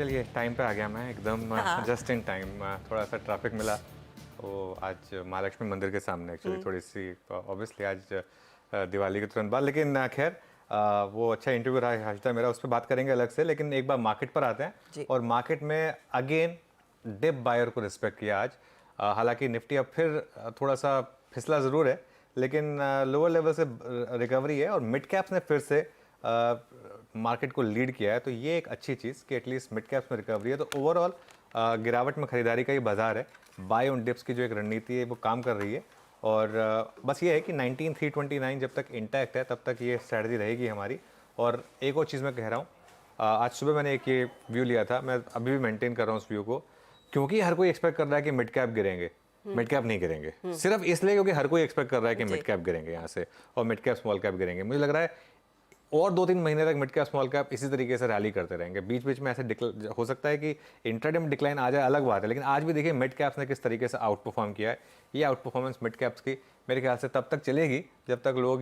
चलिए टाइम पे आ गया मैं एकदम हाँ। Just in time. थोड़ा सा ट्रैफिक मिला वो आज महालक्ष्मी मंदिर के सामने एक्चुअली थोड़ी सी ऑब्वियसली आज दिवाली के तुरंत बाद, लेकिन खैर वो अच्छा इंटरव्यू रहा हर्षदा मेरा, उस पर बात करेंगे अलग से। लेकिन एक बार मार्केट पर आते हैं और मार्केट में अगेन डिप बायर को रिस्पेक्ट किया आज। हालांकि निफ्टी अब फिर थोड़ा सा फिसला ज़रूर है, लेकिन लोअर लेवल से रिकवरी है और मिड कैप्स ने फिर से मार्केट को लीड किया है। तो ये एक अच्छी चीज़ कि एटलीस्ट मिड कैप्स में रिकवरी है। तो ओवरऑल गिरावट में खरीदारी का ही बाजार है। बाय ऑन डिप्स की जो एक रणनीति है वो काम कर रही है और बस ये है कि 19329 जब तक इंटैक्ट है तब तक ये स्ट्रैटेजी रहेगी हमारी। और एक और चीज़ मैं कह रहा हूँ, आज सुबह मैंने एक ये व्यू लिया था, मैं अभी भी मेंटेन कर रहा हूँ उस व्यू को, क्योंकि हर कोई एक्सपेक्ट कर रहा है कि मिड कैप गिरेंगे। मिड कैप नहीं गिरेंगे सिर्फ इसलिए क्योंकि हर कोई एक्सपेक्ट कर रहा है कि मिड कैप गिरेंगे यहाँ से और मिड कैप स्मॉल कैप गिरेंगे। मुझे लग रहा है और 2-3 महीने तक मिड कैप स्मॉल कैप इसी तरीके से रैली करते रहेंगे। बीच बीच में ऐसे हो सकता है कि इंट्राडे में डिक्लाइन आ जाए, अलग बात है, लेकिन आज भी देखिए मिड कैप्स ने किस तरीके से आउट परफॉर्म किया है। ये आउट परफॉर्मेंस मिड कैप्स की मेरे ख्याल से तब तक चलेगी जब तक लोग,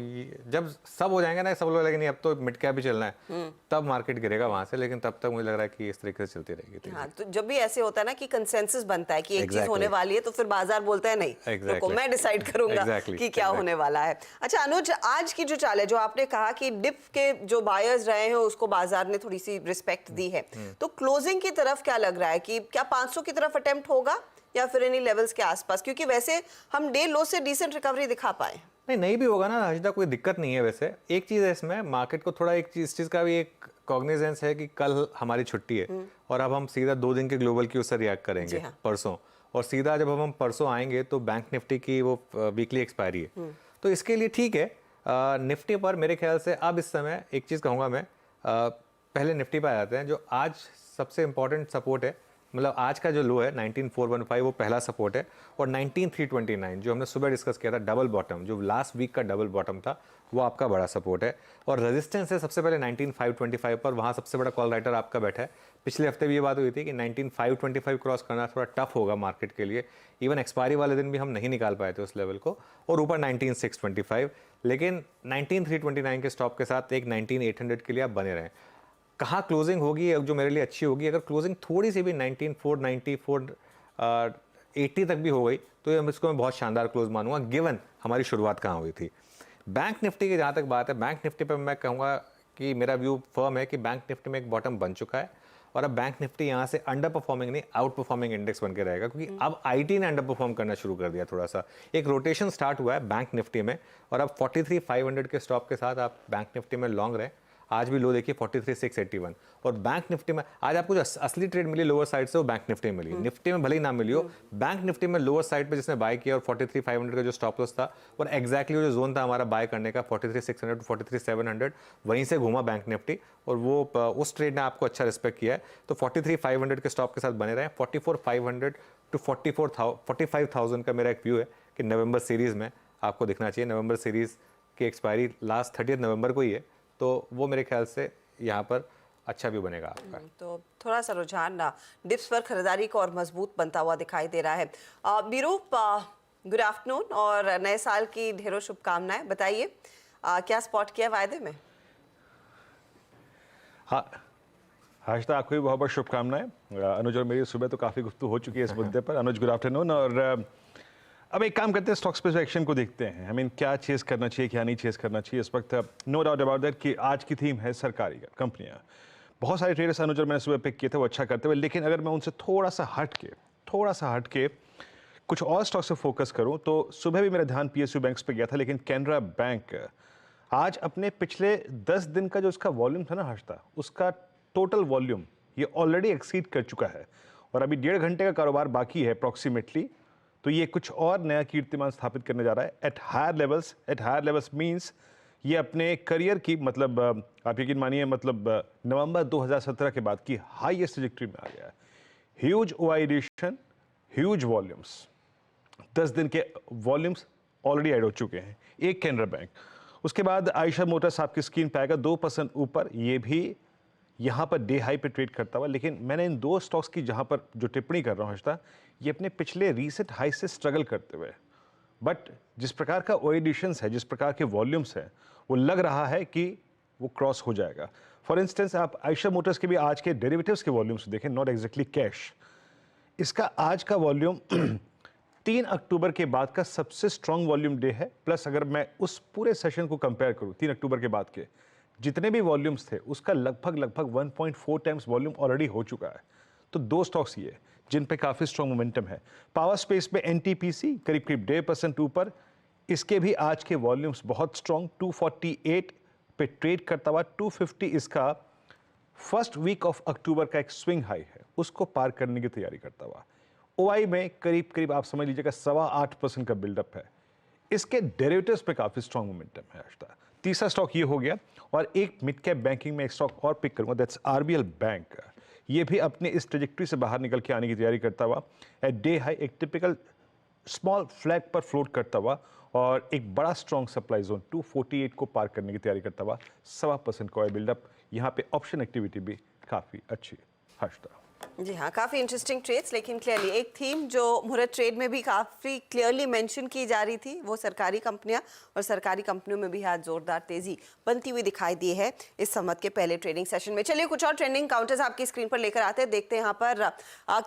जब सब हो जाएंगे ना, सब लोग लगेंगे अब तो मिड कैप ही चलना है, तब मार्केट गिरेगा वहां से। लेकिन तब तक मुझे लग रहा है कि इस तरीके से चलती रहेगी। हाँ, तो जब भी ऐसे होता है ना कि कंसेंसस बनता है कि एक चीज होने वाली है, तो फिर बाजार बोलता है नहीं, रुको मैं डिसाइड करूंगा कि क्या होने वाला है। अच्छा अनुज, आज की जो चाल है, जो आपने कहा कि डिप के जो बायर्स रहे हैं उसको बाजार ने थोड़ी सी रिस्पेक्ट दी है, तो क्लोजिंग की तरफ क्या लग रहा है कि क्या 500 की तरफ अटेम्प्ट होगा या फिर इन्हीं लेवल्स के आसपास, क्योंकि वैसे हम डे लो से डिसेंट रिकवरी दिखा पाए? नहीं भी होगा ना हर्षदा, कोई दिक्कत नहीं है। वैसे एक चीज़ है इसमें, मार्केट को थोड़ा एक चीज़ का भी एक कॉग्निजेंस है कि कल हमारी छुट्टी है और अब हम सीधा 2 दिन के ग्लोबल की उससे रिएक्ट करेंगे परसों, और सीधा जब हम परसों आएंगे तो बैंक निफ्टी की वो वीकली एक्सपायरी है, तो इसके लिए ठीक है। निफ्टी पर मेरे ख्याल से अब इस समय एक चीज़ कहूँगा मैं, पहले निफ्टी पर आ जाते हैं। जो आज सबसे इंपॉर्टेंट सपोर्ट है, मतलब आज का जो लो है 19415 वो पहला सपोर्ट है, और 19329 जो हमने सुबह डिस्कस किया था डबल बॉटम, जो लास्ट वीक का डबल बॉटम था, वो आपका बड़ा सपोर्ट है। और रेजिस्टेंस है सबसे पहले 19525 पर, वहाँ सबसे बड़ा कॉल राइटर आपका बैठा है। पिछले हफ्ते भी ये बात हुई थी कि 19525 क्रॉस करना थोड़ा टफ होगा मार्केट के लिए, इवन एक्सपायरी वाले दिन भी हम नहीं निकाल पाए थे उस लेवल को, और ऊपर 19625। लेकिन 19329 के स्टॉप के साथ एक 19800 के लिए आप बने रहें। कहाँ क्लोजिंग होगी जो मेरे लिए अच्छी होगी, अगर क्लोजिंग थोड़ी सी भी 19494 80 तक भी हो गई तो इसको मैं बहुत शानदार क्लोज मानूंगा, गिवन हमारी शुरुआत कहाँ हुई थी। बैंक निफ्टी की जहाँ तक बात है, बैंक निफ्टी पर मैं कहूँगा कि मेरा व्यू फर्म है कि बैंक निफ्टी में एक बॉटम बन चुका है और अब बैंक निफ्टी यहाँ से अंडर परफॉर्मिंग नहीं आउट परफॉर्मिंग इंडेक्स बन के रहेगा, क्योंकि अब आईटी ने अंडर परफॉर्म करना शुरू कर दिया। थोड़ा सा एक रोटेशन स्टार्ट हुआ है बैंक निफ्टी में, और अब 43500 के स्टॉप के साथ आप बैंक निफ्टी में लॉन्ग रहे। आज भी लो देखिए 43681, और बैंक निफ्टी में आज आपको जो असली ट्रेड मिली लोअर साइड से वो बैंक निफ्टी में मिली। निफ्टी में भले ही ना मिली हो, बैंक निफ्टी में लोअर साइड पे जिसने बाय किया और 43500 का जो स्टॉप लॉस था, और एग्जैक्टली जो जोन था हमारा बाय करने का 43600 टू 43700, वहीं से घूमा बैंक निफ्टी, और वो उस ट्रेड ने आपको अच्छा रिस्पेक्ट किया है। तो 43500 के स्टॉप के साथ बने रहे। 44500 टू 45,000 का मेरा एक व्यू है कि नवंबर सीरीज में आपको दिखना चाहिए। नवंबर सीरीज की एक्सपायरी लास्ट 30 नवंबर को ही है, तो वो मेरे ख्याल से यहाँ पर अच्छा भी बनेगा आपका। तो थोड़ा सा रुझान ना डिप्स पर खरीदारी को और मजबूत बनता हुआ दिखाई दे रहा है। बीरूप, गुड आफ्टरनून और नए साल की ढेरों शुभकामनाएं। बताइए क्या स्पॉट किया वायदे में? हाँ हर्षदा, आपको भी बहुत बहुत शुभकामनाएं। अनुज और मेरी सुबह तो काफ़ी गुफ्तगू हो चुकी है इस मुद्दे पर। अनुज गुड आफ्टरनून, और अब एक काम करते हैं, स्टॉक स्पेसिफिक एक्शन को देखते हैं। आई मीन क्या चेस करना चाहिए, क्या नहीं चेस करना चाहिए इस वक्त। नो डाउट अबाउट दैट कि आज की थीम है सरकारी कंपनियां। बहुत सारे ट्रेडर्स अनुज और मैंने सुबह पिक किए थे, वो अच्छा करते हुए, लेकिन अगर मैं उनसे थोड़ा सा हट के कुछ और स्टॉक से फोकस करूं तो सुबह भी मेरा ध्यान पीएसयू बैंक्स पे गया था, लेकिन कैनरा बैंक आज अपने पिछले 10 दिन का जो उसका वॉल्यूम था ना हर्षदा, उसका टोटल वॉल्यूम ये ऑलरेडी एक्सीड कर चुका है, और अभी 1.5 घंटे का कारोबार बाकी है अप्रॉक्सीमेटली। तो ये कुछ और नया कीर्तिमान स्थापित करने जा रहा है एट हायर लेवल्स मींस ये अपने करियर की, मतलब आप यकीन मानिए, मतलब नवंबर 2017 के बाद की हाईएस्ट ट्रैजेक्टरी में आ गया है। Huge OI addition, huge volumes, 10 दिन के वॉल्यूम्स ऑलरेडी ऐड हो चुके हैं। एक कैनरा बैंक, उसके बाद आयशर मोटर्स आपकी स्क्रीन पे आएगा 2% ऊपर, ये भी यहाँ पर डे हाई पे ट्रेड करता हुआ। लेकिन मैंने इन 2 स्टॉक्स की जहाँ पर जो टिप्पणी कर रहा हूँ हर्षदा, ये अपने पिछले रीसेंट हाई से स्ट्रगल करते हुए, बट जिस प्रकार का ओएडिशंस है, जिस प्रकार के वॉल्यूम्स हैं, वो लग रहा है कि वो क्रॉस हो जाएगा। फॉर इंस्टेंस आप आयशर मोटर्स के भी आज के डेरिवेटिव्स के वॉल्यूम्स देखें, नॉट एग्जैक्टली कैश, इसका आज का वॉल्यूम 3 अक्टूबर के बाद का सबसे स्ट्रॉन्ग वॉल्यूम डे है। प्लस अगर मैं उस पूरे सेशन को कंपेयर करूं 3 अक्टूबर के बाद के जितने भी वॉल्यूम्स थे उसका लगभग 1.4 टाइम्स वॉल्यूम ऑलरेडी हो चुका है। तो दो स्टॉक्स ये जिन पे काफ़ी स्ट्रॉन्ग मोमेंटम है। पावर स्पेस में एनटीपीसी करीब 1.5% ऊपर, इसके भी आज के वॉल्यूम्स बहुत स्ट्रॉन्ग, 248 पे ट्रेड करता हुआ, 250 इसका फर्स्ट वीक ऑफ अक्टूबर का एक स्विंग हाई है, उसको पार करने की तैयारी करता हुआ। ओआई में करीब आप समझ लीजिएगा 8.25% का बिल्डअप है। इसके डेरिवेटिव्स पे काफी स्ट्रॉन्ग मोमेंटम है आज का। तीसरा स्टॉक ये हो गया, और एक मिड कैप बैंकिंग में एक स्टॉक और पिक करूंगा, दैट्स आरबीएल बैंक। ये भी अपने इस ट्रेजेक्ट्री से बाहर निकल के आने की तैयारी करता हुआ, एट डे हाई एक टिपिकल स्मॉल फ्लैग पर फ्लोट करता हुआ, और एक बड़ा स्ट्रॉन्ग सप्लाई जोन 248 को पार करने की तैयारी करता हुआ, 1.25% का बिल्डअप। यहाँ पे ऑप्शन एक्टिविटी भी काफी अच्छी है। जी हाँ, काफ़ी इंटरेस्टिंग ट्रेड्स, लेकिन क्लियरली एक थीम जो मुहूर्त ट्रेड में भी काफ़ी क्लियरली मेंशन की जा रही थी, वो सरकारी कंपनियां, और सरकारी कंपनियों में भी आज जोरदार तेजी बनती हुई दिखाई दी है इस संवत के पहले ट्रेडिंग सेशन में। चलिए कुछ और ट्रेंडिंग काउंटर्स आपकी स्क्रीन पर लेकर आते हैं, देखते हैं यहाँ पर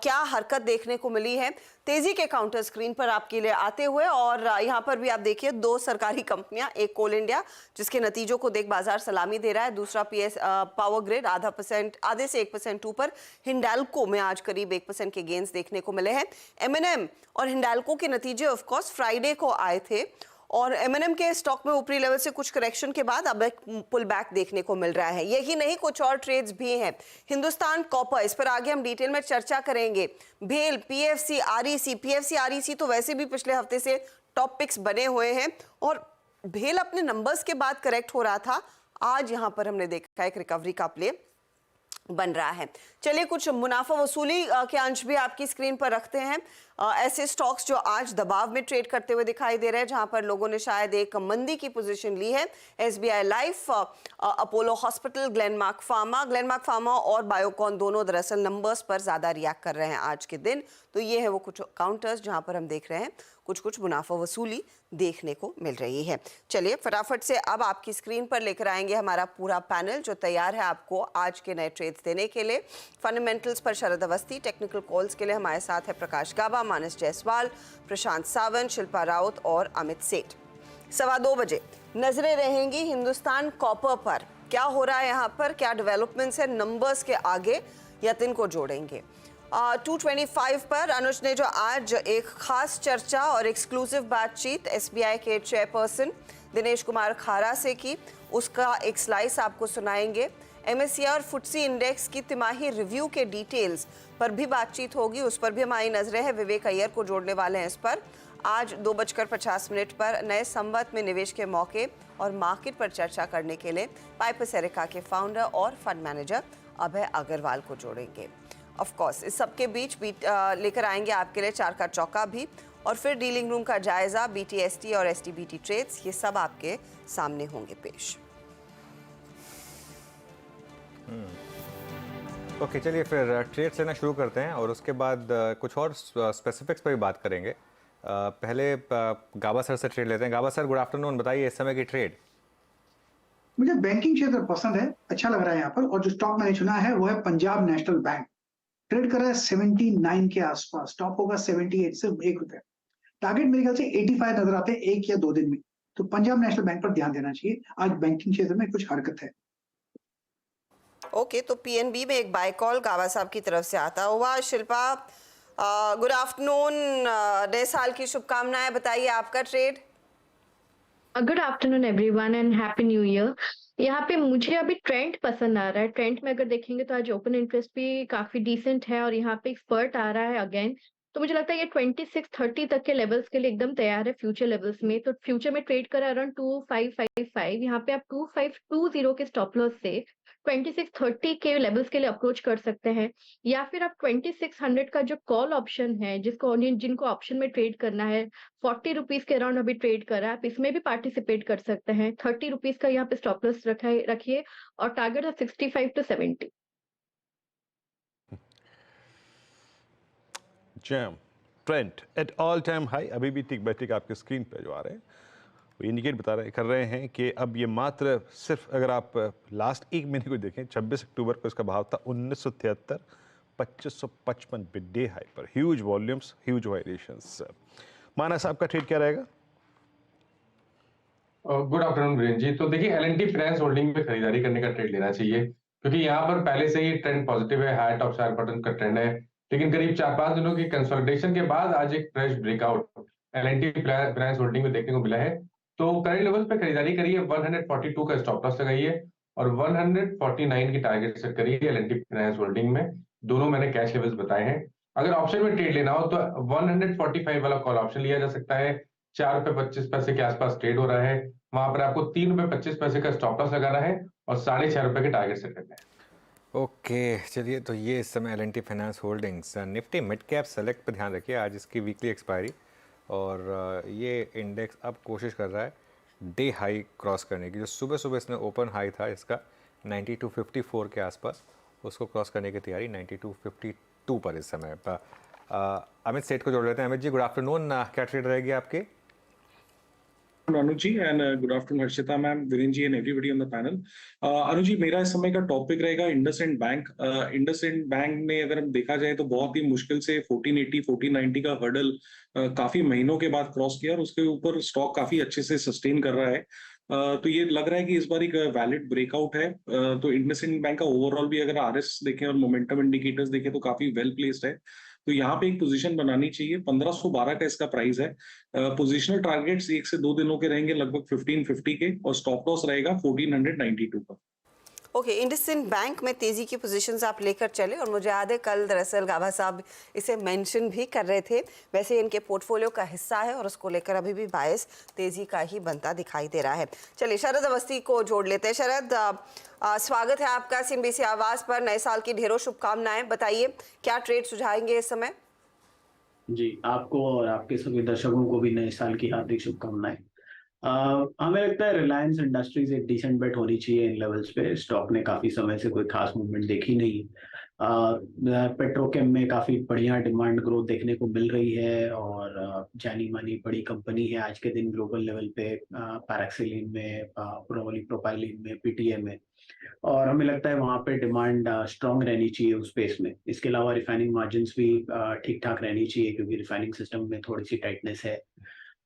क्या हरकत देखने को मिली है। तेजी के काउंटर स्क्रीन पर आपके लिए आते हुए, और यहाँ पर भी आप देखिए दो सरकारी कंपनियां, एक कोल इंडिया जिसके नतीजों को देख बाजार सलामी दे रहा है, दूसरा पीएस पावर ग्रिड आधे से 1% ऊपर। हिंडाल्को में आज करीब 1% के गेंस देखने को मिले हैं। एमएनएम और हिंडाल्को के नतीजे ऑफ कोर्स फ्राइडे को आए थे, और एमएनएम के स्टॉक में ऊपरी लेवल से कुछ करेक्शन के बाद अब एक पुल बैक देखने को मिल रहा है। यही नहीं, कुछ और ट्रेड्स भी हैं। हिंदुस्तान कॉपर, इस पर आगे हम डिटेल में चर्चा करेंगे। भेल, पीएफसी, आरईसी तो वैसे भी पिछले हफ्ते से टॉप पिक्स बने हुए हैं, और भेल अपने नंबर्स के बाद करेक्ट हो रहा था, आज यहां पर हमने देखा एक रिकवरी का प्ले बन रहा है। चलिए कुछ मुनाफा वसूली के अंश भी आपकी स्क्रीन पर रखते हैं। ऐसे स्टॉक्स जो आज दबाव में ट्रेड करते हुए दिखाई दे रहे हैं, जहां पर लोगों ने शायद एक मंदी की पोजीशन ली है। SBI life, Apollo hospital, Glenmark pharma और बायोकॉन दोनों दरअसल नंबर्स पर ज्यादा रिएक्ट कर रहे हैं आज के दिन। तो ये है वो कुछ काउंटर्स जहां पर हम देख रहे हैं कुछ मुनाफा वसूली देखने को मिल रही है। चलिए फटाफट से अब आपकी स्क्रीन पर लेकर आएंगे हमारा पूरा पैनल जो तैयार है आपको आज के नए ट्रेड्स देने के लिए। फंडामेंटल्स पर शरद अवस्थी, टेक्निकल कॉल्स के लिए हमारे साथ है प्रकाश गाबा, मानस जायसवाल, प्रशांत सावंत, शिल्पा राउत और अमित सेठ। 2:15 बजे नजरें रहेंगी हिंदुस्तान कॉपर पर, क्या हो रहा है यहाँ पर, क्या डेवलपमेंट्स है, नंबर्स के आगे यतिन को जोड़ेंगे। 2:25 पर अनुज ने जो आज एक खास चर्चा और एक्सक्लूसिव बातचीत एसबीआई के चेयरपर्सन दिनेश कुमार खारा से की, उसका एक स्लाइस आपको सुनाएंगे। एमएससीआई और फुटसी इंडेक्स की तिमाही रिव्यू के डिटेल्स पर भी बातचीत होगी, उस पर भी हमारी नजरें हैं। विवेक अय्यर को जोड़ने वाले हैं इस पर। आज 2:50 पर नए संवत में निवेश के मौके और मार्केट पर चर्चा करने के लिए पाइपर सेरिका के फाउंडर और फंड मैनेजर अभय अग्रवाल को जोड़ेंगे। ऑफ कोर्स इस सब के बीच लेकर आएंगे आपके लिए चार का चौका भी, और फिर डीलिंग रूम का जायजा, बीटीएसटी और एसटीबीटी ट्रेड्स, ये सब आपके सामने होंगे पेश। ओके, चलिए फिर ट्रेड्स लेना शुरू करते हैं, और उसके बाद कुछ और स्पेसिफिक्स पर भी बात करेंगे। पहले गाबा सर से ट्रेड लेते हैं। गाबा सर, गुड आफ्टरनून, बताइए इस समय की ट्रेड। मुझे बैंकिंग क्षेत्र पसंद है, अच्छा लग रहा है यहाँ पर, और जो स्टॉक मैंने चुना है वो है पंजाब नेशनल बैंक। ट्रेड कर रहा है 79 के आसपास, स्टॉप होगा 78 से ₹1। टारगेट मेरे ख्याल से 85 नजर आते हैं 1 या 2 दिन में, तो पंजाब नेशनल बैंक पर ध्यान देना चाहिए। आज बैंकिंग क्षेत्र में कुछ हरकत है। ओके, तो पीएनबी में एक बाय कॉल गावा साहब की तरफ से आता हुआ। शिल्पा, गुड आफ्टरनून, नए साल की शुभकामनाएं, बताइए आपका trade. Good afternoon everyone and happy new year. यहाँ पे मुझे अभी ट्रेंड पसंद आ रहा है। ट्रेंड में अगर देखेंगे तो आज ओपन इंटरेस्ट भी काफी डिसेंट है, और यहाँ पे एक स्पर्ट आ रहा है अगेन। तो मुझे लगता है ये 2630 तक के लेवल्स के लिए एकदम तैयार है फ्यूचर लेवल्स में। तो फ्यूचर में ट्रेड करा अराउंड 2555, यहाँ पे आप 2520 के स्टॉप लॉस से 2630 के लेवल्स के लिए अप्रोच कर सकते हैं, या फिर आप 2600 का जो कॉल ऑप्शन है जिनको ऑप्शन में ट्रेड करना है, 40 रुपीज के अराउंड अभी ट्रेड कर रहा है, आप इसमें भी पार्टिसिपेट कर सकते हैं। 30 रुपीज का यहाँ पे स्टॉप लॉस रखिए, और टारगेट है 65 to 70। Jam trend at all time high, अभी भी टिक बाय टिक आपके स्क्रीन पे जो आ रहे हैं, वो इंडिकेट कर रहे हैं कि अब ये मात्र सिर्फ अगर आप लास्ट एक महीने को देखें 26 अक्टूबर को इसका भाव था 1973, 2555 डे हाई पर, ह्यूज वॉल्यूम्स, ह्यूज वायलेशंस। माना साहब का ट्रेड क्या रहेगा? Good afternoon Virendra ji. तो देखिए L&T फाइनेंस होल्डिंग में खरीदारी करने का ट्रेड लेना चाहिए, क्योंकि यहाँ पर पहले से ही ट्रेंड पॉजिटिव है, हायर टॉप शायर बटन का ट्रेंड है, लेकिन करीब 4-5 दिनों की कंसोलिडेशन के बाद आज एक fresh breakout L&T finance holding में देखने को मिला है। तो करंट लेवल पे खरीदारी करिए, 142 का स्टॉप लॉस लगाइए और 149 की टारगेट सेट करिए L&T फाइनेंस होल्डिंग में। दोनों मैंने कैश लेवल्स बताए हैं। अगर ऑप्शन में ट्रेड लेना हो तो 145 वाला कॉल ऑप्शन लिया जा सकता है। 4 रुपए 25 पैसे के आसपास ट्रेड हो रहा है, वहां पर आपको 3 रुपए 25 पैसे का स्टॉप लॉस लगाना है और 6.5 रुपए के टारगेट सेट करना है। ओके चलिए, तो ये इस समय L&T finance holdings Nifty mid cap select पे ध्यान रखिए, आज इसकी वीकली एक्सपायरी और ये इंडेक्स अब कोशिश कर रहा है डे हाई क्रॉस करने की। जो सुबह सुबह इसने ओपन हाई था इसका 9254 के आसपास, उसको क्रॉस करने की तैयारी 9252 पर इस समय। अमित सेठ को जोड़ लेते हैं। अमित जी गुड आफ्टरनून, क्या ट्रेड रहेगी आपकी? Anuj ji and good afternoon Harshita ma'am, Viren ji and everybody on the panel. Anuj ji, मेरा इस समय का टॉपिक रहेगा इंडसइंड बैंक। इंडसइंड बैंक ने अगर हम देखा जाए तो बहुत ही मुश्किल से 1480 1490 का हर्डल काफी महीनों के बाद क्रॉस किया और उसके ऊपर स्टॉक काफी अच्छे से सस्टेन कर रहा है। तो ये लग रहा है कि इस बार एक वैलिड ब्रेकआउट है। तो इंडसइंड बैंक का ओवरऑल भी अगर आरएस देखें और मोमेंटम इंडिकेटर्स देखें तो काफी वेल प्लेस्ड है। तो यहाँ पे एक पोजीशन बनानी चाहिए। 1512 का इसका प्राइस है। पोजीशनल टारगेट्स 1 से 2 दिनों के रहेंगे लगभग 1550 के और स्टॉप लॉस रहेगा 1492 का। ओके, इंडसइंड बैंक में तेजी की पोजीशंस आप लेकर चले, और मुझे याद है कल दरअसल गाभा साहब इसे मेंशन भी कर रहे थे। वैसे इनके पोर्टफोलियो का हिस्सा है और उसको लेकर अभी भी बायस तेजी का ही बनता दिखाई दे रहा है। चलिए शरद अवस्थी को जोड़ लेते हैं। शरद, स्वागत है आपका CNBC आवाज पर। नए साल की ढेरों शुभकामनाएं, बताइए क्या ट्रेड सुझाएंगे इस समय? जी, आपको और आपके सभी दर्शकों को भी नए साल की हार्दिक शुभकामनाएं। हमें लगता है रिलायंस इंडस्ट्रीज एक डिसेंट बेट होनी चाहिए इन लेवल्स पे। स्टॉक ने काफी समय से कोई खास मूवमेंट देखी नहीं। पेट्रोकेम में काफी बढ़िया डिमांड ग्रोथ देखने को मिल रही है और जानी मानी बड़ी कंपनी है आज के दिन ग्लोबल लेवल पे, पैराक्सिलिन में, प्रोपाइलिन में, PTA में, और हमें लगता है वहाँ पे डिमांड स्ट्रांग रहनी चाहिए उस स्पेस में। इसके अलावा रिफाइनिंग मार्जिन्स भी ठीक ठाक रहनी चाहिए क्योंकि रिफाइनिंग सिस्टम में थोड़ी सी टाइटनेस है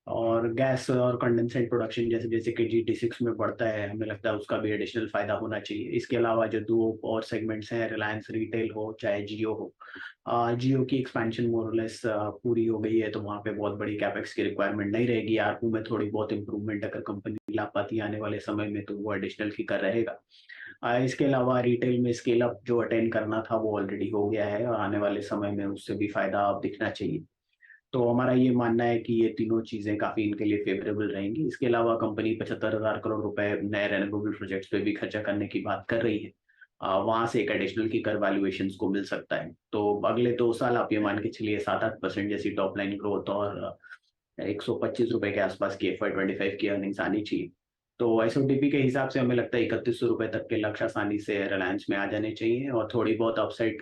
और गैस और कंडेंसेट प्रोडक्शन जैसे जैसे कि GT6 में बढ़ता है, हमें लगता है उसका भी एडिशनल फायदा होना चाहिए। इसके अलावा जो 2 और सेगमेंट्स हैं, रिलायंस रिटेल हो चाहे जियो हो, जियो की एक्सपेंशन मोरलेस पूरी हो गई है तो वहाँ पे बहुत बड़ी कैपेक्स की रिक्वायरमेंट नहीं रहेगी। आरपू में थोड़ी बहुत इंप्रूवमेंट अगर कंपनी ला पाती है आने वाले समय में तो वो एडिशनल की कर रहेगा। इसके अलावा रिटेल में स्केल अप जो अटेंड करना था वो ऑलरेडी हो गया है और आने वाले समय में उससे भी फायदा दिखना चाहिए। तो हमारा ये मानना है कि ये तीनों चीजें काफी इनके लिए फेवरेबल रहेंगी। इसके अलावा कंपनी 75,000 करोड़ रुपए नए रेन्यूएबल प्रोजेक्ट्स पे भी खर्चा करने की बात कर रही है। वहां से एक एडिशनल की कर वैल्यूएशंस को मिल सकता है। तो अगले 2 साल आप ये मान के चलिए 7-8% जैसी टॉप लाइन ग्रोथ और 125 रुपए के आसपास की FY25 की अर्निंग्स आनी चाहिए। तो SOTP के हिसाब से हमें लगता है 3100 रुपए तक के लक्ष्य आसानी से रिलायंस में आ जाने चाहिए और थोड़ी बहुत अपसाइड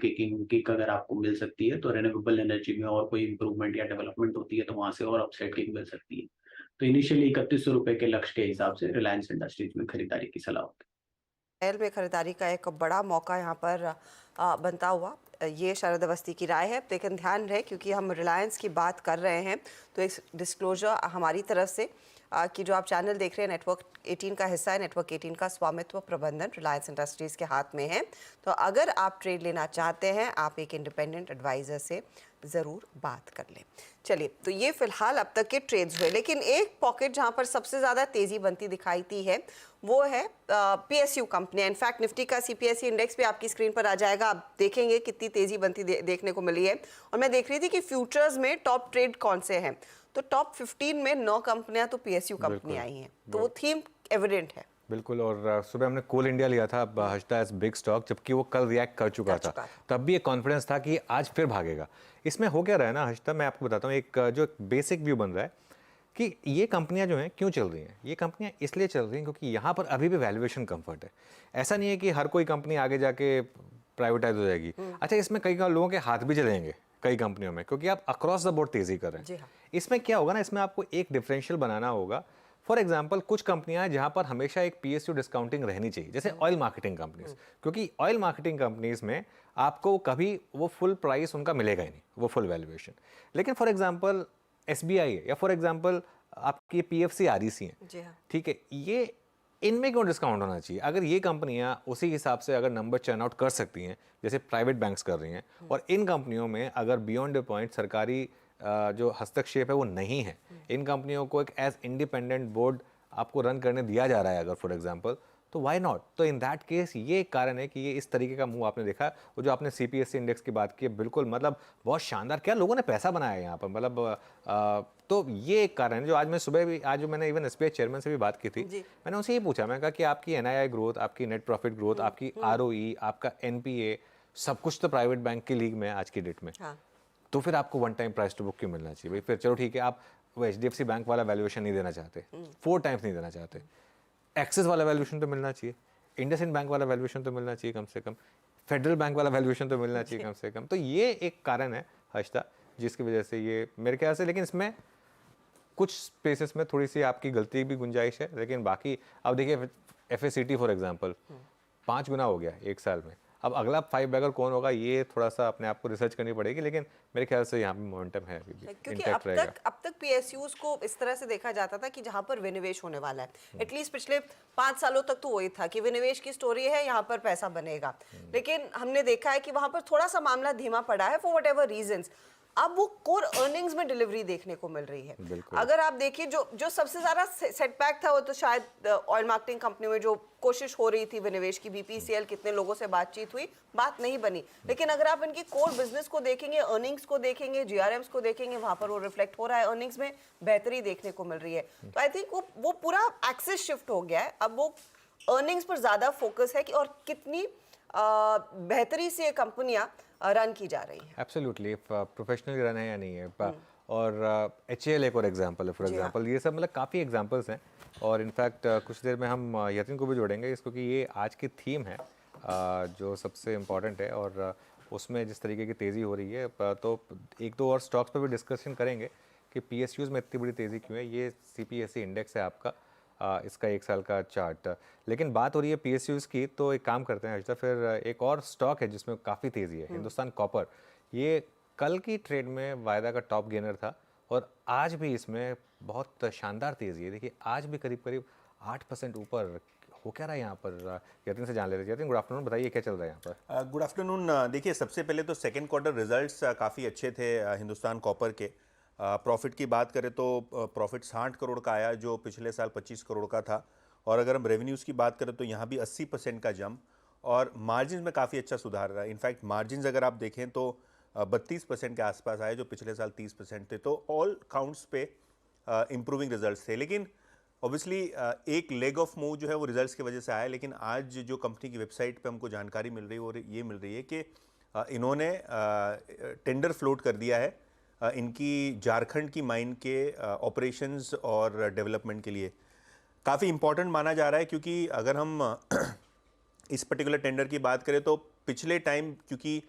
किक अगर आपको मिल सकती है तो रिन्यूएबल एनर्जी में और कोई इंप्रूवमेंट या डेवलपमेंट होती है तो वहां से और अपसाइड किक मिल सकती है। तो इनिशियली 3100 रुपए के लक्ष्य के हिसाब से रिलायंस इंडस्ट्रीज में खरीदारी की सलाह होगी। में खरीदारी का एक बड़ा मौका यहाँ पर बनता हुआ, ये शरद अवस्थी की राय है। लेकिन ध्यान रहे क्योंकि हम रिलायंस की बात कर रहे हैं तो एक डिस्क्लोजर हमारी तरफ से कि जो आप चैनल देख रहे हैं नेटवर्क 18 का हिस्सा है। नेटवर्क 18 का स्वामित्व प्रबंधन रिलायंस इंडस्ट्रीज़ के हाथ में है। तो अगर आप ट्रेड लेना चाहते हैं आप एक इंडिपेंडेंट एडवाइज़र से ज़रूर बात कर लें। चलिए, तो ये फिलहाल अब तक के ट्रेड्स हुए, लेकिन एक पॉकेट जहाँ पर सबसे ज़्यादा तेज़ी बनती दिखाई दी है वो है PSU कंपनियाँ। इनफैक्ट निफ्टी का CPSE इंडेक्स भी आपकी स्क्रीन पर आ जाएगा, आप देखेंगे कितनी तेज़ी बनती देखने को मिली है। और मैं देख रही थी कि फ्यूचर्स में टॉप ट्रेड कौन से हैं, तो टॉप 15 में 9 कंपनियां तो PSU कंपनी आई हैं। तो वो थीम एविडेंट है। बिल्कुल। और सुबह हमने कोल इंडिया लिया था हर्षिता एज बिग स्टॉक, जबकि वो कल रिएक्ट कर चुका था। तब भी एक कॉन्फिडेंस था कि आज फिर भागेगा। इसमें हो क्या रहा है ना हर्षिता, मैं आपको बताता हूँ, एक जो बेसिक व्यू बन रहा है कि ये कंपनियां जो हैं क्यों चल रही हैं। ये कंपनियां इसलिए चल रही हैं क्योंकि यहाँ पर अभी भी वैल्यूएशन कंफर्ट है। ऐसा नहीं है कि हर कोई कंपनी आगे जाके प्राइवेटाइज हो जाएगी। अच्छा, इसमें कई लोगों के हाथ भी चलेंगे कई कंपनियों में क्योंकि आप अक्रॉस द बोर्ड तेजी कर रहे हैं। इसमें क्या होगा ना, इसमें आपको एक डिफरेंशियल बनाना होगा फॉर एग्जाम्पल कुछ कंपनियां जहां पर हमेशा एक PSU डिस्काउंटिंग रहनी चाहिए, जैसे ऑयल मार्केटिंग कंपनीज, क्योंकि ऑयल मार्केटिंग कंपनीज में आपको कभी वो फुल प्राइस उनका मिलेगा ही नहीं, वो फुल वैल्यूएशन। लेकिन फॉर एग्जाम्पल SBI है या फॉर एग्जाम्पल आपकी PFC REC है, ठीक है, ये इनमें क्यों डिस्काउंट होना चाहिए? अगर ये कंपनियां उसी हिसाब से अगर नंबर चर्न आउट कर सकती हैं जैसे प्राइवेट बैंक्स कर रही हैं, और इन कंपनियों में अगर बियॉन्ड द पॉइंट सरकारी जो हस्तक्षेप है वो नहीं है, इन कंपनियों को एक एज इंडिपेंडेंट बोर्ड आपको रन करने दिया जा रहा है अगर फॉर एग्जांपल, तो व्हाई नॉट? तो इन दैट केस ये एक कारण है कि ये इस तरीके का मूव आपने देखा। वो जो आपने CPSE इंडेक्स की बात की है, बिल्कुल मतलब बहुत शानदार, क्या लोगों ने पैसा बनाया है यहाँ पर, मतलब तो ये एक कारण है। जो आज मैं सुबह भी, आज जो मैंने इवन SBI चेयरमैन से भी बात की थी, मैंने उनसे ये पूछा, मैं कहा कि आपकी NII ग्रोथ, आपकी नेट प्रॉफिट ग्रोथ, आपकी ROE, आपका NPA, सब कुछ तो प्राइवेट बैंक की लीग में है आज की डेट में, तो फिर आपको one time price to book क्यों मिलना चाहिए भाई? फिर चलो ठीक है, आप वो HDFC बैंक वाला वैल्यूएशन नहीं देना चाहते, 4 टाइम्स नहीं देना चाहते, एक्सिस वाला वैल्यूएशन तो मिलना चाहिए, इंडसइंड बैंक वाला वैल्यूएशन तो मिलना चाहिए कम से कम, फेडरल बैंक वाला वैल्यूएशन तो मिलना चाहिए कम से कम। तो ये एक कारण है हर्षिता, जिसकी वजह से ये मेरे ख्याल से, लेकिन इसमें कुछ स्पेसेस में थोड़ी सी आपकी गलती भी गुंजाइश है, लेकिन बाकी अब देखिए FACT फॉर एग्जांपल 5 गुना हो गया 1 साल में। अब अगला 5 बैगर कौन होगा, ये थोड़ा सा अपने आप को रिसर्च करनी पड़ेगी, लेकिन मेरे ख्याल से यहाँ पे मोमेंटम है अभी भी, क्योंकि अब तक PSUs को इस तरह से देखा जाता था कि जहां पर विनिवेश होने वाला है, एटलीस्ट पिछले 5 सालों तक तो वही था कि विनिवेश की स्टोरी है, यहाँ पर पैसा बनेगा। लेकिन हमने देखा है कि वहां पर थोड़ा सा मामला धीमा पड़ा है फॉर वट एवर रीजंस। अब वो कोर अर्निंग्स में डिलीवरी देखने को मिल रही है। अगर आप देखिए जो सबसे ज्यादा सेटबैक था वो तो शायद ऑयल मार्केटिंग कंपनी में जो कोशिश हो रही थी विनिवेश की, BPCL, कितने लोगों से बातचीत हुई, बात नहीं बनी। लेकिन अगर आप इनकी कोर बिजनेस को देखेंगे, अर्निंग्स को देखेंगे, GRMs को देखेंगे, वहां पर वो रिफ्लेक्ट हो रहा है, अर्निंग्स में बेहतरी देखने को मिल रही है। तो आई थिंक वो पूरा एक्सिस शिफ्ट हो गया है, अब वो अर्निंग्स पर ज्यादा फोकस है कि और कितनी बेहतरी से ये कंपनियां रन की जा रही है। एब्सोल्युटली, प्रोफेशनली रन है या नहीं है। और HAL एक और एग्जांपल है, फॉर एग्जांपल ये सब मतलब काफ़ी एग्जांपल्स हैं। और इनफैक्ट कुछ देर में हम यतिन को भी जोड़ेंगे इसको, कि ये आज की थीम है जो सबसे इम्पॉर्टेंट है, और उसमें जिस तरीके की तेज़ी हो रही है, तो एक दो और स्टॉक्स पर भी डिस्कशन करेंगे कि PSUs में इतनी बड़ी तेज़ी क्यों है। ये CPSE इंडेक्स है आपका, इसका 1 साल का चार्ट। लेकिन बात हो रही है PSUs की, तो एक काम करते हैं हर्षिता, फिर एक और स्टॉक है जिसमें काफ़ी तेज़ी है, हिंदुस्तान कॉपर। ये कल की ट्रेड में वायदा का टॉप गेनर था, और आज भी इसमें बहुत शानदार तेज़ी है। देखिए आज भी करीब करीब 8% ऊपर हो क्या रहा है यहाँ पर। यतिन से जान ले रहे थे। यतिन, गुड आफ्टरनून, बताइए क्या चल रहा है यहाँ पर। Good afternoon. देखिए सबसे पहले तो सेकेंड क्वार्टर रिजल्ट्स काफ़ी अच्छे थे हिंदुस्तान कॉपर के। प्रॉफिट की बात करें तो प्रॉफिट 60 करोड़ का आया, जो पिछले साल 25 करोड़ का था। और अगर हम रेवेन्यूज़ की बात करें तो यहाँ भी 80% का जंप, और मार्जिन में काफ़ी अच्छा सुधार रहा है। इनफैक्ट मार्जिन अगर आप देखें तो 32% के आसपास आए, जो पिछले साल 30% थे। तो ऑल काउंट्स पे इम्प्रूविंग रिजल्ट्स थे। लेकिन ऑब्वियसली एक लेग ऑफ मूव जो है वो रिजल्ट्स की वजह से आया। लेकिन आज जो कंपनी की वेबसाइट पे हमको जानकारी मिल रही है, और ये मिल रही है कि इन्होंने टेंडर फ्लोट कर दिया है इनकी झारखंड की माइन के ऑपरेशंस और डेवलपमेंट के लिए। काफ़ी इम्पॉर्टेंट माना जा रहा है, क्योंकि अगर हम इस पर्टिकुलर टेंडर की बात करें तो पिछले टाइम क्योंकि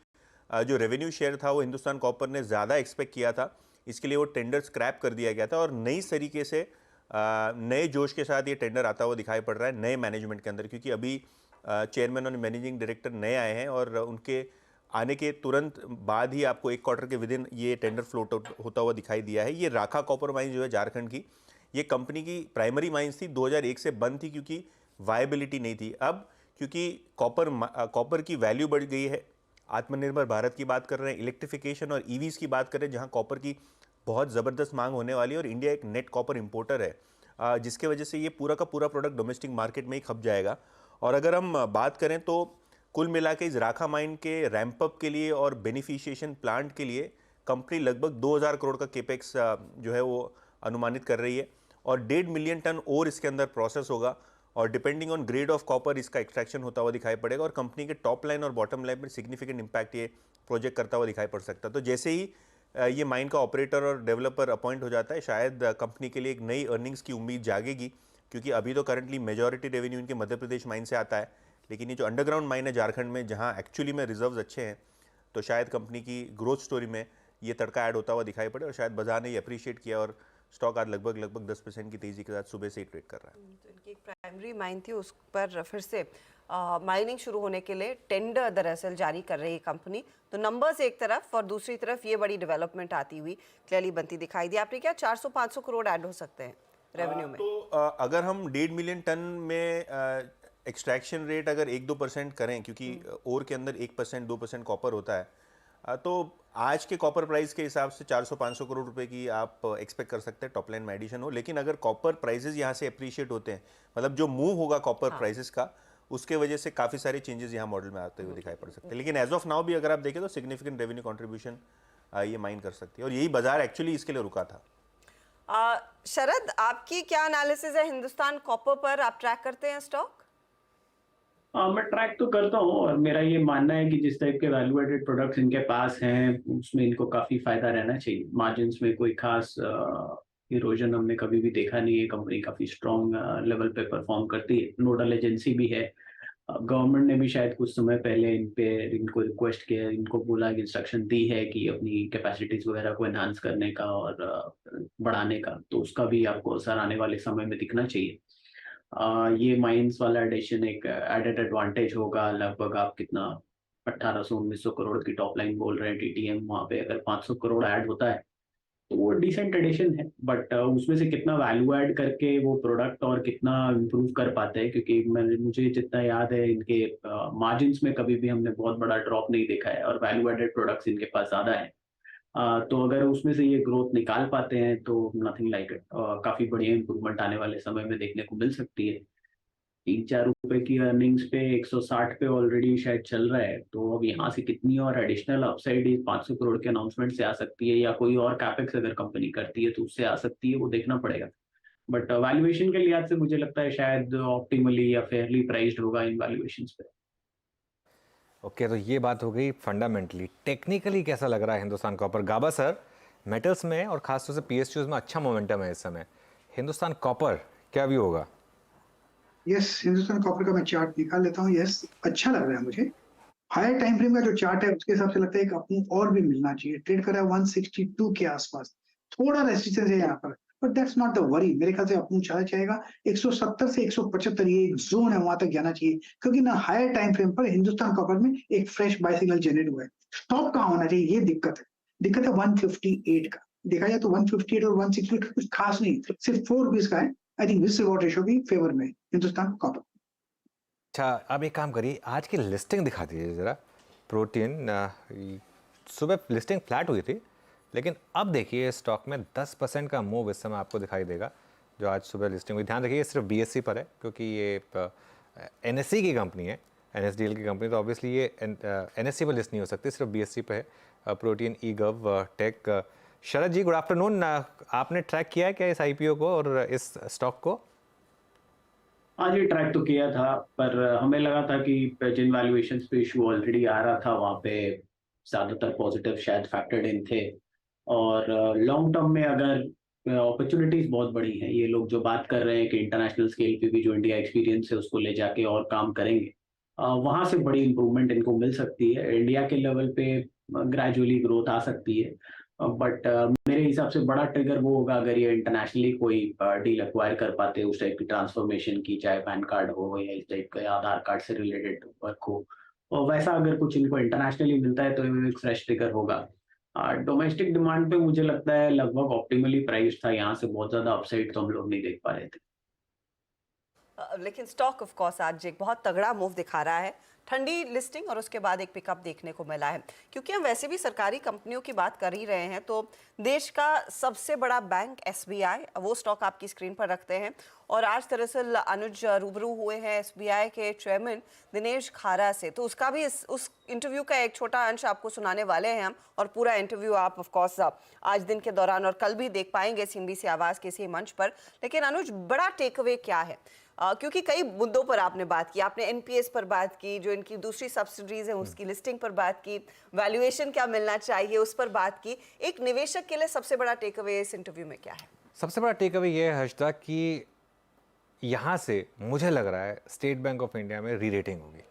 जो रेवेन्यू शेयर था वो हिंदुस्तान कॉपर ने ज़्यादा एक्सपेक्ट किया था, इसके लिए वो टेंडर स्क्रैप कर दिया गया था। और नई तरीके से नए जोश के साथ ये टेंडर आता हुआ दिखाई पड़ रहा है नए मैनेजमेंट के अंदर, क्योंकि अभी चेयरमैन और मैनेजिंग डायरेक्टर नए आए हैं, और उनके आने के तुरंत बाद ही आपको 1 क्वार्टर के विदिन ये टेंडर फ्लोट होता हुआ दिखाई दिया है। ये राखा कॉपर माइन जो है झारखंड की, ये कंपनी की प्राइमरी माइंस थी, 2001 से बंद थी क्योंकि वायबिलिटी नहीं थी। अब क्योंकि कॉपर की वैल्यू बढ़ गई है, आत्मनिर्भर भारत की बात कर रहे हैं, इलेक्ट्रिफिकेशन और EVs की बात कर रहे हैं, जहाँ कॉपर की बहुत ज़बरदस्त मांग होने वाली है, और इंडिया एक नेट कॉपर इंपोर्टर है, जिसके वजह से ये पूरा का पूरा प्रोडक्ट डोमेस्टिक मार्केट में ही खप जाएगा। और अगर हम बात करें तो कुल मिला के इस राखा माइन के रैंप अप के लिए और बेनिफिशिएशन प्लांट के लिए कंपनी लगभग 2000 करोड़ का केपेक्स जो है वो अनुमानित कर रही है, और 1.5 मिलियन टन और इसके अंदर प्रोसेस होगा, और depending on grade of copper इसका एक्सट्रैक्शन होता हुआ दिखाई पड़ेगा, और कंपनी के टॉप लाइन और बॉटम लाइन पर सिग्निफिकेंट इंपैक्ट ये प्रोजेक्ट करता हुआ दिखाई पड़ सकता है। तो जैसे ही ये माइन का ऑपरेटर और डेवलपर अपॉइंट हो जाता है, शायद कंपनी के लिए एक नई अर्निंग्स की उम्मीद जागेगी, क्योंकि अभी तो करंटली मेजॉरिटी रेवेन्यू इनके मध्य प्रदेश माइन से आता है। लेकिन ये जो अंडरग्राउंड माइन है झारखंड में, जहाँ एक्चुअली में रिजर्व्स अच्छे हैं, तो शायद कंपनी की ग्रोथ स्टोरी में ये तड़का ऐड होता हुआ दिखाई पड़े, और शायद बाजार ने ये अप्रिशिएट किया और स्टॉक आज लगभग 10% की तेजी के साथ सुबह से ही ट्रेड कर रहा है। तो इनकी एक प्राइमरी माइन थी, उस पर फिर से माइनिंग शुरू होने के लिए टेंडर दरअसल जारी कर रही है कंपनी। तो नंबर्स एक तरफ और दूसरी तरफ ये बड़ी डेवलपमेंट आती हुई क्लियरली बनती दिखाई दी। आपने क्या 400-500 करोड़ ऐड हो सकते हैं रेवेन्यू में? तो अगर हम 1.5 मिलियन टन में एक्सट्रैक्शन रेट अगर 1-2% करें, क्योंकि ओर के अंदर 1% 2% कॉपर होता है, तो आज के कॉपर प्राइस के हिसाब से 400-500 करोड़ रुपए की आप एक्सपेक्ट कर सकते हैं टॉप लाइन में एडिशन हो। लेकिन अगर कॉपर प्राइसेस यहाँ से अप्रिशिएट होते हैं, मतलब जो मूव होगा कॉपर प्राइसेस का, उसके वजह से काफ़ी सारे चेंजेस यहाँ मॉडल में आते हुए दिखाई पड़ सकते हैं। लेकिन एज ऑफ नाउ भी अगर आप देखें तो सिग्निफिकेंट रेवेन्यू कॉन्ट्रीब्यूशन ये माइन कर सकती है, और यही बाजार एक्चुअली इसके लिए रुका था। शरद, आपकी क्या एनालिसिस है हिंदुस्तान कॉपर पर? आप ट्रैक करते हैं स्टॉक? मैं ट्रैक तो करता हूँ, और मेरा ये मानना है कि जिस टाइप के वैल्यू एडेड प्रोडक्ट्स इनके पास हैं उसमें इनको काफ़ी फायदा रहना चाहिए। मार्जिन्स में कोई खास इरोजन हमने कभी भी देखा नहीं है। कंपनी काफ़ी स्ट्रॉन्ग लेवल पे परफॉर्म करती है, नोडल एजेंसी भी है। गवर्नमेंट ने भी शायद कुछ समय पहले इनको रिक्वेस्ट किया, इनको बोला कि इंस्ट्रक्शन दी है कि अपनी कैपेसिटीज वगैरह को एनहांस करने का और बढ़ाने का, तो उसका भी आपको असर आने वाले समय में दिखना चाहिए। ये माइंस वाला एडिशन एक एडेड एडवांटेज होगा। लगभग आप कितना 1800-1900 करोड़ की टॉप लाइन बोल रहे हैं टीटीएम, वहाँ पे अगर 500 करोड़ ऐड होता है तो वो डिसेंट एडिशन है। बट उसमें से कितना वैल्यू ऐड करके वो प्रोडक्ट और कितना इम्प्रूव कर पाते हैं, क्योंकि मुझे जितना याद है इनके मार्जिन्स में कभी भी हमने बहुत बड़ा ड्रॉप नहीं देखा है, और वैल्यू एडेड प्रोडक्ट्स इनके पास ज़्यादा है। तो अगर उसमें से ये ग्रोथ निकाल पाते हैं तो नथिंग लाइक इट, काफ़ी बढ़िया इंप्रूवमेंट आने वाले समय में देखने को मिल सकती है। 3-4 रुपए की अर्निंग्स पे 160 पे ऑलरेडी शायद चल रहा है, तो अब यहाँ से कितनी और एडिशनल अपसाइड 500 करोड़ के अनाउंसमेंट से आ सकती है, या कोई और कैपेक्स अगर कंपनी करती है तो उससे आ सकती है, वो देखना पड़ेगा। बट वैल्यूएशन के लिहाज से मुझे लगता है शायद ऑप्टिमली या फेयरली प्राइस्ड होगा इन वैल्यूएशंस पे। ओके, तो ये बात हो गई फंडामेंटली। टेक्निकली कैसा लग रहा है हिंदुस्तान कॉपर? गाबा सर, मेटल्स में और खासतौर से पीएसयूज में अच्छा मोमेंटम है इस समय, हिंदुस्तान कॉपर क्या व्यू होगा? यस, हिंदुस्तान कॉपर का मैं चार्ट निकाल लेता हूँ। यस, अच्छा लग रहा है मुझे। हायर टाइम फ्रेम का जो चार्ट है उसके हिसाब से लगता है कि अपनी और भी मिलना चाहिए। ट्रेड कर रहा है 162 के आसपास, थोड़ा रेजिस्टेंस है यहाँ पर, but that's not the worry. मेरे ख्याल से अपनी चला जाएगा 170 से 175, ये एक जोन है, वहां तक जाना चाहिए, क्योंकि ना हायर टाइम फ्रेम पर हिंदुस्तान कॉपर में एक फ्रेश बाय सिग्नल जनरेट हुआ है। स्टॉप कहाँ होना चाहिए, ये दिक्कत है। दिक्कत है 158 का। देखा जाए तो 158 और 160 का कुछ खास नहीं, सिर्फ 4 रुपीज का है। I think risk reward ratio भी फेवर में हिंदुस्तान कॉपर। अच्छा, अब एक काम करिए, आज की लिस्टिंग दिखा दीजिए ज़रा। प्रोटीन सुबह लिस्टिंग फ्लैट हुई थी, लेकिन अब देखिए स्टॉक में 10% का मूव इस समय आपको दिखाई देगा जो आज सुबह लिस्टिंग हुई। ध्यान रखिए सिर्फ बीएससी पर है, क्योंकि ये एनएससी की कंपनी है, एनएसडीएल की कंपनी, तो ऑब्वियसली ये एनएससी पर लिस्ट नहीं हो सकती, सिर्फ बीएससी पे है। प्रोटीन, ईगव टेक। Sharad ji, good afternoon. आपने ट्रैक किया है क्या इस आईपीओ को और इस स्टॉक को? आज ये ट्रैक तो किया था, पर हमें लगा था कि जिन वैल्यूएशंस पे इशू ऑलरेडी आ रहा था वहाँ पे ज़्यादातर पॉजिटिव शायद फैक्टर्ड इन थे, और लॉन्ग टर्म में अगर अपॉर्चुनिटीज बहुत बड़ी हैं। ये लोग जो बात कर रहे हैं कि इंटरनेशनल स्केल पे भी जो इंडिया एक्सपीरियंस है उसको ले जाके और काम करेंगे, वहाँ से बड़ी इंप्रूवमेंट इनको मिल सकती है। इंडिया के लेवल पे ग्रेजुअली ग्रोथ आ सकती है, बट मेरे हिसाब से बड़ा ट्रिगर वो होगा अगर ये इंटरनेशनली कोई डील एक्वायर कर पाते, उस टाइप की ट्रांसफॉर्मेशन की, चाहे पैन कार्ड हो या इस टाइप का आधार कार्ड से रिलेटेड वर्क हो, और वैसा अगर कुछ इनको इंटरनेशनली मिलता है तो एक फ्रेश ट्रिगर होगा। डोमेस्टिक डिमांड पे मुझे लगता है लगभग ऑप्टिमली प्राइस था, यहाँ से बहुत ज्यादा अपसाइड तो हम लोग नहीं देख पा रहे थे। लेकिन स्टॉक ऑफ कोर्स आज एक बहुत तगड़ा मूव दिखा रहा है। ठंडी लिस्टिंग और उसके बाद एक पिकअप देखने को मिला है। क्योंकि हम वैसे भी सरकारी कंपनियों की बात कर ही रहे हैं, तो देश का सबसे बड़ा बैंक एसबीआई, वो स्टॉक आपकी स्क्रीन पर रखते हैं। और आज दरअसल अनुज रूबरू हुए हैं एसबीआई के चेयरमैन दिनेश खारा से, तो उसका भी उस इंटरव्यू का एक छोटा अंश आपको सुनाने वाले हैं हम, और पूरा इंटरव्यू आप ऑफ कोर्स आज दिन के दौरान और कल भी देख पाएंगे CNBC आवाज़ के इसी मंच पर। लेकिन अनुज, बड़ा टेक अवे क्या है? क्योंकि कई मुद्दों पर आपने बात की, आपने एनपीएस पर बात की, जो इनकी दूसरी सब्सिडीज हैं उसकी लिस्टिंग पर बात की, वैल्यूएशन क्या मिलना चाहिए उस पर बात की। एक निवेशक के लिए सबसे बड़ा टेक अवे इस इंटरव्यू में क्या है? सबसे बड़ा टेक अवे ये है हर्षदा कि यहाँ से मुझे लग रहा है स्टेट बैंक ऑफ इंडिया में री रेटिंग होगी,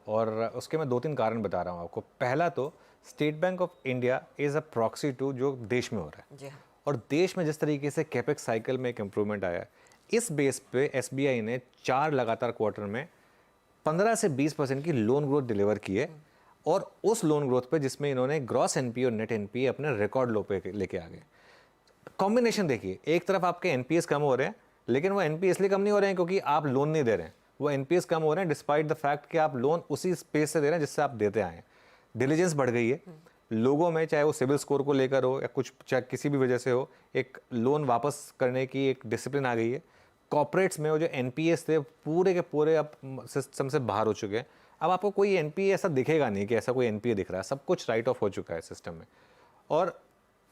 और उसके मैं 2-3 कारण बता रहा हूँ आपको। पहला तो State Bank of India is a proxy to जो देश में हो रहा है, जी हाँ। और देश में जिस तरीके से कैपेक्स साइकिल में एक इम्प्रूवमेंट आया है, इस बेस पे एसबीआई ने 4 लगातार क्वार्टर में 15 से 20% की लोन ग्रोथ डिलीवर की है, और उस लोन ग्रोथ पे जिसमें इन्होंने ग्रॉस एनपीए और नेट एनपीए अपने रिकॉर्ड लो पे लेके आ गए। कॉम्बिनेशन देखिए, एक तरफ आपके एनपीएस कम हो रहे हैं, लेकिन वो एनपीएस इसलिए कम नहीं हो रहे हैं क्योंकि आप लोन नहीं दे रहे हैं, वो एनपीएस कम हो रहे हैं डिस्पाइट द फैक्ट कि आप लोन उसी स्पेस से दे रहे हैं जिससे आप देते आए हैं। डिलीजेंस बढ़ गई है लोगों में, चाहे वो सिविल स्कोर को लेकर हो या कुछ, चाहे किसी भी वजह से हो, एक लोन वापस करने की एक डिसिप्लिन आ गई है। कॉर्पोरेट्स में वो जो एनपीएस थे पूरे के पूरे अब सिस्टम से बाहर हो चुके हैं। अब आपको कोई एनपीए ऐसा दिखेगा नहीं कि ऐसा कोई एनपीए दिख रहा है, सब कुछ राइट ऑफ हो चुका है सिस्टम में, और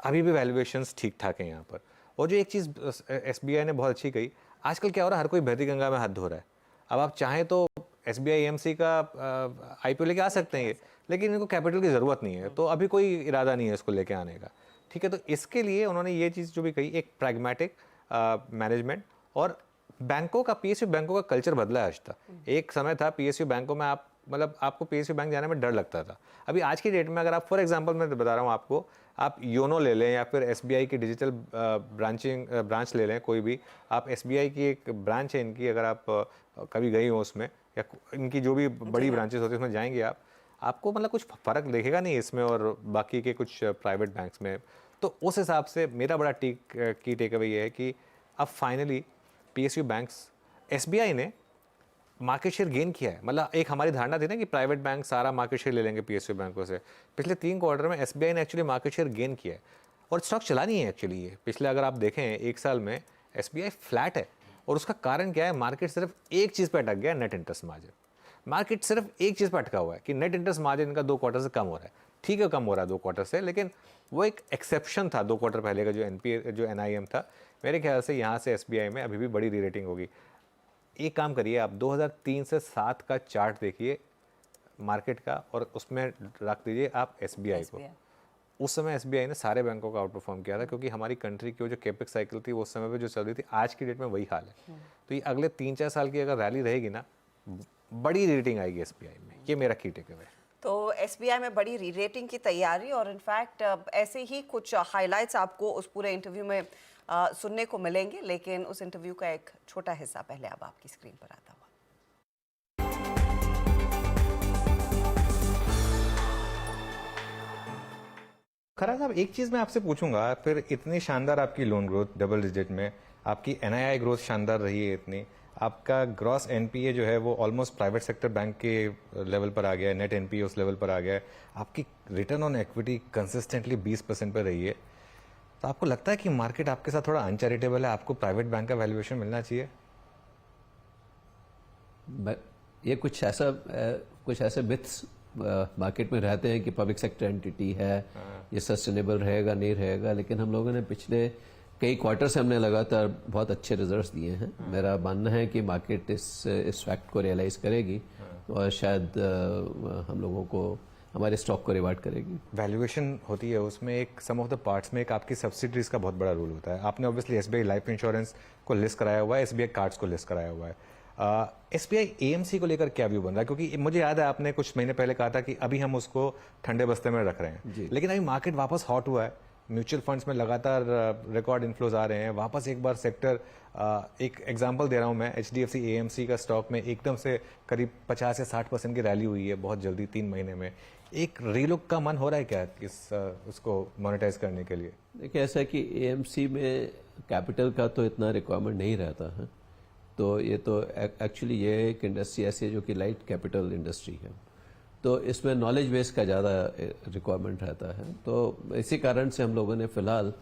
अभी भी वैल्यूएशंस ठीक ठाक हैं यहाँ पर। और जो एक चीज़ एसबीआई ने बहुत अच्छी कही, आजकल क्या हो रहा है, हर कोई बहती गंगा में हाथ धो रहा है। अब आप चाहें तो एसबीआई एएमसी का आईपीओ लेके आ सकते हैं, लेकिन इनको कैपिटल की ज़रूरत नहीं है, तो अभी कोई इरादा नहीं है इसको लेके आने का। ठीक है, तो इसके लिए उन्होंने ये चीज़ जो भी कही, एक प्रैग्मेटिक मैनेजमेंट, और बैंकों का, पीएसयू बैंकों का कल्चर बदला है आज तक। एक समय था पीएसयू बैंकों में आप मतलब आपको पीएसयू बैंक जाने में डर लगता था। अभी आज की डेट में अगर आप, फॉर एग्जांपल मैं बता रहा हूँ आपको, आप योनो ले लें या फिर एसबीआई की डिजिटल ब्रांच ले लें, कोई भी, आप एसबीआई की एक ब्रांच है इनकी, अगर आप कभी गई हो उसमें, या इनकी जो भी बड़ी ब्रांचेस होती है उसमें जाएंगे आपको मतलब कुछ फ़र्क देखेगा नहीं इसमें और बाकी के कुछ प्राइवेट बैंक्स में। तो उस हिसाब से मेरा बड़ा की टेक अवे ये है कि अब फाइनली पीएसयू बैंक्स, एसबीआई ने मार्केट शेयर गेन किया है। मतलब एक हमारी धारणा थी ना कि प्राइवेट बैंक सारा मार्केट शेयर ले लेंगे पीएसयू बैंकों से, पिछले 3 क्वार्टर में एसबीआई ने एक्चुअली मार्केट शेयर गेन किया है, और स्टॉक चला नहीं है एक्चुअली ये। पिछले अगर आप देखें 1 साल में एसबीआई फ्लैट है, और उसका कारण क्या है, मार्केट सिर्फ एक चीज़ पर अटक गया, नेट इंटरेस्ट मार्जिन। मार्केट सिर्फ एक चीज़ पर अटका हुआ है कि नेट इंटरेस्ट मार्जिन इनका 2 क्वार्टर से कम हो रहा है। ठीक है, कम हो रहा है 2 क्वार्टर से, लेकिन वो एक एक्सेप्शन था 2 क्वार्टर पहले का जो एनआईएम था। मेरे ख्याल से यहाँ से एसबीआई में अभी भी बड़ी री रेटिंग होगी। एक काम करिए, आप 2003 से 7 का चार्ट देखिए मार्केट का, और उसमें रख दीजिए आप एसबीआई को। उस समय एसबीआई ने सारे बैंकों का आउट परफॉर्म किया था, क्योंकि हमारी कंट्री की वो जो कैपेक्स साइकिल थी वो उस समय पे जो चल रही थी, आज की डेट में वही हाल है। तो ये अगले 3-4 साल की अगर रैली रहेगी ना, बड़ी रेटिंग आएगी एसबीआई में, ये मेरा की टेक अवे है। तो एसबीआई में बड़ी री रेटिंग की तैयारी, और इनफैक्ट ऐसे ही कुछ हाइलाइट्स आपको उस पूरे इंटरव्यू में सुनने को मिलेंगे, लेकिन उस इंटरव्यू का एक छोटा हिस्सा पहले अब आपकी स्क्रीन पर आता हुआ। खरा साहब, एक चीज़ मैं आपसे पूछूंगा, फिर इतनी शानदार आपकी लोन ग्रोथ डबल डिजिट में, आपकी एनआईआई ग्रोथ शानदार रही है इतनी, आपका ग्रॉस एनपीए जो है वो ऑलमोस्ट प्राइवेट सेक्टर बैंक के लेवल पर आ गया है, नेट एनपीए उस लेवल पर आ गया है, आपकी रिटर्न ऑन इक्विटी कंसिस्टेंटली 20% पर रही है, तो आपको लगता है कि मार्केट आपके साथ थोड़ा अनचैरिटेबल है, आपको प्राइवेट बैंक का वैल्यूएशन मिलना चाहिए? ये कुछ ऐसे मिथ्स मार्केट में रहते हैं कि पब्लिक सेक्टर एंटिटी है, ये सस्टेनेबल रहेगा नहीं रहेगा, लेकिन हम लोगों ने पिछले कई क्वार्टर से हमने लगातार बहुत अच्छे रिजल्ट्स दिए हैं। मेरा मानना है कि मार्केट इस फैक्ट को रियलाइज करेगी और शायद हम लोगों को, हमारे स्टॉक को रिवार्ड करेगी। वैल्यूएशन होती है उसमें एक सम ऑफ द पार्ट्स में एक आपकी सब्सिडीज का बहुत बड़ा रोल होता है। आपने ऑब्वियसली एसबीआई लाइफ इंश्योरेंस को लिस्ट कराया हुआ है, एसबीआई कार्ड्स को लिस्ट कराया हुआ है। एसबीआई एएमसी को लेकर क्या व्यू बन रहा है? क्योंकि मुझे याद है आपने कुछ महीने पहले कहा था कि अभी हम उसको ठंडे बस्ते में रख रहे हैं, लेकिन अभी मार्केट वापस हॉट हुआ है, म्यूचुअल फंड्स में लगातार रिकॉर्ड इन्फ्लोज आ रहे हैं, वापस एक बार सेक्टर, एक एग्जांपल दे रहा हूं मैं, एचडीएफसी एएमसी का स्टॉक में एकदम से करीब 50 से 60% की रैली हुई है बहुत जल्दी 3 महीने में। एक रीलुक का मन हो रहा है क्या उसको मोनेटाइज करने के लिए? देखिए, ऐसा है कि एएमसी में कैपिटल का तो इतना रिक्वायरमेंट नहीं रहता है, तो ये तो एक्चुअली ये एक इंडस्ट्री ऐसी है जो कि लाइट कैपिटल इंडस्ट्री है, तो इसमें नॉलेज बेस का ज़्यादा रिक्वायरमेंट रहता है। तो इसी कारण से हम लोगों ने फ़िलहाल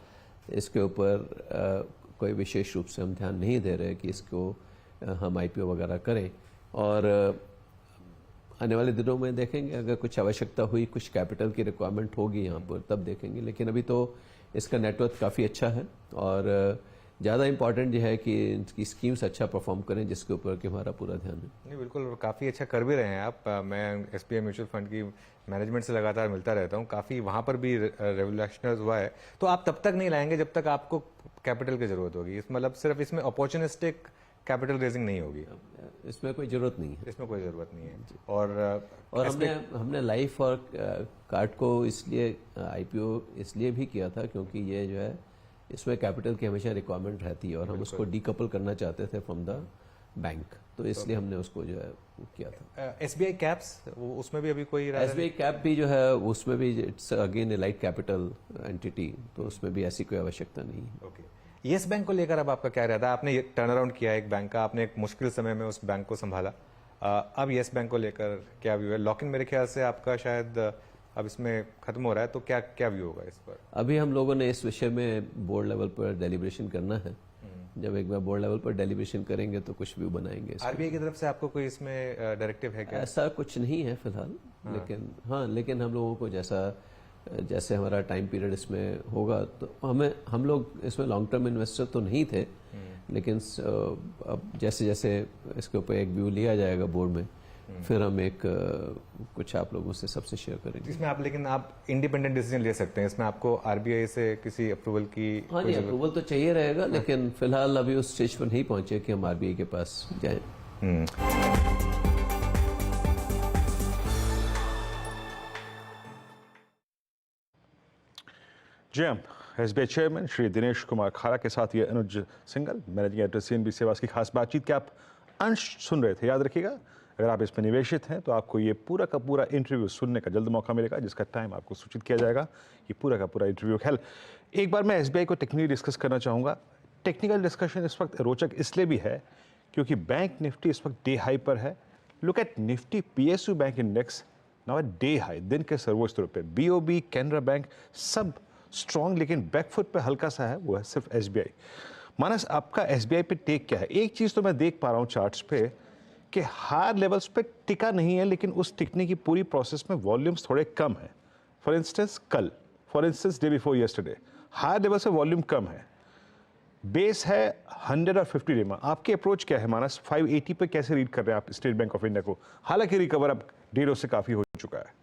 इसके ऊपर कोई विशेष रूप से हम ध्यान नहीं दे रहे कि इसको हम आईपीओ वगैरह करें, और आने वाले दिनों में देखेंगे, अगर कुछ आवश्यकता हुई, कुछ कैपिटल की रिक्वायरमेंट होगी यहाँ पर, तब देखेंगे। लेकिन अभी तो इसका नेटवर्क काफ़ी अच्छा है, और ज़्यादा इंपॉर्टेंट ये है कि इनकी स्कीम्स अच्छा परफॉर्म करें, जिसके ऊपर कि हमारा पूरा ध्यान है। नहीं, बिल्कुल, काफ़ी अच्छा कर भी रहे हैं आप। मैं एसबीआई म्यूचुअल फंड की मैनेजमेंट से लगातार मिलता रहता हूँ, काफ़ी वहाँ पर भी रेवोल्यूशनर्स हुआ है। तो आप तब तक नहीं लाएंगे जब तक आपको कैपिटल की ज़रूरत होगी, इस मतलब सिर्फ इसमें अपॉर्चुनिस्टिक कैपिटल रेजिंग नहीं होगी, इसमें कोई ज़रूरत नहीं है, इसमें कोई ज़रूरत नहीं है। और हमने लाइफ और कार्ड को इसलिए आईपीओ इसलिए भी किया था क्योंकि ये जो है इसमें कैपिटल की हमेशा रिक्वायरमेंट रहती है और हम उसको डीकपल करना चाहते थे फ्रॉम द बैंक, तो इसलिए हमने उसको जो है किया था। SBI कैप्स उसमें भी अभी कोई SBI कैप भी जो है उसमें भी it's again A light capital entity, तो उसमें भी ऐसी कोई आवश्यकता नहीं है। ओके, येस बैंक को लेकर अब आपका क्या रहता है? आपने टर्न अराउंड किया एक बैंक का, आपने एक मुश्किल समय में उस बैंक को संभाला, अब येस बैंक को लेकर क्या व्यू है? लॉक इन मेरे ख्याल से आपका शायद अब इसमें खत्म हो रहा है, तो क्या क्या व्यू होगा इस पर? अभी हम लोगों ने इस विषय में बोर्ड लेवल पर डेलिब्रेशन करना है, जब एक बार बोर्ड लेवल पर डेलिब्रेशन करेंगे तो कुछ व्यू बनाएंगे। RBI की तरफ से आपको कोई इसमें डायरेक्टिव है क्या? ऐसा कुछ नहीं है फिलहाल, लेकिन हम लोगों को जैसे हमारा टाइम पीरियड इसमें होगा तो हम लोग इसमें लॉन्ग टर्म इन्वेस्टर तो नहीं थे, लेकिन अब जैसे जैसे इसके ऊपर एक व्यू लिया जाएगा बोर्ड में, फिर हम एक कुछ आप लोगों से सबसे शेयर करेंगे। इसमें लेकिन आप इंडिपेंडेंट डिसीजन ले सकते हैं, इसमें आपको RBI से किसी अप्रूवल की? हाँ जी, अप्रूवल तो चाहिए रहेगा, लेकिन फिलहाल अभी उस स्टेज पर नहीं पहुंचे कि हम RBI के पास जाएं। जी हम SBI चेयरमैन श्री दिनेश कुमार खारा के साथ ये अनुज सिंघल, मैनेजिंग एडिटर CNBC सेवास की खास बातचीत के आप अंश सुन रहे थे। याद रखिएगा, अगर आप इसमें निवेशित हैं तो आपको ये पूरा का पूरा इंटरव्यू सुनने का जल्द मौका मिलेगा, जिसका टाइम आपको सूचित किया जाएगा। ये पूरा का पूरा इंटरव्यू। खैर, एक बार मैं SBI को टेक्निकली डिस्कस करना चाहूँगा। टेक्निकल डिस्कशन इस वक्त रोचक इसलिए भी है क्योंकि बैंक निफ्टी इस वक्त डे हाई पर है। Look at Nifty PSU bank index now at day high, दिन के सर्वोच्च स्तरों पे। BOB, कैनरा बैंक सब स्ट्रॉन्ग, लेकिन बैकफुट पे हल्का सा है, वो है सिर्फ SBI। मानस, आपका SBI पे टेक क्या है? एक चीज़ तो मैं देख पा रहा हूँ चार्ट्स पे कि हायर लेवल्स पे टिका नहीं है, लेकिन उस टिकने की पूरी प्रोसेस में वॉल्यूम्स थोड़े कम हैं। For instance day before yesterday higher level से वॉल्यूम कम है, बेस है 100 और 50 डे में। आपकी अप्रोच क्या है मानस? 580 पे कैसे रीड कर रहे हैं आप स्टेट बैंक ऑफ इंडिया को? हालांकि रिकवर अब डेढ़ से काफी हो चुका है।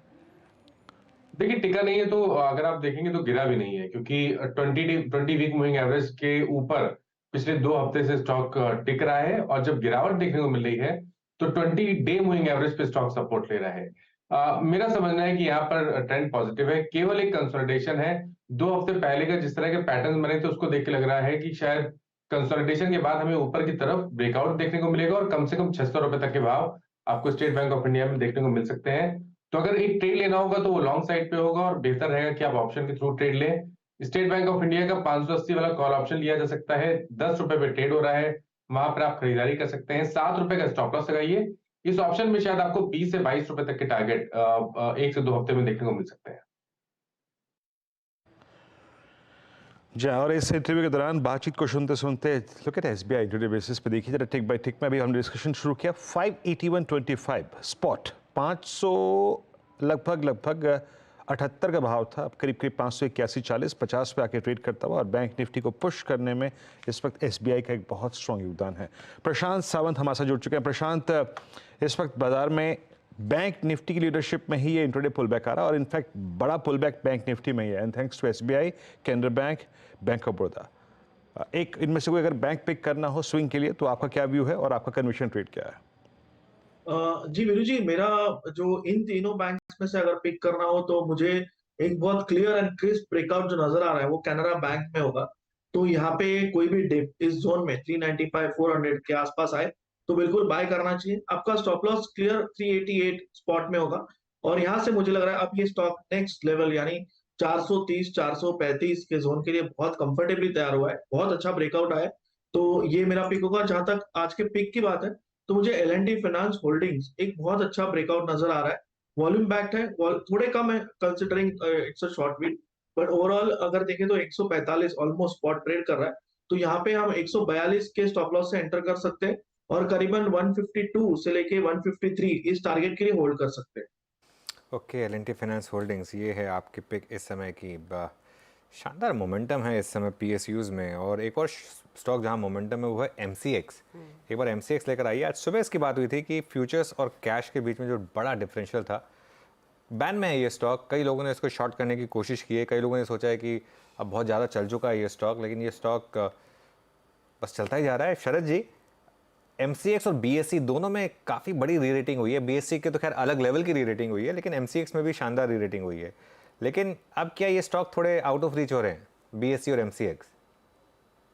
देखिए, टिका नहीं है तो अगर आप देखेंगे तो गिरा भी नहीं है, क्योंकि 20 वीक मूविंग एवरेज के ऊपर पिछले 2 हफ्ते से स्टॉक टिक रहा है, और जब गिरावट देखने को मिल रही है तो 20 डे मूविंग एवरेज पे स्टॉक सपोर्ट ले रहा है। मेरा समझना है कि यहाँ पर ट्रेंड पॉजिटिव है, केवल एक कंसोलिडेशन है। 2 हफ्ते पहले का जिस तरह के पैटर्न बने थे उसको देख के लग रहा है कि शायद कंसोलिडेशन के बाद हमें ऊपर की तरफ ब्रेकआउट देखने को मिलेगा, और कम से कम 600 रुपए तक के भाव आपको स्टेट बैंक ऑफ इंडिया में देखने को मिल सकते हैं। तो अगर एक ट्रेड लेना होगा तो वो लॉन्ग साइड पे होगा, और बेहतर रहेगा कि आप ऑप्शन के थ्रू ट्रेड लें। स्टेट बैंक ऑफ इंडिया का 580 वाला कॉल ऑप्शन लिया जा सकता है, 10 रुपए पे ट्रेड हो रहा है, वहां पर आप खरीदारी कर सकते हैं। 7 रुपए का स्टॉप लॉस लगाइए। इस ऑप्शन में शायद आपको 20 से 22 रुपए तक के टारगेट 1 से 2 हफ्ते में देखने को मिल सकते हैं। जी, और इस इंटरव्यू के दौरान बातचीत को सुनते सुनते look at SBI intraday basis पे देखिए जरा टिक बाय टिक में। अभी हमने डिस्कशन शुरू किया 581.25 स्पॉट, 500 लगभग 78 का भाव था, अब करीब 581.40 50 पे आके ट्रेड करता हुआ, और बैंक निफ्टी को पुश करने में इस वक्त SBI का एक बहुत स्ट्रॉन्ग योगदान है। प्रशांत सावंत हमारे साथ जुड़ चुके हैं। प्रशांत, इस वक्त बाजार में बैंक निफ्टी की लीडरशिप में ही ये इंट्राडे पुल बैक आ रहा है, और इनफैक्ट बड़ा पुल बैक बैंक निफ्टी में ही है, and thanks to SBI, Canara bank, bank of Baroda. एक इनमें से कोई अगर बैंक पिक करना हो स्विंग के लिए तो आपका क्या व्यू है और आपका कन्विक्शन ट्रेड क्या है? जी वीरू जी, मेरा जो इन तीनों बैंक्स में से अगर पिक करना हो तो मुझे एक बहुत क्लियर एंड क्रिस्प ब्रेकआउट जो नजर आ रहा है वो कैनरा बैंक में होगा। तो यहाँ पे कोई भी डिप इस जोन में 395 400 के आसपास आए तो बिल्कुल बाय करना चाहिए। आपका स्टॉप लॉस क्लियर 388 स्पॉट में होगा, और यहाँ से मुझे लग रहा है अब ये स्टॉक नेक्स्ट लेवल यानी 430 435 के जोन के लिए बहुत कंफर्टेबली तैयार हुआ है। बहुत अच्छा ब्रेकआउट आया, तो ये मेरा पिक होगा। जहां तक आज के पिक की बात है तो मुझे L&T फाइनेंस होल्डिंग्स एक बहुत अच्छा ब्रेकआउट नजर आ रहा है। वॉल्यूम बैक्ड है, थोड़े कम है considering it's a short week, but overall अगर देखें तो 145 ऑलमोस्ट स्पॉट ट्रेड कर रहा है। तो यहाँ पे हम 142 के स्टॉप लॉस से एंटर कर सकते हैं, और करीबन 152 से लेके 153 इस टारगेट के लिए होल्ड कर सकते हैं। ओके, L&T फाइनेंस होल्डिंग्स ये है आपकी पिक इस समय की। शानदार मोमेंटम है इस समय PSUs में, और एक और स्टॉक जहां मोमेंटम है वो है MCX। एक बार MCX लेकर आइए। आज सुबह इसकी बात हुई थी कि फ्यूचर्स और कैश के बीच में जो बड़ा डिफरेंशियल था, बैन में है ये स्टॉक। कई लोगों ने इसको शॉर्ट करने की कोशिश की है, कई लोगों ने सोचा है कि अब बहुत ज़्यादा चल चुका है ये स्टॉक, लेकिन ये स्टॉक बस चलता ही जा रहा है। शरद जी, MCX और BSE दोनों में काफ़ी बड़ी री रेटिंग हुई है। BSE के तो खैर अलग लेवल की री रेटिंग हुई है, लेकिन MCX में भी शानदार री रेटिंग हुई है। लेकिन अब क्या ये स्टॉक थोड़े आउट ऑफ रीच हो रहे हैं, BSE और MCX?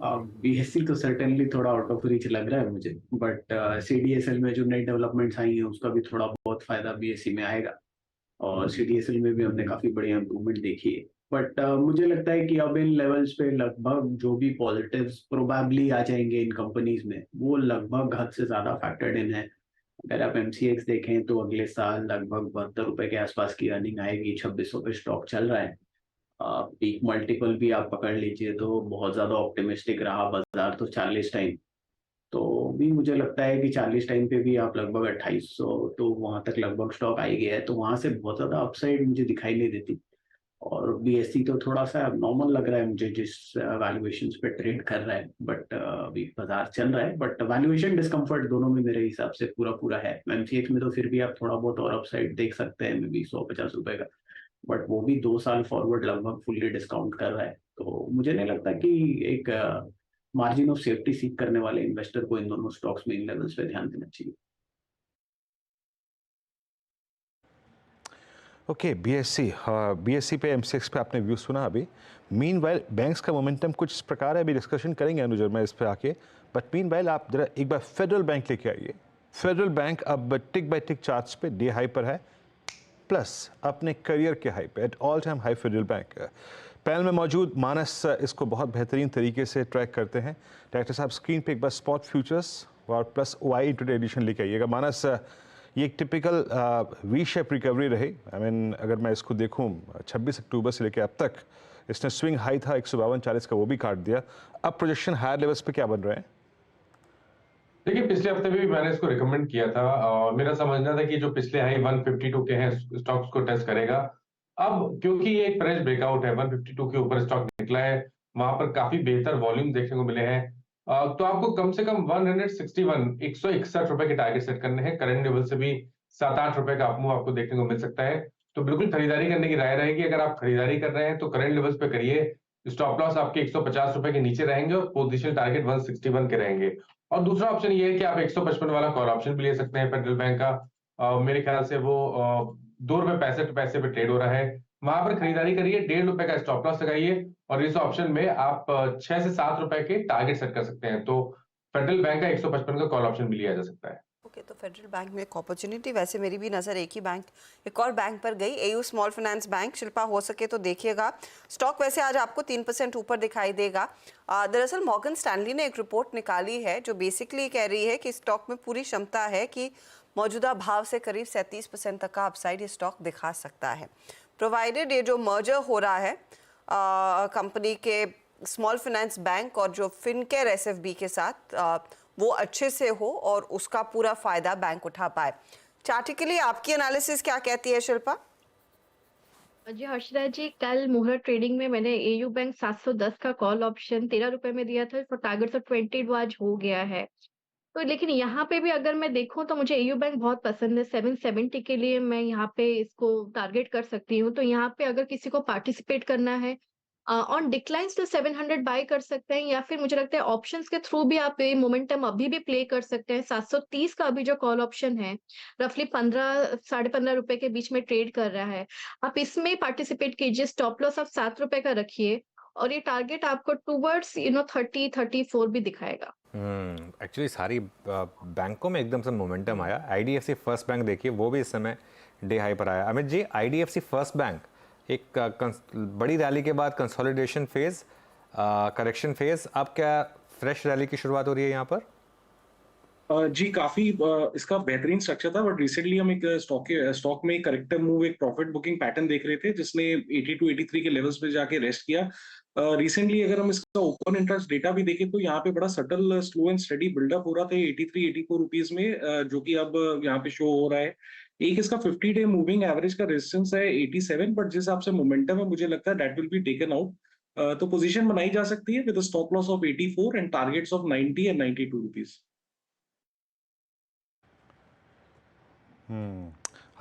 बीएससी तो सर्टेनली थोड़ा आउट ऑफ रीच लग रहा है मुझे, बट सीडीएसएल में जो नई डेवलपमेंट्स आई हैं उसका भी थोड़ा बहुत फायदा बीएससी में आएगा, और सीडीएसएल में भी हमने काफी बढ़िया इंप्रूवमेंट देखी है। बट मुझे लगता है कि अब इन लेवल्स पे लगभग जो भी पॉजिटिव्स प्रोबेबली आ जाएंगे इन कंपनीज में, वो लगभग हद से ज्यादा फैक्टर्ड इन है। अगर आप एमसीएक्स देखें तो अगले साल लगभग 72 रुपए के आसपास की अर्निंग आएगी, 2600 पे स्टॉक चल रहा है। पीक मल्टीपल भी आप पकड़ लीजिए तो बहुत ज्यादा ऑप्टिमिस्टिक रहा बाजार, तो 40 टाइम, तो भी मुझे लगता है कि 40 टाइम पे भी आप लगभग 2800, तो वहां तक लगभग स्टॉक आ ही गया है, तो वहां से बहुत ज्यादा अपसाइड मुझे दिखाई नहीं देती। और बीएससी तो थोड़ा सा नॉर्मल लग रहा है मुझे जिस वैल्यूएशन पे ट्रेड कर रहा है, बट अभी बाजार चल रहा है, बट वैल्यूएशन डिस्कम्फर्ट दोनों में मेरे हिसाब से पूरा है। एमसीएक्स में तो फिर भी आप थोड़ा बहुत और अपसाइड देख सकते हैं, मे बी 150 रुपए का, बट वो भी 2 साल फॉरवर्ड लगभग फुल्ली डिस्काउंट कर रहा है। तो मुझे नहीं लगता कि एक मार्जिन ऑफ सेफ्टी सीख करने वाले इन्वेस्टर को इन दोनों स्टॉक्स में इन लेवल्स पे ध्यान देना चाहिए। ओके, बीएससी पे एमसीएक्स पे आपने व्यू सुना अभी। मीनवाइल बैंक्स का मोमेंटम कुछ इस प्रकार है, अभी डिस्कशन करेंगे अनुज और मैं इस पे आके, बट मीनवाइल आप जरा एक बार फेडरल बैंक लेके आइए। फेडरल बैंक अब टिक बाय टिक चार्ट्स पे डे हाई पर है, प्लस अपने करियर के हाई पे, at all time high federal bank. Panel में मौजूद मानस इसको बहुत बेहतरीन तरीके से ट्रैक करते हैं। डायरेक्टर साहब स्क्रीन पे एक बार स्पॉट फ्यूचर्स और प्लस ओआई इंट्राडे एडिशन लेके आइएगा। मानस, ये एक टिपिकल वी शेप रिकवरी रही। आई मीन अगर मैं इसको देखूं 26 अक्टूबर से लेकर अब तक इसने स्विंग हाई था 152.40 का, वो भी काट दिया। अब प्रोजेक्शन हायर लेवल्स पे क्या बन रहे हैं? देखिए, पिछले हफ्ते भी मैंने इसको रिकमेंड किया था और मेरा समझना था कि जो पिछले हाई 152 के हैं स्टॉक्स को टेस्ट करेगा। अब क्योंककि ये एक फ्रेश ब्रेकआउट है, 152 के ऊपर स्टॉक निकला है, वहां पर काफी बेहतर वॉल्यूम देखने को मिले हैं, तो आपको कम से कम 161 रुपए के टारगेट सेट करने हैं। करंट लेवल से भी 7-8 रुपए का अपमूव आपको देखने को मिल सकता है, तो बिल्कुल खरीदारी करने की राय रहेगी। अगर आप खरीदारी कर रहे हैं तो करंट लेवल्स पे करिए। स्टॉप लॉस आपके 150 रुपए के नीचे रहेंगे और पोजिशन टारगेट 161 के रहेंगे। और दूसरा ऑप्शन ये है कि आप 155 वाला कॉल ऑप्शन भी ले सकते हैं फेडरल बैंक का। मेरे ख्याल से वो 2 रुपए 65 पैसे पे ट्रेड हो रहा है, वहां पर खरीदारी करिए। 1.5 रुपए का स्टॉप लॉस लगाइए और इस ऑप्शन में आप 6 से 7 रुपए के टारगेट सेट कर सकते हैं। तो फेडरल बैंक का 155 का कॉल ऑप्शन भी लिया जा सकता है। ओके, तो फेडरल बैंक में एक अपॉर्चुनिटी। वैसे मेरी भी नज़र एक ही बैंक, एक और बैंक पर गई, AU small finance bank. Shilpa, हो सके तो देखिएगा स्टॉक। वैसे आज आपको 3% ऊपर दिखाई देगा। दरअसल मॉर्गन स्टैनली ने एक रिपोर्ट निकाली है जो बेसिकली कह रही है कि स्टॉक में पूरी क्षमता है कि मौजूदा भाव से करीब 37% तक का अपसाइड ये स्टॉक दिखा सकता है, प्रोवाइडेड ये जो मर्जर हो रहा है कंपनी के स्मॉल फाइनेंस बैंक और जो फिनकेयर एसएफबी के साथ वो अच्छे से हो और उसका पूरा फायदा बैंक उठा पाए। चार्टिकली आपकी एनालिसिस क्या कहती है शिल्पा? जी हर्षदा जी, कल मुहूर्त ट्रेडिंग में मैंने एयू बैंक 710 का कॉल ऑप्शन 13 रुपए में दिया था, फॉर टारगेट ऑफ 20 वो आज हो गया है। तो लेकिन यहाँ पे भी अगर मैं देखूं तो मुझे एयू बैंक बहुत पसंद है। 770 के लिए मैं यहाँ पे इसको टारगेट कर सकती हूँ। तो यहाँ पे अगर किसी को पार्टिसिपेट करना है ऑन डिक्लाइंस तो 700 बाय कर सकते हैं, या फिर मुझे लगता है ऑप्शंस के थ्रू भी आप ये मोमेंटम अभी भी प्ले कर सकते हैं। 730 का अभी जो कॉल ऑप्शन है रफली 15-15.5 रुपए के बीच में ट्रेड कर रहा है, आप इसमें पार्टिसिपेट कीजिए। स्टॉप लॉस आप 7 रुपए का रखिए और ये टारगेट आपको टूवर्ड्स 30-34 भी दिखाएगा। एक्चुअली सारी बैंकों में एकदम से मोमेंटम आया। आईडीएफसी फर्स्ट बैंक देखिए, वो भी इस समय डे हाई पर आया। Amit ji, IDFC first bank एक बड़ी रैली के बाद कंसोलिडेशन फेज, करेक्शन फेज, अब क्या फ्रेश रैली की शुरुआत हो रही है यहाँ पर? जी, काफी इसका बेहतरीन स्ट्रक्चर था, बट रिसेंटली हम एक स्टॉक में एक करेक्टिव मूव, एक प्रॉफिट बुकिंग पैटर्न देख रहे थे जिसने 82-83 के लेवल्स पे जाके रेस्ट किया। रिसेंटली अगर हम इसका ओपन इंटरेस्ट डेटा भी देखें तो यहाँ पे बड़ा subtle slow and steady buildup हो रहा था 83-84 रुपीज में, जो कि अब यहाँ पे शो हो रहा है। एक इसका 50 डे मूविंग एवरेज का रेजिस्टेंस है 87, बट जिस हिसाब से मोमेंटम है मुझे लगता है that will be taken out. तो पोजीशन बनाई जा सकती है with stop loss of 84 and targets of 90 and 92 rupees.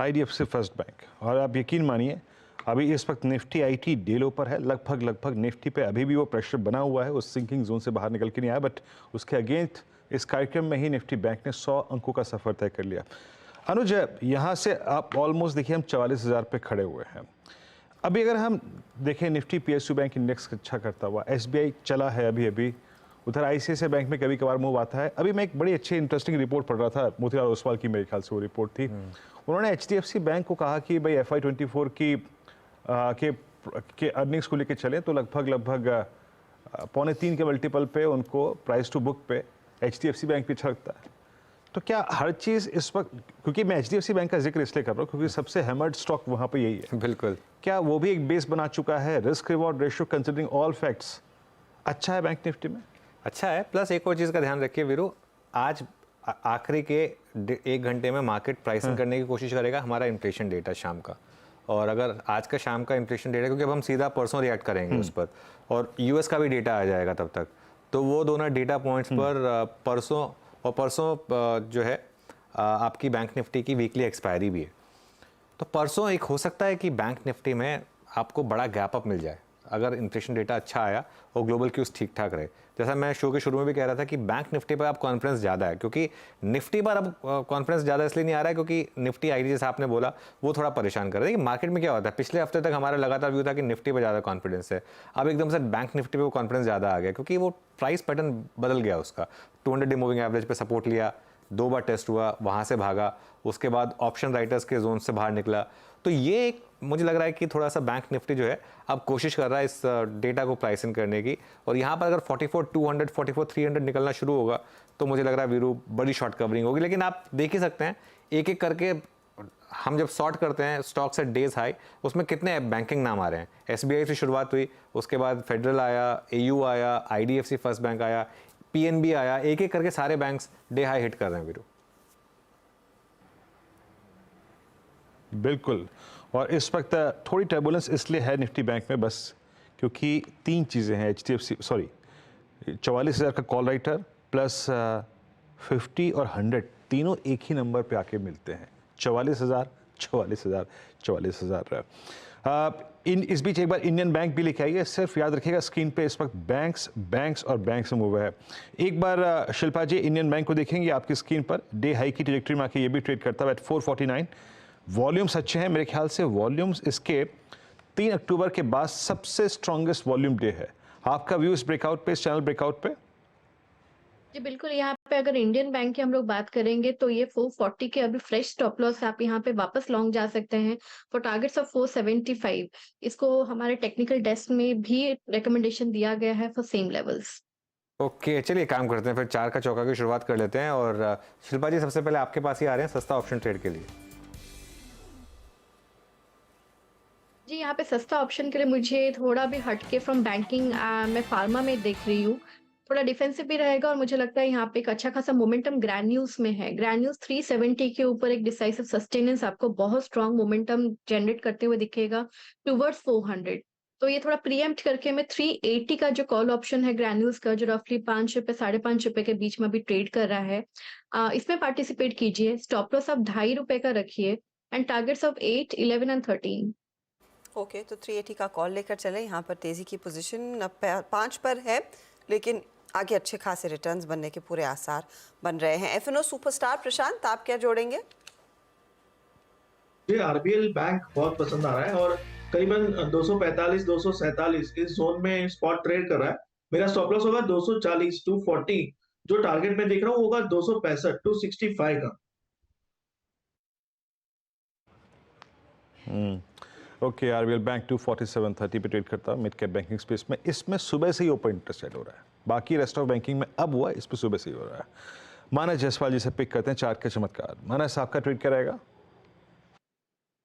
IDFC first bank, और आप यकीन मानिए अभी इस वक्त निफ्टी आईटी डे लो पर है। लगभग निफ्टी पे अभी भी वो प्रेशर बना हुआ है, उस सिंकिंग जोन से बाहर निकल के नहीं आया, बट उसके अगेंस्ट इस कार्यक्रम में ही निफ्टी बैंक ने 100 अंकों का सफर तय कर लिया। अनुज, यहाँ से आप ऑलमोस्ट देखिए हम 44,000 पे खड़े हुए हैं। अभी अगर हम देखें निफ्टी पीएसयू बैंक इंडेक्स अच्छा करता हुआ, एसबीआई चला है अभी उधर ICICI बैंक में कभी कभार मूव आता है। अभी मैं एक बड़ी अच्छी इंटरेस्टिंग रिपोर्ट पढ़ रहा था, मोतीलाल ओसवाल की मेरे ख्याल से वो रिपोर्ट थी। उन्होंने HDFC बैंक को कहा कि भाई FY24 के अर्निंग्स को लेके चले तो लगभग 2.25 के मल्टीपल पे उनको प्राइस टू बुक पे HDFC बैंक पीछे रखता है। तो क्या हर चीज़ इस वक्त, क्योंकि मैं HDFC बैंक का जिक्र इसलिए कर रहा हूँ क्योंकि सबसे हैमर्ड स्टॉक वहाँ पे यही है। बिल्कुल। क्या वो भी एक बेस बना चुका है? Risk reward ratio considering all facts अच्छा है बैंक निफ्टी में? अच्छा है। प्लस एक और चीज़ का ध्यान रखिए वीरू, आज आखिरी के 1 घंटे में मार्केट प्राइसिंग करने की कोशिश करेगा हमारा इन्फ्लेशन डेटा शाम का। और अगर आज का शाम का इन्फ्लेशन डेटा, क्योंकि अब हम सीधा परसों रिएक्ट करेंगे उस पर, और US का भी डेटा आ जाएगा तब तक, तो वो दोनों डेटा पॉइंट्स पर परसों जो है आपकी बैंक निफ्टी की वीकली एक्सपायरी भी है। तो परसों एक हो सकता है कि बैंक निफ्टी में आपको बड़ा गैप अप मिल जाए अगर इन्फ्लेशन डेटा अच्छा आया और ग्लोबल क्यूज ठीक ठाक रहे। जैसा मैं शो के शुरू में भी कह रहा था कि बैंक निफ्टी पर अब कॉन्फिडेंस ज़्यादा है, क्योंकि निफ्टी पर अब कॉन्फिडेंस ज़्यादा इसलिए नहीं आ रहा है क्योंकि निफ्टी आईडी जैसा आपने बोला वो थोड़ा परेशान कर रहा है। मार्केट में क्या होता है, पिछले हफ्ते तक हमारा लगातार व्यू था कि निफ्टी पर ज़्यादा कॉन्फिडेंस है, अब एकदम से बैंक निफ्टी पे वो कॉन्फिडेंस ज़्यादा आ गया क्योंकि वो प्राइस पैटर्न बदल गया उसका। 200 डे मूविंग एवरेज पे सपोर्ट लिया, 2 बार टेस्ट हुआ, वहाँ से भागा, उसके बाद ऑप्शन राइटर्स के जोन से बाहर निकला। तो ये एक मुझे लग रहा है कि थोड़ा सा बैंक निफ्टी जो है अब कोशिश कर रहा है इस डेटा को प्राइसिंग करने की, और यहाँ पर अगर 44,200 44,300 निकलना शुरू होगा तो मुझे लग रहा है वीरू बड़ी शॉर्ट कवरिंग होगी। लेकिन आप देख ही सकते हैं एक एक करके हम जब शॉर्ट करते हैं स्टॉक्स एट डेज हाई, उसमें कितने बैंकिंग नाम आ रहे हैं। SBI से शुरुआत हुई, उसके बाद फेडरल आया, AU आया, IDFC फर्स्ट बैंक आया, PNB आया, एक एक करके सारे बैंक्स डे हाई हिट कर रहे हैं वीरू। बिल्कुल। और इस वक्त थोड़ी टर्बुलेंस इसलिए है निफ्टी बैंक में बस क्योंकि 3 चीज़ें हैं। HDFC 44,000 का कॉल राइटर प्लस 50 और 100 तीनों एक ही नंबर पे आके मिलते हैं। 44,000 44,000 44,000। इस बीच एक बार इंडियन बैंक भी लेके आइए। सिर्फ याद रखिएगा स्क्रीन पे इस वक्त बैंक्स और बैंक्स मूव है। एक बार शिल्पा जी इंडियन बैंक को देखेंगे आपकी स्क्रीन पर, डे हाई की ट्रैजेक्टरी में आके ये भी ट्रेड करता है 449। वॉल्यूम्स अच्छे हैं, मेरे ख्याल से वॉल्यूम्स इसके 3 अक्टूबर के बाद सबसे स्ट्रॉन्गेस्ट वॉल्यूम डे है। आपका व्यू इस ब्रेकआउट पे, इस चैनल ब्रेकआउट पे? जी बिल्कुल, यहाँ पे अगर इंडियन बैंक की हम लोग बात करेंगे तो ये 440 के अभी फ्रेश स्टॉप लॉस आप यहाँ पे वापस लॉन्ग जा सकते हैं फॉर टारगेट्स ऑफ 475। इसको हमारे टेक्निकल डेस्क में भी रिकमेंडेशन दिया गया है फॉर सेम लेवल्स। ओके चलिए काम करते हैं फिर, 4 का चौका की शुरुआत कर लेते हैं। और शिल्पा जी सबसे पहले आपके पास ही आ रहे हैं सस्ता ऑप्शन ट्रेड के लिए। जी यहाँ पे सस्ता ऑप्शन के लिए मुझे थोड़ा भी हटके फ्रॉम बैंकिंग मैं फार्मा में देख रही हूँ, थोड़ा डिफेंसिव भी रहेगा और मुझे लगता है यहाँ पे एक अच्छा खासा मोमेंटम ग्रैन्यूल्स में है। ग्रैन्यूल्स 370 के ऊपर एक डिसाइसिव सस्टेनेंस आपको बहुत स्ट्रॉन्ग मोमेंटम जनरेट करते हुए दिखेगा टुवर्ड्स 400। तो ये थोड़ा प्रीएम्प्ट करके मैं 380 का जो कॉल ऑप्शन है ग्रैन्यूल्स का, जो रफली 5 रुपए 5.5 रुपए के बीच में भी ट्रेड कर रहा है, इसमें पार्टिसिपेट कीजिए। स्टॉप लॉस आप 2.5 रुपए का रखिए and targets of 8, 11 and 13। Okay तो 380 का कॉल लेकर चले। यहाँ पर तेजी की पोजीशन अब 5 पर है, लेकिन आगे अच्छे खासे रिटर्न्स बनने के पूरे आसार बन रहे हैं। FNO सुपरस्टार प्रशांत, आप क्या जोड़ेंगे? मुझे RBL बैंक बहुत पसंद आ रहा है और करीबन 245 247 इस जोन में स्पॉट ट्रेड कर रहा है। मेरा स्टॉप लॉस होगा 240 240, जो टारगेट में देख रहा हूँ होगा 265 265 का। ओके RBL बैंक 247.30 पे ट्रेड करता है मिड कैप बैंकिंग स्पेस में। इसमें सुबह से ही ओपन इंटरेस्ट हो रहा है, बाकी रेस्ट ऑफ बैंकिंग में अब हुआ, इस पर सुबह से ही हो रहा है। मानस जायसवाल जी से पिक करते हैं चार्ट के चमत्कार। मानस आपका ट्रेड क्या रहेगा?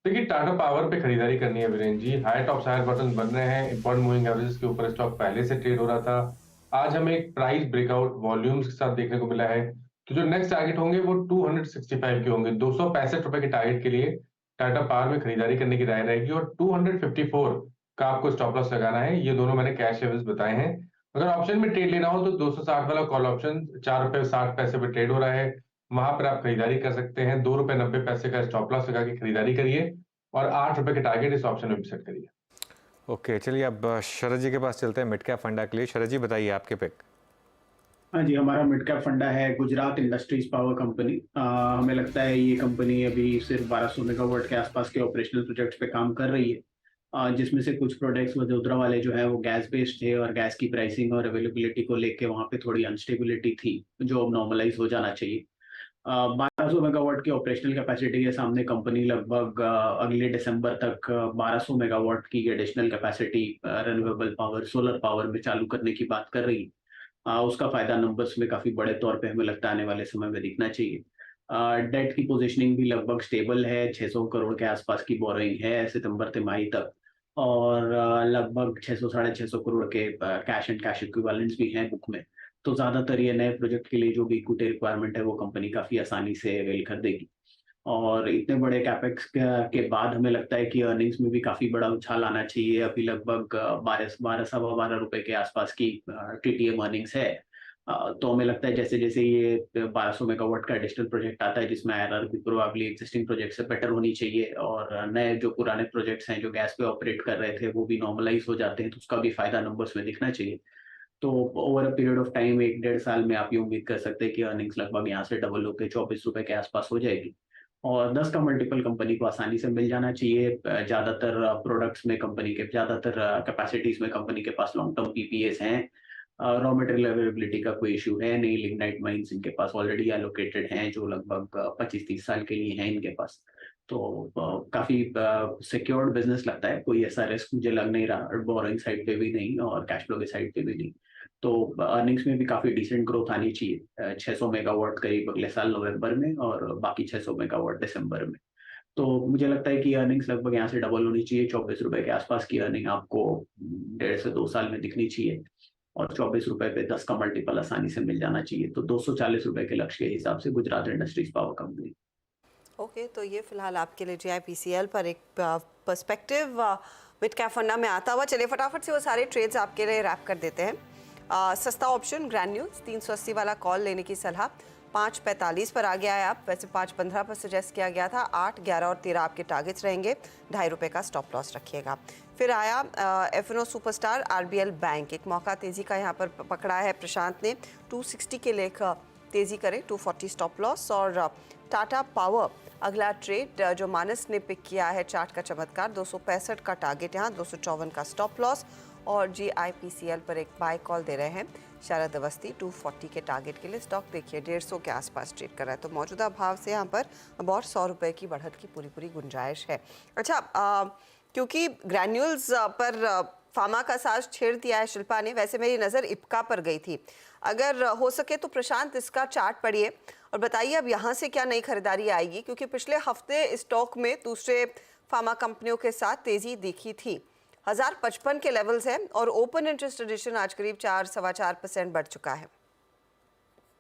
देखिए टाटा पावर पे खरीदारी करनी है Virendra ji. High tops higher button बन रहे हैं, इंपॉर्टेंट मूविंग एवरेजेस के ऊपर स्टॉक पहले से ट्रेड हो रहा था। आज हमें एक प्राइस ब्रेकआउट वॉल्यूम्स के साथ देखने को मिला है, तो जो नेक्स्ट टारगेट होंगे वो 265 के होंगे। 265 रुपए के टारगेट के लिए टाटा पावर में खरीदारी करने की राय रहेगी और 254 का आपको स्टॉप लॉस लगाना है। ये दोनों मैंने कैश लेवल्स बताए हैं। अगर ऑप्शन में ट्रेड लेना हो तो 260 वाला कॉल ऑप्शन 4 रुपए 60 पैसे पे ट्रेड हो रहा है, वहां पर आप खरीदारी कर सकते हैं। 2 रुपए 90 पैसे का स्टॉप लॉस लगा के खरीदारी करिए और 8 रुपए के टारगेट इस ऑप्शन में भी सेट करिए। ओके चलिए अब शरद जी के पास चलते हैं मिड कैप फंडा के लिए। शरद जी बताइए आपके पिक। हाँ जी, हमारा मिड कैप फंडा है गुजरात इंडस्ट्रीज पावर कंपनी। हमें लगता है ये कंपनी अभी सिर्फ 1200 मेगावाट के आसपास के ऑपरेशनल प्रोजेक्ट्स पे काम कर रही है। जिसमें से कुछ प्रोडक्ट्स वडोदरा वाले जो है वो गैस बेस्ड थे और गैस की प्राइसिंग और अवेलेबिलिटी को लेके वहाँ पे थोड़ी अनस्टेबिलिटी थी जो अब नॉर्मलाइज हो जाना चाहिए। 1200 मेगावाट की ऑपरेशनल कैपेसिटी के सामने कंपनी लगभग अगले दिसंबर तक 1200 मेगावाट की additional capacity renewable power solar power में चालू करने की बात कर रही है। उसका फायदा नंबर्स में काफी बड़े तौर पे हमें लगता है आने वाले समय में दिखना चाहिए। डेट की पोजीशनिंग भी लगभग स्टेबल है, 600 करोड़ के आसपास की बोरोइंग है सितंबर तिमाही तक, और लगभग 600 साढ़े 600 करोड़ के कैश एंड कैश इक्विवेलेंट्स भी हैं बुक में। तो ज्यादातर ये नए प्रोजेक्ट के लिए जो भी इक्विटी रिक्वायरमेंट है वो कंपनी काफी आसानी से अवेल कर देगी। और इतने बड़े कैपेक्स के बाद हमें लगता है कि अर्निंग्स में भी काफी बड़ा उछाल आना चाहिए। अभी लगभग 12 रुपए के आसपास की टीटीएम अर्निंग्स है। तो हमें लगता है जैसे जैसे ये 1200 मेगावाट का एडिशनल प्रोजेक्ट आता है जिसमें आईआरआर भी प्रोबेबली एग्जिस्टिंग प्रोजेक्ट से बेटर होनी चाहिए, और नए जो पुराने प्रोजेक्ट्स हैं जो गैस पे ऑपरेट कर रहे थे वो भी नॉर्मलाइज हो जाते हैं, तो उसका भी फायदा नंबर्स में दिखना चाहिए। तो over a period of time 1-1.5 साल में आप ये उम्मीद कर सकते हैं कि अर्निंग्स लगभग यहाँ से डबल होकर 24 रुपए के आसपास हो जाएगी, और 10 का मल्टीपल कंपनी को आसानी से मिल जाना चाहिए। ज्यादातर प्रोडक्ट्स में कंपनी के ज्यादातर कैपेसिटीज में कंपनी के पास लॉन्ग टर्म पीपीएस हैं। रॉ मटेरियल अवेलेबिलिटी का कोई इशू है नहीं। लिग्नाइट माइंस इनके पास ऑलरेडी एलोकेटेड हैं जो लगभग 25-30 साल के लिए हैं इनके पास। तो काफी सिक्योर्ड बिजनेस लगता है, कोई ऐसा रिस्क मुझे लग नहीं रहा, बोरोइंग साइड पे भी नहीं और कैश फ्लो की साइड पे भी नहीं। तो अर्निंग्स में भी काफी डिसेंट ग्रोथ आनी चाहिए। 600 मेगावाट करीब अगले साल नवंबर में और बाकी 600 मेगावाट दिसंबर में। तो मुझे लगता है कि अर्निंग्स लगभग यहाँ से डबल होनी चाहिए। 24 रुपए के आसपास की अर्निंग आपको 1.5 से 2 साल में दिखनी चाहिए, और 24 रुपए पे 10 का मल्टीपल आसानी से मिल जाना चाहिए। तो 240 रुपए के लक्ष्य के हिसाब से Gujarat industries power company. Okay, तो ये फिलहाल आपके लिए जीआईपीसीएल पर एक पर्सपेक्टिव मिड कैप फंडा में आता हुआ। चलिए फटाफट से वो सारे ट्रेड्स आपके लिए रैप कर देते हैं। सस्ता ऑप्शन ग्रैन्यूल्स 380 वाला कॉल लेने की सलाह 5.45 पर आ गया है। आप वैसे 5.15 पर सजेस्ट किया गया था। 8, 11 और 13 आपके टारगेट्स रहेंगे। 2.5 रुपये का स्टॉप लॉस रखिएगा। फिर आया एफएनओ सुपरस्टार आरबीएल बैंक, एक मौका तेजी का यहाँ पर पकड़ा है प्रशांत ने। 260 के लेख तेजी करें, 240 स्टॉप लॉस। और टाटा पावर अगला ट्रेड जो मानस ने पिक किया है, चार्ट का चमत्कार, 265 का टारगेट यहाँ, 254 का स्टॉप लॉस। और जीआईपीसीएल पर एक बाय कॉल दे रहे हैं शरद अवस्थी 240 के टारगेट के लिए। स्टॉक देखिए 150 के आसपास ट्रेड कर रहा है, तो मौजूदा भाव से यहाँ पर अब और 100 रुपये की बढ़त की पूरी गुंजाइश है। अच्छा, क्योंकि ग्रैन्यूल्स पर फार्मा का साज छेड़ दिया है शिल्पा ने, वैसे मेरी नज़र इप्का पर गई थी। अगर हो सके तो प्रशांत इसका चार्ट पढ़िए और बताइए अब यहाँ से क्या नई खरीदारी आएगी, क्योंकि पिछले हफ्ते स्टॉक में दूसरे फार्मा कंपनियों के साथ तेजी दिखी थी। 1055 के लेवल्स हैं और ओपन इंटरेस्ट एडिशन आज करीब 4-4.25% बढ़ चुका है।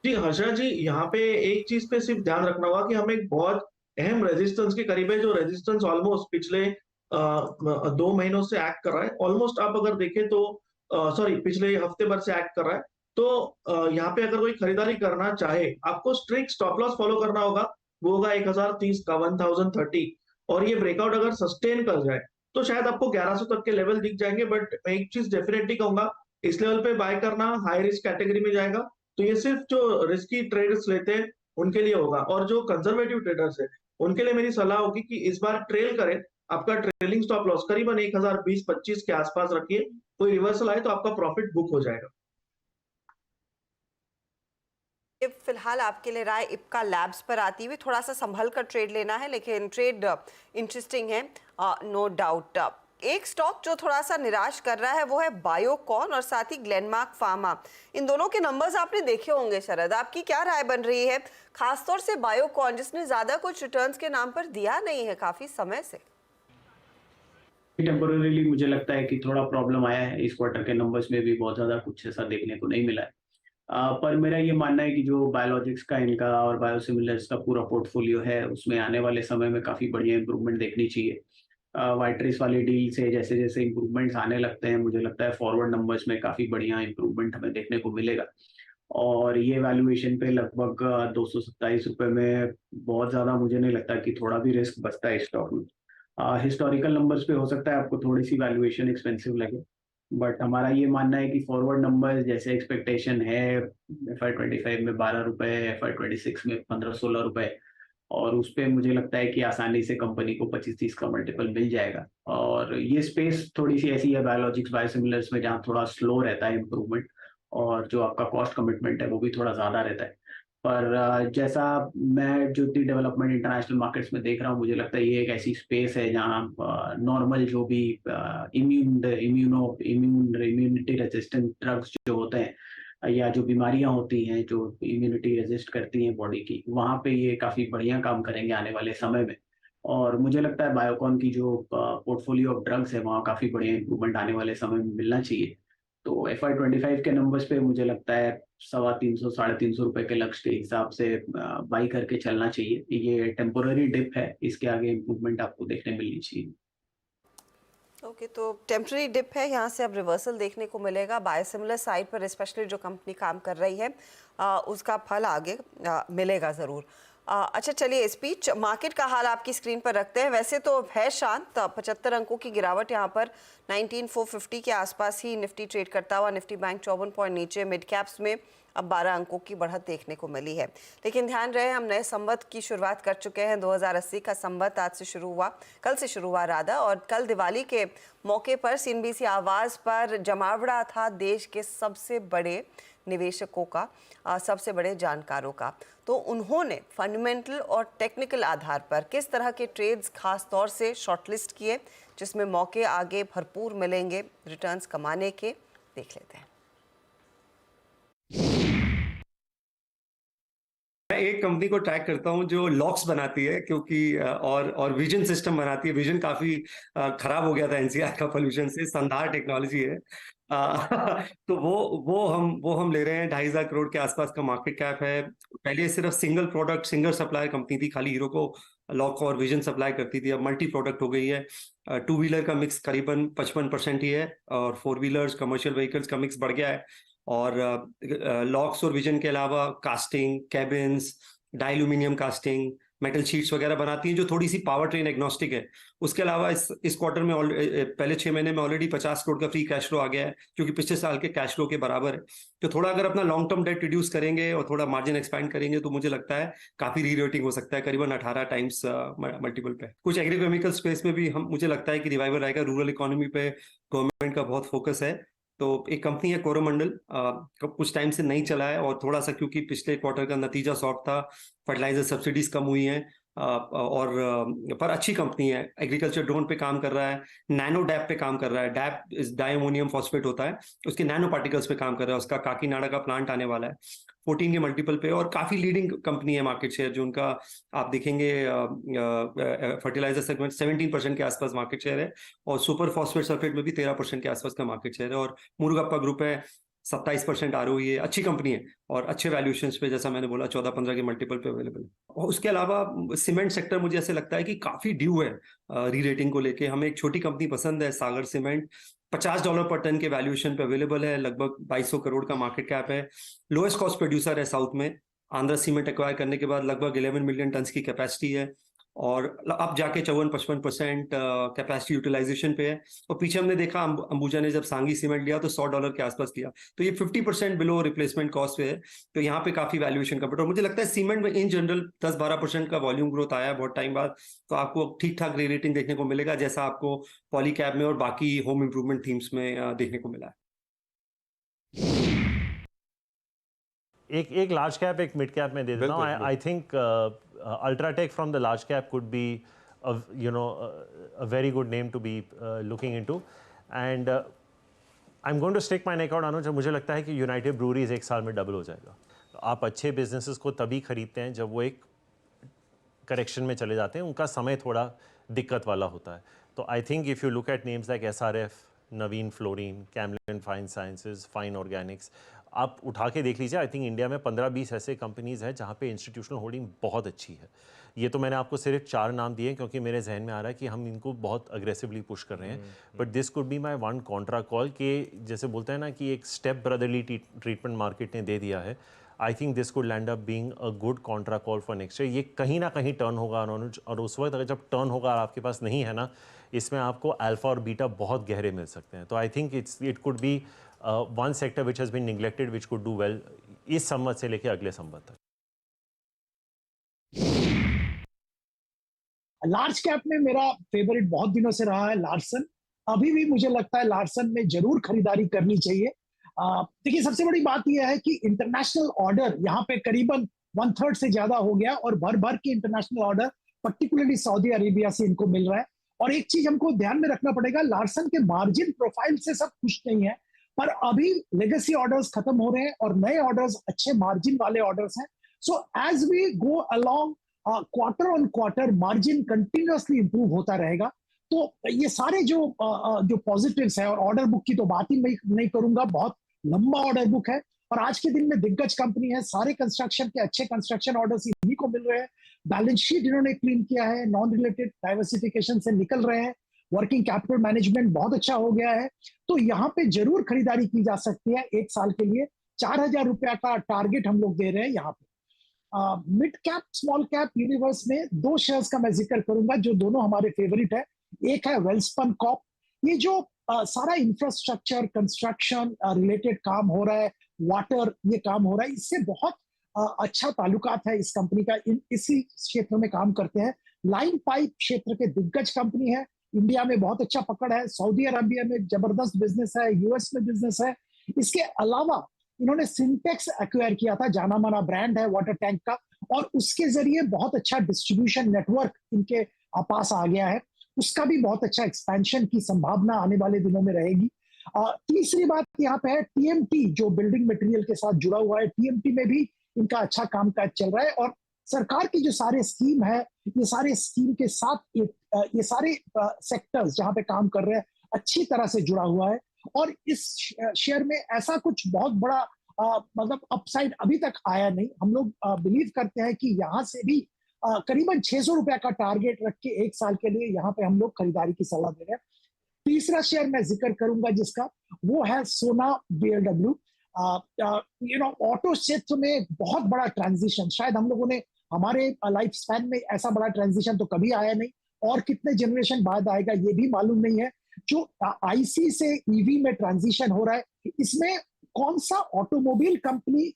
जी हर्षा जी, यहाँ पे एक चीज पे सिर्फ ध्यान रखना होगा कि हम एक बहुत अहम रेजिस्टेंस के करीब है, जो रेजिस्टेंस ऑलमोस्ट पिछले 2 महीनों से एक्ट कर रहा है। ऑलमोस्ट आप अगर देखें तो पिछले हफ्ते भर से एक्ट कर रहा है। तो यहाँ पे अगर कोई खरीदारी करना चाहे, आपको स्ट्रिक्ट स्टॉप लॉस फॉलो करना होगा। वो होगा 1030 का 1030, और ये ब्रेकआउट अगर सस्टेन कर जाए तो शायद आपको 1100 तक के लेवल दिख जाएंगे। बट मैं एक चीज डेफिनेटली कहूंगा, इस लेवल पे बाय करना हाई रिस्क कैटेगरी में जाएगा। तो ये सिर्फ जो रिस्की ट्रेडर्स लेते हैं उनके लिए होगा, और जो कंजर्वेटिव ट्रेडर्स है उनके लिए मेरी सलाह होगी कि इस बार ट्रेल करें। आपका ट्रेलिंग स्टॉप लॉस करीबन 1020-25 के आसपास रखिए। कोई रिवर्सल आए तो आपका प्रॉफिट बुक हो जाएगा। फिलहाल आपके लिए राय इप्का लैब्स पर आती हुई, थोड़ा सा संभल कर ट्रेड लेना है, लेकिन ट्रेड इंटरेस्टिंग है नो डाउट। एक स्टॉक जो थोड़ा सा निराश कर रहा है वो है बायोकॉन और साथ ही ग्लेनमार्क फार्मा। इन दोनों के नंबर्स आपने देखे होंगे शरद, आपकी क्या राय बन रही है, खासतौर से बायोकॉन जिसने ज्यादा कुछ रिटर्न्स के नाम पर दिया नहीं है काफी समय से? टेम्पोररीली मुझे लगता है कि थोड़ा प्रॉब्लम आया है। इस क्वार्टर के नंबर्स में भी बहुत ज्यादा कुछ ऐसा देखने को नहीं मिला है। पर मेरा ये मानना है कि जो बायोलॉजिक्स का इनका और बायोसिमिलर्स का पूरा पोर्टफोलियो है उसमें आने वाले समय में काफी बढ़िया इंप्रूवमेंट देखनी चाहिए। वाइट्रिस वाली डील से जैसे जैसे इंप्रूवमेंट्स आने लगते हैं, मुझे लगता है फॉरवर्ड नंबर्स में काफी बढ़िया इंप्रूवमेंट हमें देखने को मिलेगा। और ये वैल्यूएशन पे लगभग 227 रुपए में बहुत ज्यादा मुझे नहीं लगता कि थोड़ा भी रिस्क बचता है स्टॉक में। हिस्टोरिकल नंबर्स पे हो सकता है आपको थोड़ी सी वैल्यूएशन एक्सपेंसिव लगे, बट हमारा ये मानना है कि फॉरवर्ड नंबर्स जैसे एक्सपेक्टेशन है FY25 में 12 रुपए, FY26 में 15-16 रुपए, और उस पे मुझे लगता है कि आसानी से कंपनी को 25-30 का मल्टीपल मिल जाएगा। और ये स्पेस थोड़ी सी ऐसी है बायोलॉजिक्स बायोसिमिलर्स में जहाँ थोड़ा स्लो रहता है इम्प्रूवमेंट, और जो आपका कॉस्ट कमिटमेंट है वो भी थोड़ा ज़्यादा रहता है। पर जैसा मैं जो डेवलपमेंट इंटरनेशनल मार्केट्स में देख रहा हूँ, मुझे लगता है ये एक ऐसी स्पेस है जहाँ नॉर्मल जो भी इम्यूनिटी रेजिस्टेंट ड्रग्स जो होते हैं या जो बीमारियां होती हैं जो इम्यूनिटी रेजिस्ट करती हैं बॉडी की, वहाँ पे ये काफ़ी बढ़िया काम करेंगे आने वाले समय में। और मुझे लगता है बायोकॉन की जो पोर्टफोलियो ऑफ ड्रग्स है वहाँ काफ़ी बढ़िया इंप्रूवमेंट आने वाले समय में मिलना चाहिए। तो FY25 के नंबर्स पे मुझे लगता है 350 350 रुपए के लक्ष्य के हिसाब से बाई करके चलना चाहिए। ये टेम्पोररी डिप है, इसके आगे इम्प्रूवमेंट आपको देखने मिलनी चाहिए। ओके, तो टेम्पररी डिप है, यहाँ से अब रिवर्सल देखने को मिलेगा। बायोसिमिलर साइड पर स्पेशली जो कंपनी काम कर रही है उसका फल आगे मिलेगा ज़रूर। अच्छा चलिए, स्पीच मार्केट का हाल आपकी स्क्रीन पर रखते हैं। वैसे तो है शांत, 75 अंकों की गिरावट यहाँ पर 19,450 के आसपास ही निफ्टी ट्रेड करता हुआ। निफ्टी बैंक 54 पॉइंट नीचे, मिड कैप्स में अब 12 अंकों की बढ़त देखने को मिली है। लेकिन ध्यान रहे, हम नए संवत की शुरुआत कर चुके हैं। 2080 का संवत आज से शुरू हुआ, कल से शुरू हुआ राधा, और कल दिवाली के मौके पर CNBC आवाज़ पर जमावड़ा था देश के सबसे बड़े निवेशकों का, सबसे बड़े जानकारों का। तो उन्होंने फंडामेंटल और टेक्निकल आधार पर किस तरह के ट्रेड्स खास तौर से शॉर्टलिस्ट किए, जिसमें मौके आगे भरपूर मिलेंगे रिटर्न्स कमाने के, देख लेते हैं। मैं एक कंपनी को ट्रैक करता हूं जो लॉक्स बनाती है, क्योंकि और विजन सिस्टम बनाती है। विजन काफी खराब हो गया था NCR का पोल्यूशन से। संधार टेक्नोलॉजी है। तो वो हम ले रहे हैं। 2,500 करोड़ के आसपास का मार्केट कैप है। पहले सिर्फ single product single supplier company थी, खाली हीरो को लॉक और विजन सप्लाई करती थी। अब मल्टी प्रोडक्ट हो गई है। 2 व्हीलर का मिक्स करीबन 55% ही है, और 4 व्हीलर्स कमर्शियल व्हीकल्स का मिक्स बढ़ गया है। और लॉक्स और विजन के अलावा casting, cabins, die aluminium casting, metal sheets वगैरह बनाती हैं, जो थोड़ी सी पावर ट्रेन एग्नोस्टिक है। उसके अलावा इस क्वार्टर में पहले 6 महीने में ऑलरेडी 50 करोड़ का फ्री कैश फ्लो आ गया है, जो कि पिछले साल के कैश फ्लो के बराबर है। तो थोड़ा अगर अपना लॉन्ग टर्म डेट रिड्यूस करेंगे और थोड़ा मार्जिन एक्सपैंड करेंगे तो मुझे लगता है काफी री रेटिंग हो सकता है, करीबन 18 टाइम्स मल्टीपल पे। कुछ एग्रीकेमिकल स्पेस में भी मुझे लगता है कि रिवाइवल आएगा। रूरल इकोनॉमी पे गवर्नमेंट का बहुत फोकस है। तो एक कंपनी है कोरोमंडल, कुछ टाइम से नहीं चला है, और थोड़ा सा क्योंकि पिछले क्वार्टर का नतीजा सॉफ्ट था, फर्टिलाइजर सब्सिडीज कम हुई हैं, पर अच्छी कंपनी है। एग्रीकल्चर ड्रोन पे काम कर रहा है, नैनो डैप पे काम कर रहा है। डैप डायमोनियम फॉस्फेट होता है, उसके नैनो पार्टिकल्स पे काम कर रहा है। उसका काकीनाडा का प्लांट आने वाला है 14 के मल्टीपल पे, और काफी लीडिंग कंपनी है मार्केट शेयर जो उनका आप देखेंगे। फर्टिलाइजर सेगमेंट 17% के आसपास मार्केट शेयर है, और सुपर फॉस्फेट सल्फेट में भी 13% के आसपास का मार्केट शेयर है। और मुरुगप्पा ग्रुप है, 27% ROE है। अच्छी कंपनी है और अच्छे वैल्यूएशन पे, जैसा मैंने बोला 14-15 के मल्टीपल पे अवेलेबल है। और उसके अलावा सीमेंट सेक्टर मुझे ऐसे लगता है कि काफी ड्यू है री रेटिंग को लेके। हमें एक छोटी कंपनी पसंद है, सागर सीमेंट, $50 पर टन के वैल्यूएशन पे अवेलेबल है, लगभग 2,200 करोड़ का मार्केट कैप है। लोएस्ट कॉस्ट प्रोड्यूसर है साउथ में। आंध्रा सीमेंट एक्वायर करने के बाद लगभग 11 मिलियन टन की कैपेसिटी है, और अब जाके 54-55% कैपेसिटी यूटिलाइजेशन पे है। और पीछे हमने देखा अंबुजा ने जब सांगी सीमेंट लिया तो $100 के आसपास लिया, तो ये 50% बिलो रिप्लेसमेंट कॉस्ट पे है। तो यहाँ पे काफी वैल्यूएशन कंपेयर। और मुझे लगता है सीमेंट में इन जनरल 10-12% का वॉल्यूम ग्रोथ आया है बहुत टाइम बाद, तो आपको ठीक ठाक री रेटिंग देखने को मिलेगा, जैसा आपको पॉलीकैब में और बाकी होम इंप्रूवमेंट थीम्स में देखने को मिला है। एक लार्ज कैप एक मिड कैप में दे देता हूँ। I think Ultratech from the large cap could be a very good name to be looking into, and I'm going to stick my neck out अनुज। मुझे लगता है कि यूनाइटेड ब्रूरीज 1 साल में डबल हो जाएगा। तो आप अच्छे बिजनेसेस को तभी खरीदते हैं जब वो एक करेक्शन में चले जाते हैं, उनका समय थोड़ा दिक्कत वाला होता है। तो I think if you look at names like SRF, Naveen fluorine, Camlin fine sciences, fine Organics, आप उठा के देख लीजिए। आई थिंक इंडिया में 15-20 ऐसे कंपनीज़ हैं जहाँ पे इंस्टीट्यूशनल होल्डिंग बहुत अच्छी है। ये तो मैंने आपको सिर्फ 4 नाम दिए क्योंकि मेरे जहन में आ रहा है कि हम इनको बहुत अग्रेसिवली पुश कर रहे हैं। But this could be my one Contra call के, जैसे बोलते हैं ना कि एक स्टेप ब्रदरली ट्रीटमेंट मार्केट ने दे दिया है। I think this could land up being a good Contra call for next year. ये कहीं ना कहीं टर्न होगा अनुज, और उस वक्त अगर जब टर्न होगा और आपके पास नहीं है ना, इसमें आपको अल्फा और बीटा बहुत गहरे मिल सकते हैं। तो I think it could be one sector which has been neglected which could do well इस संवत से लेके अगले संवत तक। लार्ज कैप में मेरा फेवरेट बहुत दिनों से रहा है लार्सन। अभी भी मुझे लगता है लार्सन में जरूर खरीदारी करनी चाहिए। देखिए, सबसे बड़ी बात यह है कि इंटरनेशनल ऑर्डर यहाँ पे करीबन 1/3 से ज्यादा हो गया और भर भर के international order particularly Saudi Arabia से इनको मिल रहा है। और एक चीज हमको ध्यान में रखना पड़ेगा, लार्सन के मार्जिन प्रोफाइल से सब खुश नहीं है, पर अभी लेगेसी ऑर्डर्स खत्म हो रहे हैं और नए ऑर्डर्स अच्छे मार्जिन वाले ऑर्डर्स हैं। So as we go along quarter on quarter margin continuously improve होता रहेगा। तो ये सारे जो पॉजिटिव्स है, और ऑर्डर बुक की तो बात ही नहीं करूंगा, बहुत लंबा ऑर्डर बुक है और आज के दिन में दिग्गज कंपनी है, सारे कंस्ट्रक्शन के अच्छे कंस्ट्रक्शन ऑर्डर्स इन्हीं को मिल रहे हैं। बैलेंस शीट इन्होंने क्लीन किया है, नॉन रिलेटेड डाइवर्सिफिकेशन से निकल रहे हैं, वर्किंग कैपिटल मैनेजमेंट बहुत अच्छा हो गया है। तो यहाँ पे जरूर खरीदारी की जा सकती है। 1 साल के लिए 4,000 रुपया का टारगेट हम लोग दे रहे हैं यहाँ पे। Mid cap small cap universe में 2 शेयर्स का मैं जिक्र करूंगा जो दोनों हमारे फेवरेट है। एक है वेल्सपन कॉर्प। ये जो सारा इंफ्रास्ट्रक्चर कंस्ट्रक्शन रिलेटेड काम हो रहा है, वाटर ये काम हो रहा है, इससे बहुत अच्छा ताल्लुकात है इस कंपनी का। इसी क्षेत्र में काम करते हैं। लाइन पाइप क्षेत्र के दिग्गज कंपनी है, इंडिया में बहुत अच्छा पकड़ है, सऊदी अरबिया में जबरदस्त बिजनेस है, यूएस में बिजनेस है। इसके अलावा इन्होंने सिंटेक्स एक्वायर किया था, जाना माना ब्रांड है वाटर टैंक का, और उसके जरिए बहुत अच्छा डिस्ट्रीब्यूशन नेटवर्क इनके पास आ गया है। उसका भी बहुत अच्छा एक्सपेंशन की संभावना आने वाले दिनों में रहेगी। तीसरी बात यहाँ पे है टीएमटी, जो बिल्डिंग मटेरियल के साथ जुड़ा हुआ है। टीएमटी में भी इनका अच्छा कामकाज चल रहा है और सरकार की जो सारे स्कीम है, ये सारे स्कीम के साथ ये सारे सेक्टर्स जहाँ पे काम कर रहे हैं अच्छी तरह से जुड़ा हुआ है। और इस शेयर में ऐसा कुछ बहुत बड़ा मतलब अपसाइड अभी तक आया नहीं। हम लोग बिलीव करते हैं कि यहाँ से भी करीबन 600 रुपया का टारगेट रख के 1 साल के लिए यहाँ पे हम लोग खरीदारी की सलाह दे रहे हैं। तीसरा शेयर मैं जिक्र करूंगा जिसका, वो है सोना बीएलडब्ल्यू। ऑटो क्षेत्र में बहुत बड़ा ट्रांजिशन, शायद हम लोगों ने हमारे लाइफ स्पैन में ऐसा बड़ा ट्रांजिशन तो कभी आया नहीं, और कितने जनरेशन बाद आएगा ये भी मालूम नहीं है। जो आईसी से ईवी में ट्रांजिशन हो रहा है, इसमें कौन सा ऑटोमोबाइल कंपनी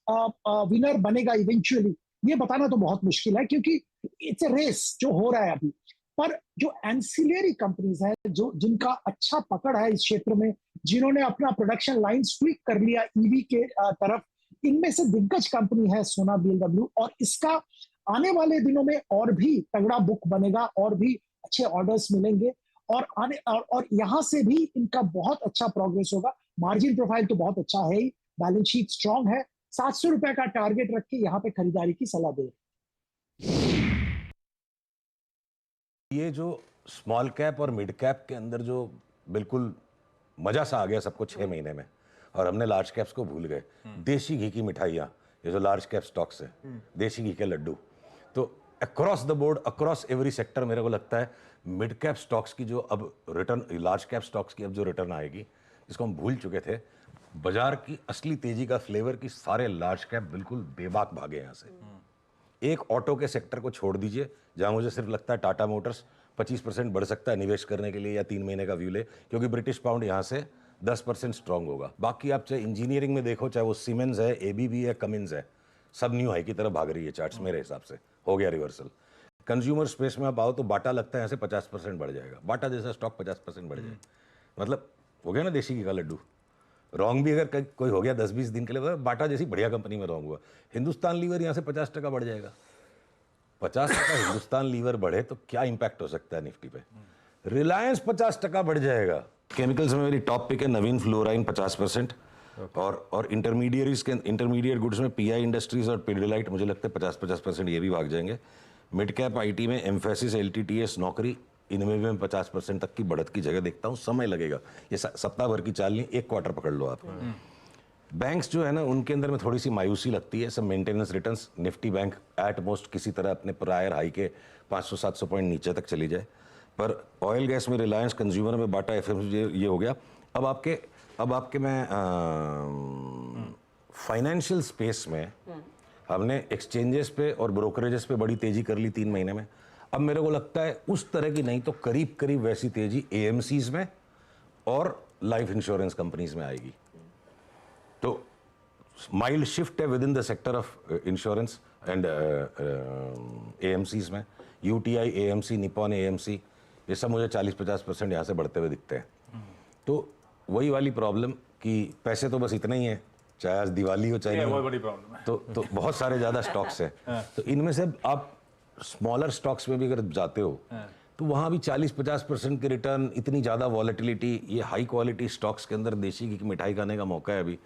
विनर बनेगा इवेंचुअली, ये बताना तो बहुत मुश्किल है, क्योंकि इट्स ए रेस जो हो रहा है अभी। पर जो एंसिलरी कंपनीज है, जो जिनका अच्छा पकड़ है इस क्षेत्र में, जिन्होंने अपना प्रोडक्शन लाइन ट्विक कर लिया ईवी के तरफ, इनमें से दिग्गज कंपनी है सोना बीएलडब्ल्यू। और इसका आने वाले दिनों में और भी तगड़ा बुक बनेगा और भी अच्छे ऑर्डर्स मिलेंगे, और यहाँ से भी इनका बहुत अच्छा प्रोग्रेस होगा। मार्जिन प्रोफाइल तो बहुत अच्छा है ही, बैलेंस शीट स्ट्रांग है। 700 रुपए का टारगेट रख के यहाँ पे खरीदारी की सलाह दे। ये जो स्मॉल कैप और मिड कैप के अंदर जो बिल्कुल मजा सा आ गया सबको 6 महीने में, और हमने लार्ज कैप्स को भूल गए। देसी घी की मिठाइयाँ, ये जो लार्ज कैप स्टॉक्स है, देसी घी के लड्डू, तो across the board, across every sector मेरे को लगता है मिड कैप स्टॉक्स की जो अब रिटर्न, लार्ज कैप स्टॉक्स की अब जो रिटर्न आएगी, जिसको हम भूल चुके थे, बाजार की असली तेजी का फ्लेवर की सारे लार्ज कैप बिल्कुल बेबाक भागे यहाँ से। एक ऑटो के सेक्टर को छोड़ दीजिए, जहां मुझे सिर्फ लगता है टाटा मोटर्स 25% बढ़ सकता है निवेश करने के लिए, या 3 महीने का व्यू ले, क्योंकि ब्रिटिश पाउंड यहाँ से 10% स्ट्रांग होगा। बाकी आप चाहे इंजीनियरिंग में देखो, चाहे वो सीमेंस है, एबीबी है, कमिंस है, सब न्यू हाई की तरफ भाग रही है चार्ट्स मेरे हिसाब से, हो गया रिवर्सल। कंज्यूमर स्पेस में आप आओ तो बाटा लगता है यहाँ से 50% बढ़ जाएगा, बाटा जैसा स्टॉक 50% बढ़ जाए, मतलब हो गया ना देसी घी का लड्डू। रॉन्ग भी अगर कोई हो गया 10-20 दिन के लिए, बाटा जैसी बढ़िया कंपनी में रॉन्ग हुआ। हिंदुस्तान लीवर यहाँ से 50% बढ़ जाएगा। 50% हिंदुस्तान लीवर बढ़े तो क्या इंपैक्ट हो सकता है निफ्टी पे। रिलायंस 50% बढ़ जाएगा। केमिकल्स में मेरी टॉप पिक है नवीन फ्लोराइन 50%, और इंटरमीडिएट गुड्स में पीआई इंडस्ट्रीज और पिडिलाइट मुझे लगता है 50% ये भी भाग जाएंगे। मिड कैप आईटी में एम्फेसिस, एलटीटीएस, नौकरी, इनमें भी मैं 50% तक की बढ़त की जगह देखता हूँ। समय लगेगा, ये सप्ताह भर की चाल नहीं, 1 क्वार्टर पकड़ लो आप। बैंक्स जो है ना, उनके अंदर में थोड़ी सी मायूसी लगती है, सब maintenance returns. Nifty bank at most किसी तरह अपने प्रायर हाई के 500-700 पॉइंट नीचे तक चली जाए। पर ऑयल गैस में रिलायंस, कंज्यूमर में बाटा, एफएमसीजी ये हो गया। अब आपके मैं फाइनेंशियल स्पेस में हमने एक्सचेंजेस पे और ब्रोकरेजेस पे बड़ी तेजी कर ली 3 महीने में। अब मेरे को लगता है उस तरह की नहीं तो करीब वैसी तेजी एएमसीज में और लाइफ इंश्योरेंस कंपनीज में आएगी। तो माइल्ड शिफ्ट है with in the sector of insurance and AMCs में। यूटीआई एएमसी, निपॉन एएमसी, ये सब मुझे 40-50% यहाँ से बढ़ते हुए दिखते हैं। तो वही वाली प्रॉब्लम कि पैसे तो बस इतना ही है, चाहे आज दिवाली हो चाहे वो बड़ी प्रॉब्लम है। तो बहुत सारे ज़्यादा स्टॉक्स हैं। तो इनमें से आप स्मॉलर स्टॉक्स में भी अगर जाते हो तो वहाँ भी 40-50% के रिटर्न, इतनी ज़्यादा वॉलेटिलिटी, ये हाई क्वालिटी स्टॉक्स के अंदर देसी घी की मिठाई खाने का मौका है अभी।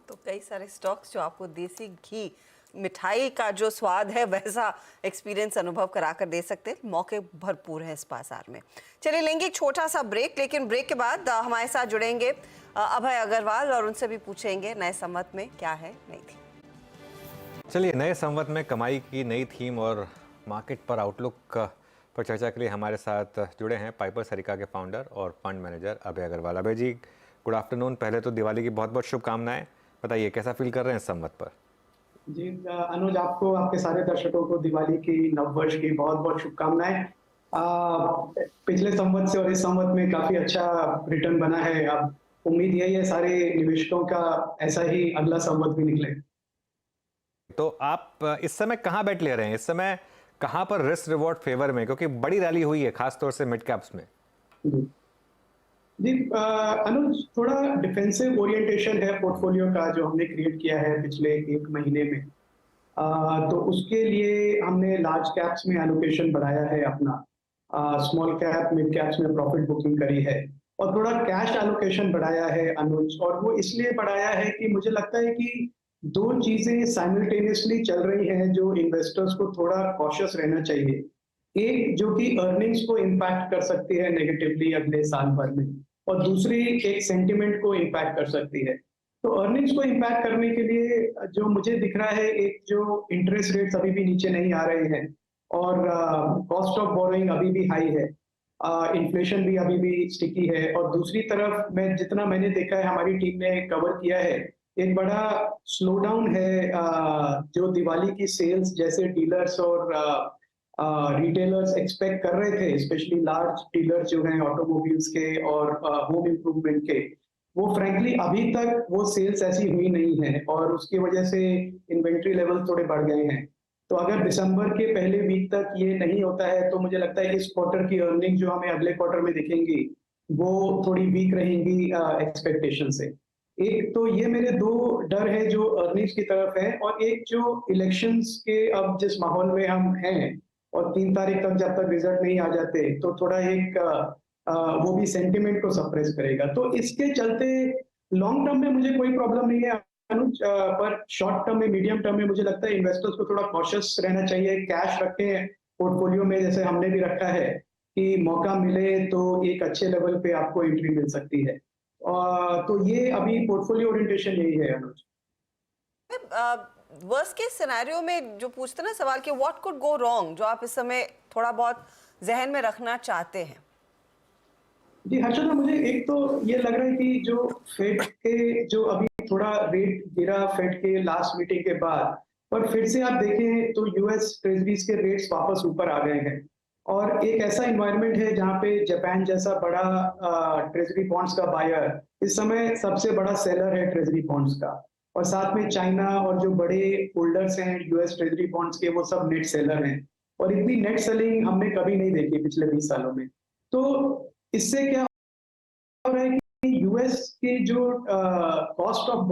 तो कई सारे स्टॉक्स जो आपको देसी घी मिठाई का जो स्वाद है वैसा एक्सपीरियंस अनुभव करा कर दे सकते हैं। मौके भरपूर हैं इस बाजार में। चलिए लेंगे एक छोटा सा ब्रेक, लेकिन ब्रेक के बाद हमारे साथ जुड़ेंगे अभय अग्रवाल और उनसे भी पूछेंगे नए संवत में क्या है नई थीम। चलिए नए संवत में कमाई की नई थीम और मार्केट पर आउटलुक पर चर्चा के लिए हमारे साथ जुड़े हैं पाइपर सरिका के फाउंडर और फंड मैनेजर अभय अग्रवाल। अभय जी गुड आफ्टरनून। पहले तो दिवाली की बहुत बहुत शुभकामनाएं। बताइए कैसा फील कर रहे हैं इस संवत पर? जी अनुज, आपको, आपके सारे दर्शकों को दिवाली की, नववर्ष की बहुत बहुत शुभकामनाएं। पिछले संवत से और इस संवत में काफी अच्छा रिटर्न बना है। अब उम्मीद यही है सारे निवेशकों का ऐसा ही अगला संवत भी निकले। तो आप इस समय कहाँ बैठ ले रहे हैं? इस समय कहाँ पर रिस्क रिवॉर्ड फेवर में, क्योंकि बड़ी रैली हुई है खासतौर से मिड कैप्स में? जी अनुज, थोड़ा डिफेंसिव ओरिएंटेशन है पोर्टफोलियो का जो हमने क्रिएट किया है पिछले 1 महीने में। तो उसके लिए हमने लार्ज कैप्स में एलोकेशन बढ़ाया है अपना, स्मॉल कैप मिड कैप्स में प्रॉफिट बुकिंग करी है और थोड़ा कैश एलोकेशन बढ़ाया है अनुज। और वो इसलिए बढ़ाया है कि मुझे लगता है कि 2 चीजें साइमल्टेनियसली चल रही हैं जो इन्वेस्टर्स को थोड़ा कॉशियस रहना चाहिए। एक जो कि अर्निंग्स को इम्पैक्ट कर सकती है नेगेटिवली अगले साल भर में, और दूसरी एक सेंटिमेंट को इम्पैक्ट कर सकती है। तो अर्निंग्स को इम्पैक्ट करने के लिए जो मुझे दिख रहा है, एक जो इंटरेस्ट रेट्स अभी भी नीचे नहीं आ रहे हैं और कॉस्ट ऑफ बोरोइंग अभी भी हाई है, इन्फ्लेशन भी अभी भी स्टिकी है। और दूसरी तरफ जितना मैंने देखा है, हमारी टीम ने कवर किया है, एक बड़ा स्लो डाउन है जो दिवाली की सेल्स जैसे डीलर्स और रिटेलर्स एक्सपेक्ट कर रहे थे, स्पेशली लार्ज डीलर्स जो हैं ऑटोमोबाइल्स के और होम इम्प्रूवमेंट के। वो फ्रैंकली अभी तक वो सेल्स ऐसी हुई नहीं है और उसकी वजह से इन्वेंट्री लेवल थोड़े बढ़ गए हैं। तो अगर दिसंबर के पहले वीक तक ये नहीं होता है तो मुझे लगता है इस क्वार्टर की अर्निंग जो हमें अगले क्वार्टर में दिखेंगी वो थोड़ी वीक रहेंगी एक्सपेक्टेशन से। एक तो ये मेरे 2 डर है जो अर्निंग्स की तरफ है, और एक जो इलेक्शंस के अब जिस माहौल में हम हैं और 3 तारीख तक जब तक रिजल्ट नहीं आ जाते तो थोड़ा एक वो भी सेंटिमेंट को सप्रेस करेगा। तो इसके चलते लॉन्ग टर्म में मुझे कोई प्रॉब्लम नहीं है अनुज, पर शॉर्ट टर्म में, मीडियम टर्म में मुझे लगता है इन्वेस्टर्स को थोड़ा कॉशियस रहना चाहिए। कैश रखें पोर्टफोलियो में जैसे हमने भी रखा है कि मौका मिले तो एक अच्छे लेवल पे आपको एंट्री मिल सकती है। तो ये अभी पोर्टफोलियो ओरिएंटेशन यही है अनुज। वर्स्ट केस सिनेरियो में जो पूछते ना सवाल कि व्हाट कुड गो रॉन्ग, जो आप इस समय थोड़ा बहुत जहन में रखना चाहते हैं? जी हर्षदा, मुझे एक तो ये लग रहा है कि जो फेड के जो अभी थोड़ा रेट गिरा फेड के लास्ट मीटिंग के बाद, पर फिर से आप देखें तो यूएस ट्रेजरीज के रेट्स वापस ऊपर आ गए हैं और एक ऐसा इन्वायरमेंट है जहाँ पे जापान जैसा बड़ा ट्रेजरी बॉन्ड्स का बायर इस समय सबसे बड़ा सेलर है ट्रेजरी बॉन्ड्स का, और साथ में चाइना और जो बड़े होल्डर्स हैं यूएस ट्रेजरी बॉन्ड्स के वो सब नेट सेलर हैं, और इतनी नेट सेलिंग हमने कभी नहीं देखी पिछले 20 सालों में। तो इससे क्या हो रहा है कि यूएस की जो कॉस्ट ऑफ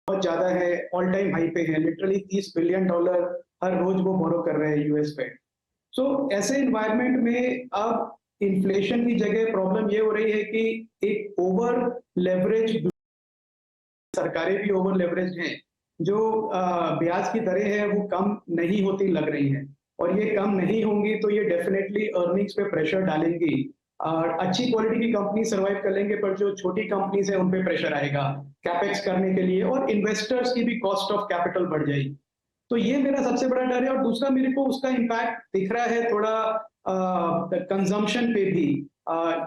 बहुत ज्यादा है, ऑल टाइम हाई पे है, लिटरली $30 बिलियन हर रोज वो बोरो कर रहे हैं यूएस पे। सो ऐसे इन्वायरमेंट में अब इन्फ्लेशन की जगह प्रॉब्लम ये हो रही है कि एक ओवर लेवरेज, सरकारें भी ओवर लेवरेज हैं, जो ब्याज की दरें हैं वो कम नहीं होती लग रही हैं, और ये कम नहीं होंगी तो ये डेफिनेटली अर्निंग्स पे प्रेशर डालेंगी। अच्छी क्वालिटी की कंपनी सर्वाइव कर लेंगे, पर जो छोटी कंपनीज है उन पे प्रेशर आएगा कैपेक्स करने के लिए, और इन्वेस्टर्स की भी कॉस्ट ऑफ कैपिटल बढ़ जाएगी। तो ये मेरा सबसे बड़ा डर है। और दूसरा मेरे को उसका इम्पैक्ट दिख रहा है थोड़ा कंजम्पशन पे भी,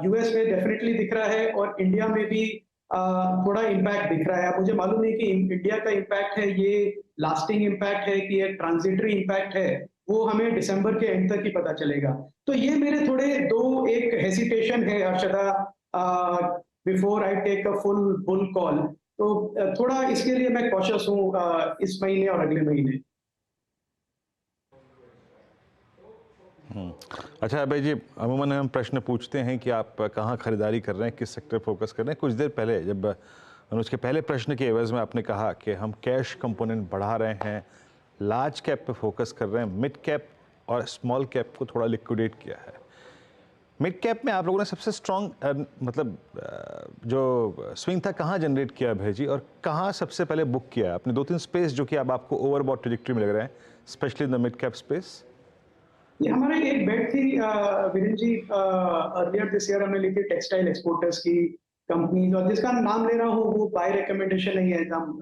यूएस में डेफिनेटली दिख रहा है और इंडिया में भी थोड़ा इम्पैक्ट दिख रहा है। मुझे मालूम नहीं कि इंडिया का इम्पैक्ट है ये लास्टिंग इम्पैक्ट है कि एक ट्रांजिटरी इम्पैक्ट है, वो हमें दिसंबर के एंड तक ही पता चलेगा। तो ये मेरे थोड़े 2 एक हेसिटेशन है Harshada before I take a full bull call. तो थोड़ा इसके लिए मैं कॉशियस हूँ इस महीने और अगले महीने। अच्छा अभय जी, अमूमन हम प्रश्न पूछते हैं कि आप कहाँ खरीदारी कर रहे हैं, किस सेक्टर फोकस कर रहे हैं। कुछ देर पहले जब अनुज के पहले प्रश्न के एवज में आपने कहा कि हम कैश कंपोनेंट बढ़ा रहे हैं, लार्ज कैप पे फोकस कर रहे हैं, मिड कैप और स्मॉल कैप को थोड़ा लिक्विडेट किया है। मिड कैप में आप लोगों ने सबसे स्ट्रॉन्ग मतलब जो स्विंग था कहाँ जनरेट किया अभय जी, और कहाँ सबसे पहले बुक किया है? अपने 2-3 स्पेस जो कि अब आपको ओवरबॉट ट्रैजेक्टरी में लग रहे हैं, specially in the mid cap space. ये हमारी एक बेट थी Virendra ji, earlier this year हमने ली थी टेक्सटाइल एक्सपोर्टर्स की कंपनीज, और जिसका नाम ले रहा हूँ वो बाय रिकमेंडेशन नहीं है, हम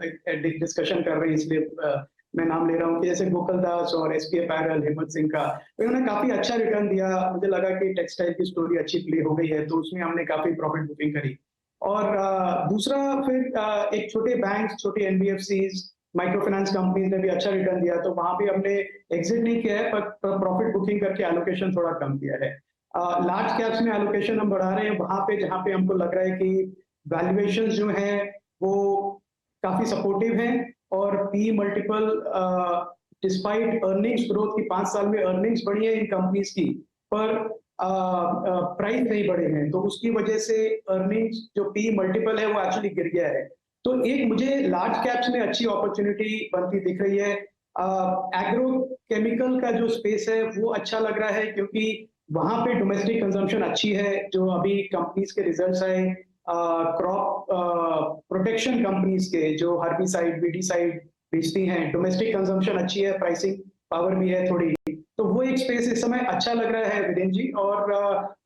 डिस्कशन कर रहे हैं इसलिए मैं नाम ले रहा हूँ कि जैसे गोकुलदास और एसपी अपैरल, हिम्मत सिंह का, तो इन्होंने काफी अच्छा रिटर्न दिया। मुझे लगा कि टेक्सटाइल की स्टोरी अच्छी प्ले हो गई है, तो उसमें हमने काफी प्रॉफिट बुकिंग करी। और दूसरा फिर एक छोटे बैंक, छोटे एनबीएफसीज, माइक्रो फाइनेंस कंपनीज ने भी अच्छा रिटर्न दिया, तो वहां भी हमने एग्जिट नहीं किया है, पर प्रॉफिट बुकिंग करके एलोकेशन थोड़ा कम किया है। लार्ज कैप्स में एलोकेशन हम बढ़ा रहे हैं वहां पे जहां पे हमको लग रहा है कि वैल्यूएशन जो है वो काफी सपोर्टिव हैं, और P multiple despite earnings growth की 5 साल में अर्निंग्स बढ़ी है इन कंपनीज की, पर प्राइस नहीं बढ़े हैं, तो उसकी वजह से अर्निंग्स जो पी मल्टीपल है वो एक्चुअली गिर गया है। तो एक मुझे लार्ज कैप्स में अच्छी अपॉर्चुनिटी बनती दिख रही है। एग्रो केमिकल का जो स्पेस है वो अच्छा लग रहा है, क्योंकि वहां पे डोमेस्टिक कंजम्पशन अच्छी है। जो अभी कंपनीज के रिजल्ट्स आए, क्रॉप प्रोटेक्शन कंपनीज के जो हर्बिसाइड, वीडीसाइड बेचती हैं, डोमेस्टिक कंजम्पशन अच्छी है, प्राइसिंग पावर भी है थोड़ी, तो वो एक स्पेस इस समय अच्छा लग रहा है वीरेंद्र जी। और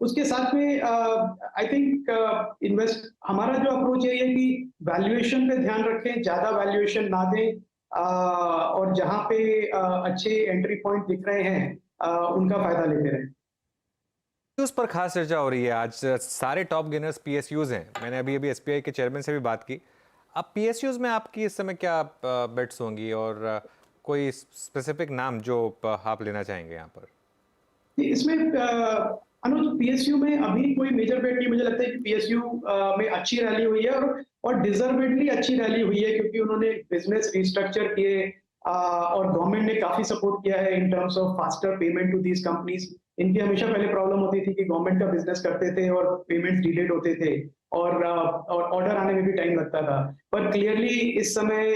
उसके साथ में आई थिंक हमारा जो अप्रोच है ये कि वैल्यूएशन पे ध्यान रखें, ज्यादा वैल्यूएशन ना दें, और जहां पे अच्छे एंट्री पॉइंट दिख रहे हैं उनका फायदा लेते रहें। उस पर खास चर्चा हो रही है आज। सारे टॉप गेनर्स पीएसयूज हैं। मैंने अभी एसबीआई के चेयरमैन से भी बात की। अब पीएसयूज में आपकी इस समय क्या बेट्स होंगी, और कोई स्पेसिफिक नाम जो आप लेना चाहेंगे यहाँ पर? इसमें अनुज, पीएसयू में अभी कोई मेजर बेट नहीं। मुझे लगता है कि पीएसयू में अच्छी रैली हुई है, और डिजर्वेडली अच्छी रैली हुई है, क्योंकि उन्होंने बिजनेस रिस्ट्रक्चर किए, और गवर्नमेंट ने काफी सपोर्ट किया है in terms of faster payment to these companies. इनकी हमेशा पहले प्रॉब्लम होती थी कि गवर्नमेंट का बिजनेस करते थे और पेमेंट्स डिलेड होते थे, और ऑर्डर आने में भी टाइम लगता था। पर क्लियरली इस समय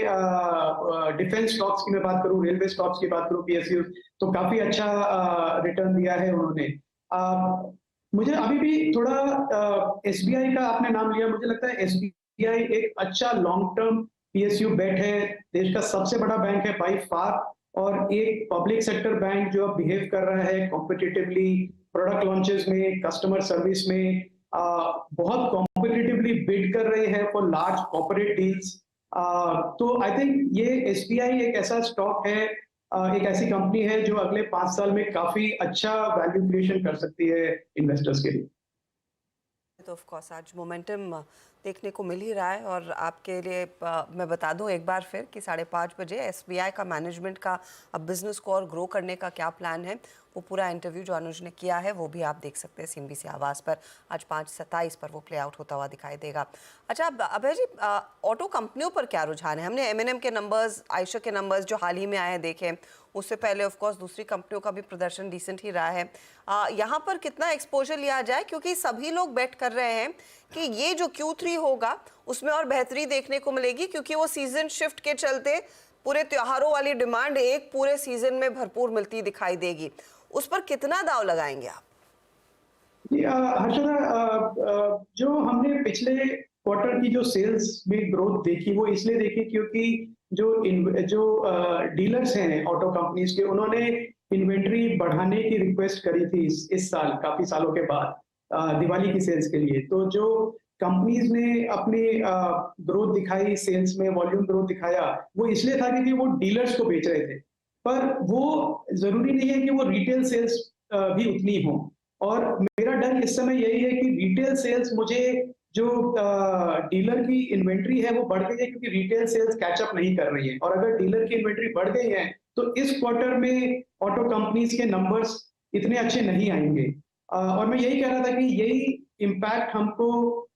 डिफेंस स्टॉक्स की मैं बात करूं, रेलवे स्टॉक्स की बात करूं, पीएसयू तो काफी अच्छा रिटर्न दिया है उन्होंने। मुझे अभी भी थोड़ा एसबीआई का आपने नाम लिया, मुझे लगता है एसबीआई एक अच्छा लॉन्ग टर्म पीएसयू बेट है। देश का सबसे बड़ा बैंक है बाय फार, और एक पब्लिक सेक्टर बैंक जो अब बिहेव कर रहा है कॉम्पिटिटिवली, प्रोडक्ट लॉन्चेस में, कस्टमर सर्विस में, बहुत कॉम्पिटिटिवली बिड कर रहे हैं फॉर लार्ज कॉर्पोरेट डील्स। तो आई थिंक ये एसबीआई एक ऐसा स्टॉक है, एक ऐसी कंपनी है जो अगले 5 साल में काफी अच्छा वैल्यू क्रिएशन कर सकती है इन्वेस्टर्स के लिए। तो ऑफ कोर्स आज मोमेंटम देखने को मिल ही रहा है, और आपके लिए मैं बता दूं एक बार फिर कि 5:30 बजे एसबीआई का मैनेजमेंट का अब बिजनेस को और ग्रो करने का क्या प्लान है, वो पूरा इंटरव्यू जो अनुज ने किया है वो भी आप देख सकते हैं CNBC आवाज़ पर। आज 5:27 पर वो प्ले आउट होता हुआ दिखाई देगा। अच्छा अभय जी, ऑटो कंपनियों पर क्या रुझान है? हमने M&M के नंबर्स, आयशर के नंबर्स जो हाल ही में आए हैं देखे, उससे पहले ऑफ कोर्स दूसरी कंपनियों का भी प्रदर्शन डिसेंट ही रहा है। यहाँ पर कितना एक्सपोजर लिया जाए, क्योंकि सभी लोग बेट कर रहे हैं कि ये जो Q3 होगा उसमें और बेहतरी देखने को मिलेगी, क्योंकि वो सीजन शिफ्ट के चलते पूरे त्योहारों वाली डिमांड एक पूरे सीजन में भरपूर मिलती दिखाई देगी। उस पर कितना दाव लगाएंगे आप? हर्षदा, जो हमने पिछले क्वार्टर की जो सेल्स में ग्रोथ देखी वो इसलिए देखी क्योंकि जो डीलर्स हैं ऑटो कंपनीज के, उन्होंने इन्वेंट्री बढ़ाने की रिक्वेस्ट करी थी इस साल, काफी सालों के बाद दिवाली की सेल्स के लिए। तो जो कंपनीज ने अपनी ग्रोथ दिखाई सेल्स में, वॉल्यूम ग्रोथ दिखाया, वो इसलिए था क्योंकि वो डीलर्स को बेच रहे थे, पर वो जरूरी नहीं है कि वो रिटेल सेल्स भी उतनी हो। और मेरा डर इस समय यही है कि रिटेल सेल्स, मुझे जो डीलर की इन्वेंट्री है वो बढ़ गई है, क्योंकि रिटेल सेल्स कैचअप नहीं कर रही है, और अगर डीलर की इन्वेंट्री बढ़ गई है तो इस क्वार्टर में ऑटो कंपनीज के नंबर्स इतने अच्छे नहीं आएंगे। और मैं यही कह रहा था कि यही इम्पैक्ट हमको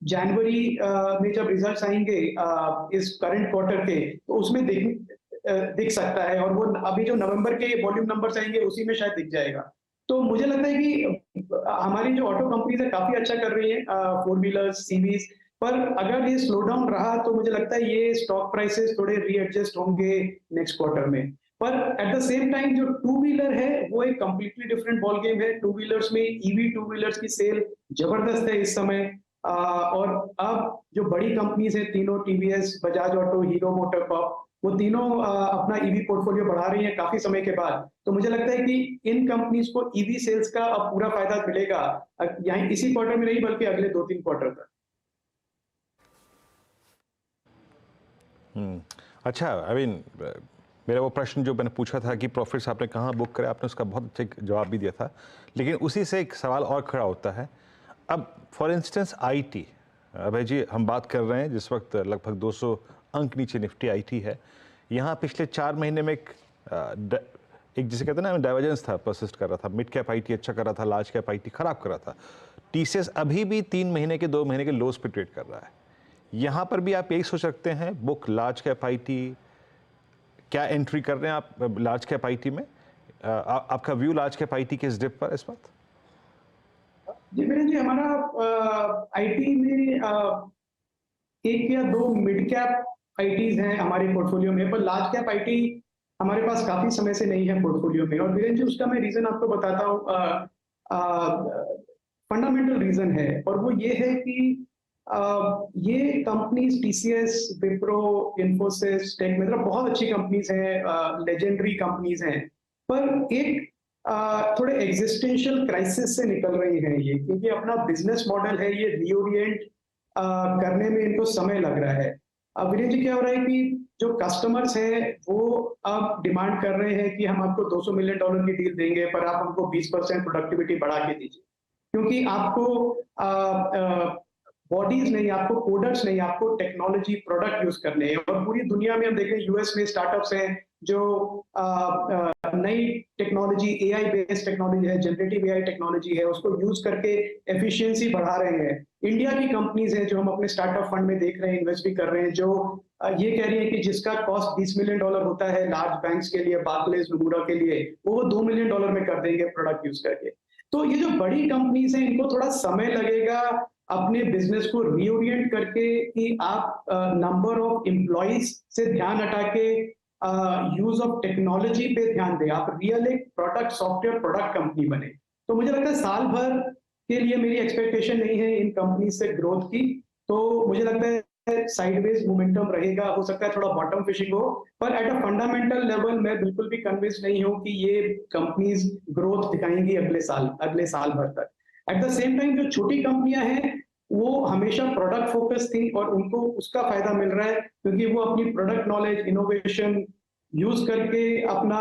जनवरी में जब रिजल्ट्स आएंगे इस करंट क्वार्टर के, तो उसमें दिख सकता है, और वो अभी जो नवंबर के वॉल्यूम नंबर्स आएंगे उसी में शायद दिख जाएगा। तो मुझे लगता है कि हमारी जो ऑटो कंपनीज है काफी अच्छा कर रही है, 4 व्हीलर्स, सीवीज, पर अगर ये स्लो डाउन रहा तो मुझे लगता है ये स्टॉक प्राइसेस थोड़े रीएडजस्ट होंगे नेक्स्ट क्वार्टर में। पर एट द सेम टाइम जो 2 व्हीलर है वो एक कंप्लीटली डिफरेंट बॉल गेम है। 2 व्हीलर्स में ईवी 2 व्हीलर्स की सेल जबरदस्त है इस समय, और अब जो बड़ी कंपनीज है तीनों, TVS, Bajaj auto, hero MotoCorp, वो तीनों अपना ईवी पोर्टफोलियो बढ़ा रही हैं काफी समय के बाद। तो मुझे लगता है कि इन कंपनीज को ईवी सेल्स का अब पूरा फायदा मिलेगा, यहाँ इसी क्वार्टर में नहीं बल्कि अगले 2-3 क्वार्टर तक। अच्छा, आई मीन मेरा वो प्रश्न जो मैंने पूछा था कि प्रॉफिट्स आपने कहाँ बुक करे, आपने उसका बहुत अच्छा जवाब भी दिया था, लेकिन उसी से एक सवाल और खड़ा होता है। अब फॉर इंस्टेंस आईटी, अभय जी हम बात कर रहे हैं जिस वक्त लगभग 200 अंक नीचे निफ्टी आईटी है, यहाँ पिछले 4 महीने में एक जिसे कहते हैं ना डाइवर्जेंस था, परसिस्ट कर रहा था। मिड कैप आईटी अच्छा कर रहा था, लार्ज कैप आईटी खराब कर रहा था। टीसीएस अभी भी 3 महीने के 2 महीने के लोज पे ट्रेड कर रहा है। यहाँ पर भी आप यही सोच सकते हैं, बुक लार्ज कैप आईटी, क्या एंट्री कर रहे हैं आप लार्ज कैप आईटी में? आपका व्यू लार्ज कैप आईटी के इस डिप पर इस वक्त? जी वीरेंद्र जी, हमारा आईटी में 1 या 2 मिड कैप आईटीज हैं हमारे पोर्टफोलियो में, पर लार्ज कैप आईटी हमारे पास काफी समय से नहीं है पोर्टफोलियो में। और वीरेंद्र जी, उसका मैं रीजन आपको बताता हूँ, फंडामेंटल रीजन है, और वो ये है कि ये companies TCS, Wipro, Infosys, tech Mahindra बहुत अच्छी कंपनीज हैं, लेजेंडरी कंपनीज हैं, पर एक थोड़े एग्जिस्टेंशियल क्राइसिस से निकल रही हैं ये, क्योंकि अपना बिजनेस मॉडल है ये रीओरिएंट करने में इनको समय लग रहा है। अब वीरेंद्र जी, क्या हो रहा है कि जो कस्टमर्स हैं वो अब डिमांड कर रहे हैं कि हम आपको $200 मिलियन की डील देंगे, पर आप हमको 20% प्रोडक्टिविटी बढ़ा के दीजिए, क्योंकि आपको बॉडीज नहीं, आपको कोडर्स नहीं, आपको टेक्नोलॉजी प्रोडक्ट यूज करने हैं। और पूरी दुनिया में हम देखें, यूएस में स्टार्टअप्स हैं जो नई टेक्नोलॉजी, एआई बेस्ड टेक्नोलॉजी है, जनरेटिव एआई टेक्नोलॉजी है, उसको यूज करके एफिशिएंसी बढ़ा रहे हैं। इंडिया की कंपनीज हैं जो हम अपने स्टार्टअप फंड में देख रहे हैं, इन्वेस्ट भी कर रहे हैं, जो ये कह रही है कि जिसका कॉस्ट $20 मिलियन होता है लार्ज बैंक्स के लिए, बार्कलेज, नमूरा के लिए, वो $2 मिलियन में कर देंगे प्रोडक्ट यूज करके। तो ये जो बड़ी कंपनीज हैं इनको थोड़ा समय लगेगा अपने बिजनेस को रीओरिएंट करके, कि आप नंबर ऑफ एम्प्लॉइज से ध्यान हटा के यूज ऑफ टेक्नोलॉजी पे ध्यान दें, आप रियल एक प्रोडक्ट, सॉफ्टवेयर प्रोडक्ट कंपनी बने। तो मुझे लगता है साल भर के लिए मेरी एक्सपेक्टेशन नहीं है इन कंपनी से ग्रोथ की, तो मुझे लगता है साइडवेज मोमेंटम रहेगा, हो सकता है थोड़ा बॉटम फिशिंग हो, पर एट अ फंडामेंटल लेवल मैं बिल्कुल भी कन्विंस नहीं हूं कि ये कंपनीज ग्रोथ दिखाएंगी अगले साल भर तक। एट द सेम टाइम जो छोटी कंपनियां हैं वो हमेशा प्रोडक्ट फोकस थी, और उनको उसका फायदा मिल रहा है क्योंकि वो अपनी प्रोडक्ट नॉलेज, इनोवेशन यूज करके अपना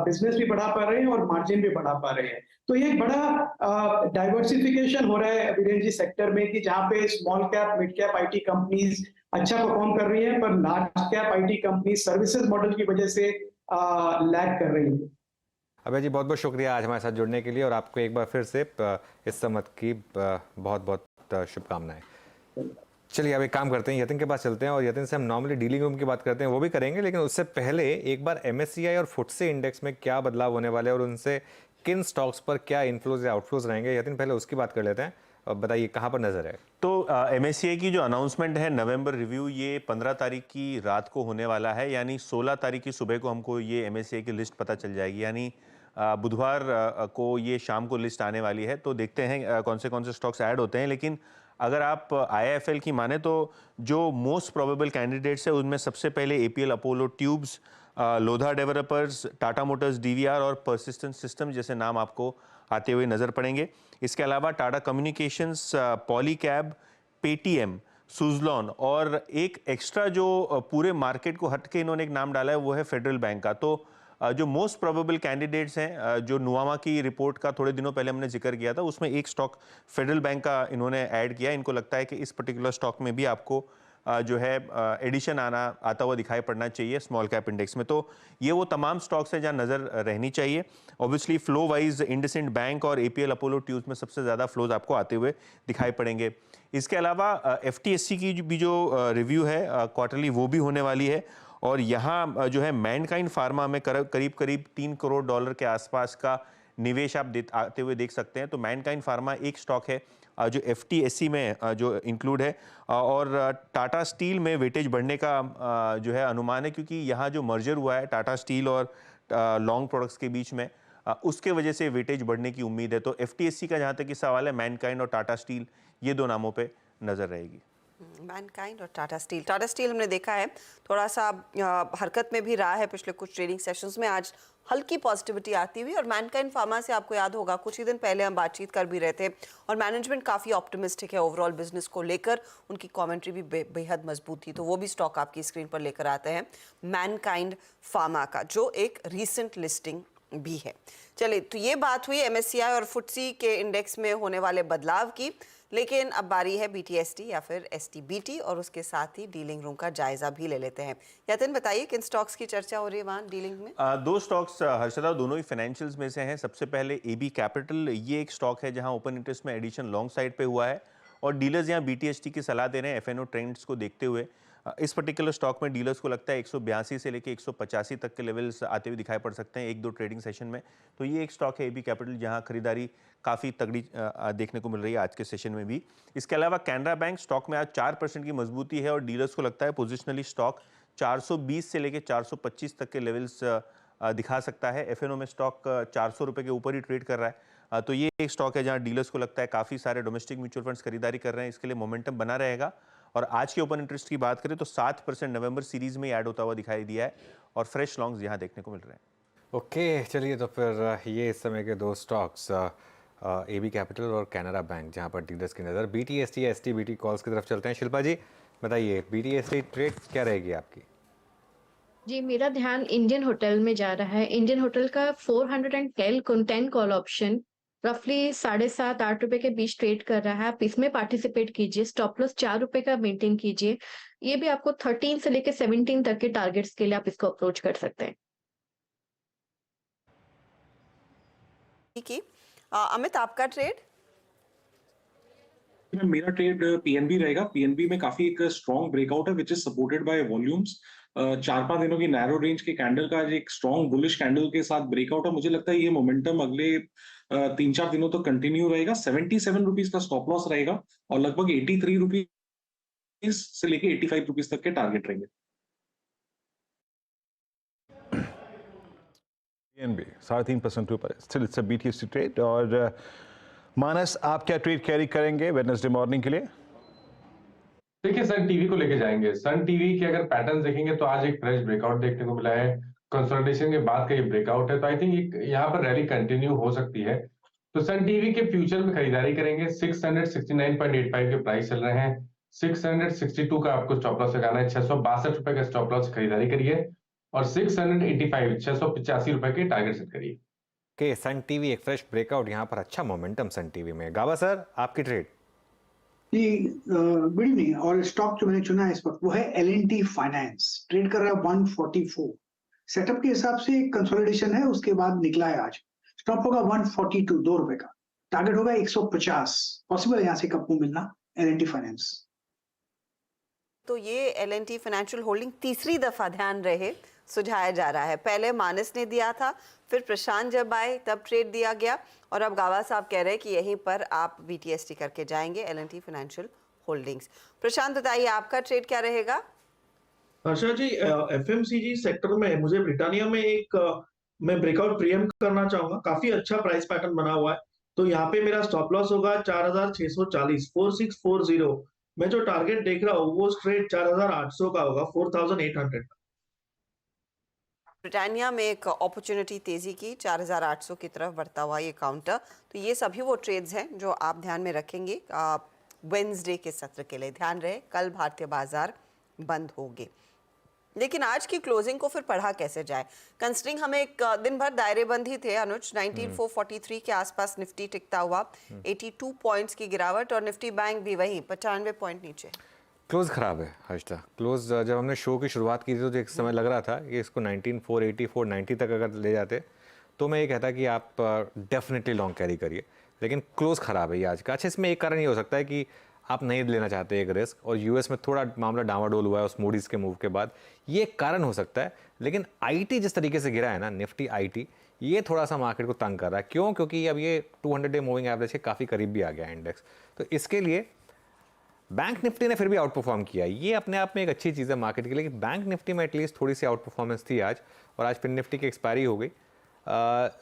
बिजनेस भी बढ़ा पा रहे हैं और मार्जिन भी बढ़ा पा रहे हैं। तो ये एक बड़ा डाइवर्सिफिकेशन हो रहा है वीरेंद्र जी सेक्टर में, कि जहाँ पे small cap, mid cap IT companies अच्छा परफॉर्म कर रही है, पर large cap IT company services model की वजह से लैग कर रही है। अभय जी, बहुत बहुत शुक्रिया आज हमारे साथ जुड़ने के लिए, और आपको एक बार फिर से इस सम्मत की बहुत बहुत शुभकामनाएं। चलिए अब एक काम करते हैं, यतिन के पास चलते हैं, और यतिन से हम नॉर्मली डीलिंग रूम की बात करते हैं, वो भी करेंगे, लेकिन उससे पहले एक बार एमएससीआई और फुटसे इंडेक्स में क्या बदलाव होने वाले हैं और उनसे किन स्टॉक्स पर क्या इनफ्लोज या आउटफ्लोज रहेंगे, यतिन पहले उसकी बात कर लेते हैं। और बताइए कहाँ पर नजर है? तो एमएससीआई की जो अनाउंसमेंट है नवंबर रिव्यू, ये 15 तारीख की रात को होने वाला है, यानी 16 तारीख की सुबह को हमको ये एमएससीआई की लिस्ट पता चल जाएगी, यानी बुधवार को ये शाम को लिस्ट आने वाली है। तो देखते हैं कौन से स्टॉक्स ऐड होते हैं। लेकिन अगर आप IIFL की माने तो जो मोस्ट प्रोबेबल कैंडिडेट्स है उनमें सबसे पहले APL Apollo tubes, Lodha developers, Tata Motors DVR और परसिस्टेंट सिस्टम जैसे नाम आपको आते हुए नजर पड़ेंगे। इसके अलावा टाटा कम्युनिकेशंस, पॉलीकैब, पेटीएम, सुजलॉन, और एक एक्स्ट्रा जो पूरे मार्केट को हट के इन्होंने एक नाम डाला है वो है फेडरल बैंक का। तो जो मोस्ट प्रोबेबल कैंडिडेट्स हैं, जो नुवामा की रिपोर्ट का थोड़े दिनों पहले हमने जिक्र किया था, उसमें एक स्टॉक फेडरल बैंक का इन्होंने ऐड किया। इनको लगता है कि इस पर्टिकुलर स्टॉक में भी आपको जो है एडिशन आता हुआ दिखाई पड़ना चाहिए स्मॉल कैप इंडेक्स में। तो ये वो तमाम स्टॉक्स हैं जहां नज़र रहनी चाहिए। Obviously flow wise IndusInd bank और एपीएल अपोलो ट्यूब्स में सबसे ज़्यादा फ्लोज आपको आते हुए दिखाई पड़ेंगे। इसके अलावा एफटीएससी की भी जो रिव्यू है क्वार्टरली वो भी होने वाली है, और यहाँ जो है मैनकाइंड फार्मा में करीब करीब $3 करोड़ के आसपास का निवेश आप आते हुए देख सकते हैं। तो मैनकाइंड फार्मा एक स्टॉक है जो एफटीएससी में जो इंक्लूड है, और टाटा स्टील में वेटेज बढ़ने का जो है अनुमान है, क्योंकि यहाँ जो मर्जर हुआ है टाटा स्टील और लॉन्ग प्रोडक्ट्स के बीच में, उसके वजह से वेटेज बढ़ने की उम्मीद है। तो एफटीएससी का जहाँ तक कि सवाल है, मैनकाइंड और टाटा स्टील ये दो नामों पे नजर रहेगी। मैनकाइंड और टाटा स्टील हमने देखा है थोड़ा सा हरकत में भी रहा है पिछले कुछ ट्रेडिंग सेशंस में। आज हल्की पॉजिटिविटी आती हुई, और मैनकाइंड फार्मा से आपको याद होगा कुछ ही दिन पहले हम बातचीत कर भी रहे थे, और मैनेजमेंट काफ़ी ऑप्टिमिस्टिक है ओवरऑल बिजनेस को लेकर, उनकी कमेंट्री भी बेहद मजबूत थी। तो वो भी स्टॉक आपकी स्क्रीन पर लेकर आते हैं मैनकाइंड फार्मा का, जो एक रीसेंट लिस्टिंग भी है। चलिए, तो ये बात हुई एमएससीआई और फुटसी के इंडेक्स में होने वाले बदलाव की, लेकिन अब बारी है बीटीएसटी या फिर एसटीबीटी, और उसके साथ ही डीलिंग रूम का जायजा भी ले लेते हैं। यतिन बताइए किन स्टॉक्स की चर्चा हो रही है वहाँ डीलिंग में? दो स्टॉक्स हर्षदा, दोनों ही फाइनेंशियल्स में से हैं। सबसे पहले एबी कैपिटल, ये एक स्टॉक है जहां ओपन इंटरेस्ट में एडिशन लॉन्ग साइड पे हुआ है, और डीलर्स यहां बीटीएसटी की सलाह दे रहे हैं एफएनओ ट्रेंड्स को देखते हुए। इस पर्टिकुलर स्टॉक में डीलर्स को लगता है 182 से लेकर 185 तक के लेवल्स आते हुए दिखाई पड़ सकते हैं एक दो ट्रेडिंग सेशन में। तो ये एक स्टॉक है एबी कैपिटल, जहां खरीदारी काफ़ी तगड़ी देखने को मिल रही है आज के सेशन में भी। इसके अलावा कैनरा बैंक स्टॉक में आज 4% की मजबूती है, और डीलर्स को लगता है पोजिशनली स्टॉक 420 से लेकर 425 तक के लेवल्स दिखा सकता है। एफएनओ में स्टॉक 400 रुपये के ऊपर ही ट्रेड कर रहा है। तो ये एक स्टॉक है जहां डीलर्स को लगता है काफ़ी सारे डोमेस्टिक म्यूचुअल फंड्स खरीदारी कर रहे हैं, इसके लिए मोमेंटम बना रहेगा। और आज के ओपन इंटरेस्ट की बात करें तो 7% नवंबर सीरीज में ऐड होता हुआ दिखाई दिया है, और फ्रेश लॉन्ग्स यहाँ देखने को मिल रहे हैं। ओके, चलिए, तो फिर ये इस समय के दो स्टॉक्स एबी कैपिटल और कैनरा बैंक, जहाँ पर डीलर्स की नज़र बीटीएसटी एसटीबीटी कॉल्स की तरफ चलते हैं। शिल्पा जी बताइए, बीटीएसटी ट्रेड क्या रहेगी आपकी? जी, मेरा ध्यान इंडियन होटल में जा रहा है। इंडियन होटल का 410 कॉल ऑप्शन रफली 7.5-8 रुपए के बीच ट्रेड कर रहा है। आप इसमें पार्टिसिपेट कीजिए। स्टॉप लॉस 4 रुपए का मेंटेन कीजिए। ये भी आपको 13 से लेकर 17 तक के टारगेट्स के लिए आप इसको अप्रोच कर सकते हैं। अमित, आपका ट्रेड? मेरा ट्रेड पीएनबी रहेगा। पीएनबी में काफी एक स्ट्रॉन्ग ब्रेकआउट है which is supported by volumes. 4-5 दिनों की नैरो रेंज के कैंडल का एक स्ट्रॉन्ग बुलिश कैंडल के साथ ब्रेकआउट है। मुझे लगता है ये मोमेंटम अगले 3-4 दिनों तक कंटिन्यू रहेगा। 77 रुपीज का स्टॉप लॉस रहेगा, और लगभग 83 रुपीज से लेके 85 रुपीज तक के टारगेट रहेंगे। पीएनबी 3.5% के ऊपर, still it's a BTST trade. और मानस, आप क्या ट्रेड कैरी करेंगे वेडनेसडे मॉर्निंग के लिए? देखिए, सन टीवी को लेके जाएंगे। सन टीवी के अगर पैटर्न देखेंगे तो आज एक फ्रेश ब्रेकआउट देखने को मिला है। कंसोलिडेशन के बाद का ये ब्रेकआउट है, तो आई थिंक यहाँ पर रैली कंटिन्यू हो सकती है। तो सन टीवी के फ्यूचर में खरीदारी करेंगे। 669.85 के प्राइस चल रहे हैं। 662 का आपको स्टॉप लॉस लगाना है। 662 रुपए का स्टॉप लॉस खरीदारी करिए, और 685 रुपए के टारगेट सेट करिए। ओके, सन टीवी एक फ्रेश ब्रेकआउट, यहाँ पर अच्छा मोमेंटम सन टीवी में। गावा सर, आपकी ट्रेड? जी, गुड इवनिंग। और स्टॉक जो मैंने चुना है इस वक्त वो है एल&टी फाइनेंस। ट्रेड कर रहा है 144। सेटअप के हिसाब से कंसोलिडेशन है, उसके बाद निकला है आज। स्टॉप होगा 142, 2 रुपए का। टारगेट होगा 150। पॉसिबल है यहाँ से कब मिलना एल&टी फाइनेंस। तो ये एल&टी फाइनेंशियल होल्डिंग तीसरी दफा ध्यान रहे सुझाया जा रहा है। पहले मानस ने दिया था, फिर प्रशांत जब आए तब ट्रेड दिया गया, और अब गावा साहब कह रहे हैं कि यहीं पर आप बीटीएसटी करके जाएंगे, एल&टी फाइनेंशियल होल्डिंग्स। प्रशांत बताइए, आपका ट्रेड क्या रहेगा? हर्षा जी, एफएमसीजी सेक्टर में मुझे ब्रिटानिया में मैं ब्रेकआउट प्रीएम्प्ट करना चाहूंगा। काफी अच्छा प्राइस पैटर्न बना हुआ है, तो यहाँ पे मेरा स्टॉप लॉस होगा 4640, 4640। मैं जो टारगेट देख रहा हूँ वो स्ट्रेट 4800 का होगा, 4800 का। ब्रिटानिया में एक अपॉर्चुनिटी तेजी की 4800 की तरफ बढ़ता हुआ ये काउंटर। तो ये सभी वो ट्रेड्स हैं जो आप ध्यान में रखेंगे वेडनेसडे के सत्र के लिए। ध्यान रहे, कल भारतीय बाजार बंद होंगे, लेकिन आज की क्लोजिंग को फिर पढ़ा कैसे जाए? कंसिडरिंग हमें एक दिन भर दायरे बंद ही थे अनुज। 19443 के आसपास निफ्टी टिकता हुआ, 82 पॉइंट्स की गिरावट, और निफ्टी बैंक भी वही 95 पॉइंट नीचे। क्लोज खराब है हर्षिता। क्लोज जब हमने शो की शुरुआत की थी तो एक समय लग रहा था कि इसको 19,480 490 तक अगर ले जाते तो मैं ये कहता कि आप डेफिनेटली लॉन्ग कैरी करिए, लेकिन क्लोज खराब है ये आज का। अच्छा, इसमें एक कारण ये हो सकता है कि आप नहीं लेना चाहते एक रिस्क, और यूएस में थोड़ा मामला डामाडोल हुआ है उस मूडीज के मूव के बाद, ये एक कारण हो सकता है। लेकिन आईटी जिस तरीके से गिरा है ना, निफ्टी आईटी, ये थोड़ा सा मार्केट को तंग कर रहा है। क्यों? क्योंकि अब ये 200 डे मूविंग एवरेज के काफ़ी करीब भी आ गया है इंडेक्स। तो इसके लिए बैंक निफ्टी ने फिर भी आउट परफॉर्म किया, ये अपने आप में एक अच्छी चीज़ है मार्केट के लिए। बैंक निफ्टी में एटलीस्ट थोड़ी सी आउट परफॉर्मेंस थी आज, और आज फिर निफ्टी की एक्सपायरी हो गई।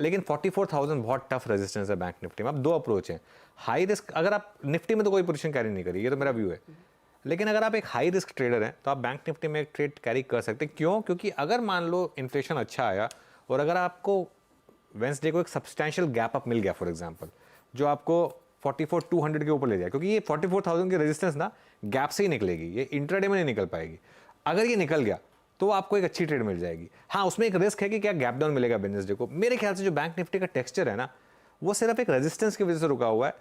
लेकिन 44,000 बहुत टफ रेजिस्टेंस है बैंक निफ्टी में। अब दो अप्रोच हैं, हाई रिस्क, अगर आप निफ्टी में तो कोई पोजीशन कैरी नहीं करिए, ये तो मेरा व्यू है, लेकिन अगर आप एक हाई रिस्क ट्रेडर हैं तो आप बैंक निफ्टी में एक ट्रेड कैरी कर सकते हैं। क्यों? क्योंकि अगर मान लो इन्फ्लेशन अच्छा आया और अगर आपको वेंसडे को एक सब्सटैंशियल गैप अप मिल गया फॉर एग्जांपल, जो आपको 44,200 के ऊपर ले जाए, क्योंकि ये 44,000 की रेजिस्टेंस ना गैप से ही निकलेगी, ये इंट्राडे में नहीं निकल पाएगी। अगर ये निकल गया तो आपको एक अच्छी ट्रेड मिल जाएगी। हाँ, उसमें एक रिस्क है कि क्या गैप डाउन मिलेगा वेडनेसडे को। मेरे ख्याल से जो बैंक निफ्टी का टेक्सचर है ना, वो सिर्फ एक रेजिस्टेंस की वजह से रुका हुआ है,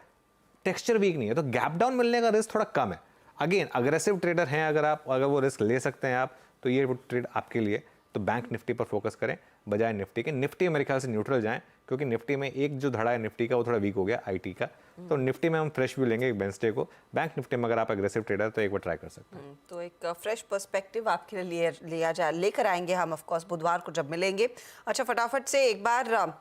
टेक्सचर वीक नहीं है, तो गैप डाउन मिलने का रिस्क थोड़ा कम है। अगेन, अग्रेसिव ट्रेडर हैं अगर आप, अगर वो रिस्क ले सकते हैं आप, तो ये ट्रेड आपके लिए, तो बैंक निफ्टी पर फोकस करें बजाय निफ्टी के। निफ्टी मेरे ख्याल से न्यूट्रल जाएं, क्योंकि निफ्टी में एक जो धड़ा है निफ्टी का वो थोड़ा वीक हो गया आईटी का, तो निफ्टी में हम फ्रेश व्यू लेंगे वेडनेसडे को। बैंक निफ्टी में अगर आप एग्रेसिव ट्रेडर तो एक बार ट्राई कर सकते हैं। तो एक फ्रेश पर्सपेक्टिव आपके लिए लेकर आएंगे हम, ऑफ कोर्स बुधवार को जब मिलेंगे। अच्छा, फटाफट से एक बार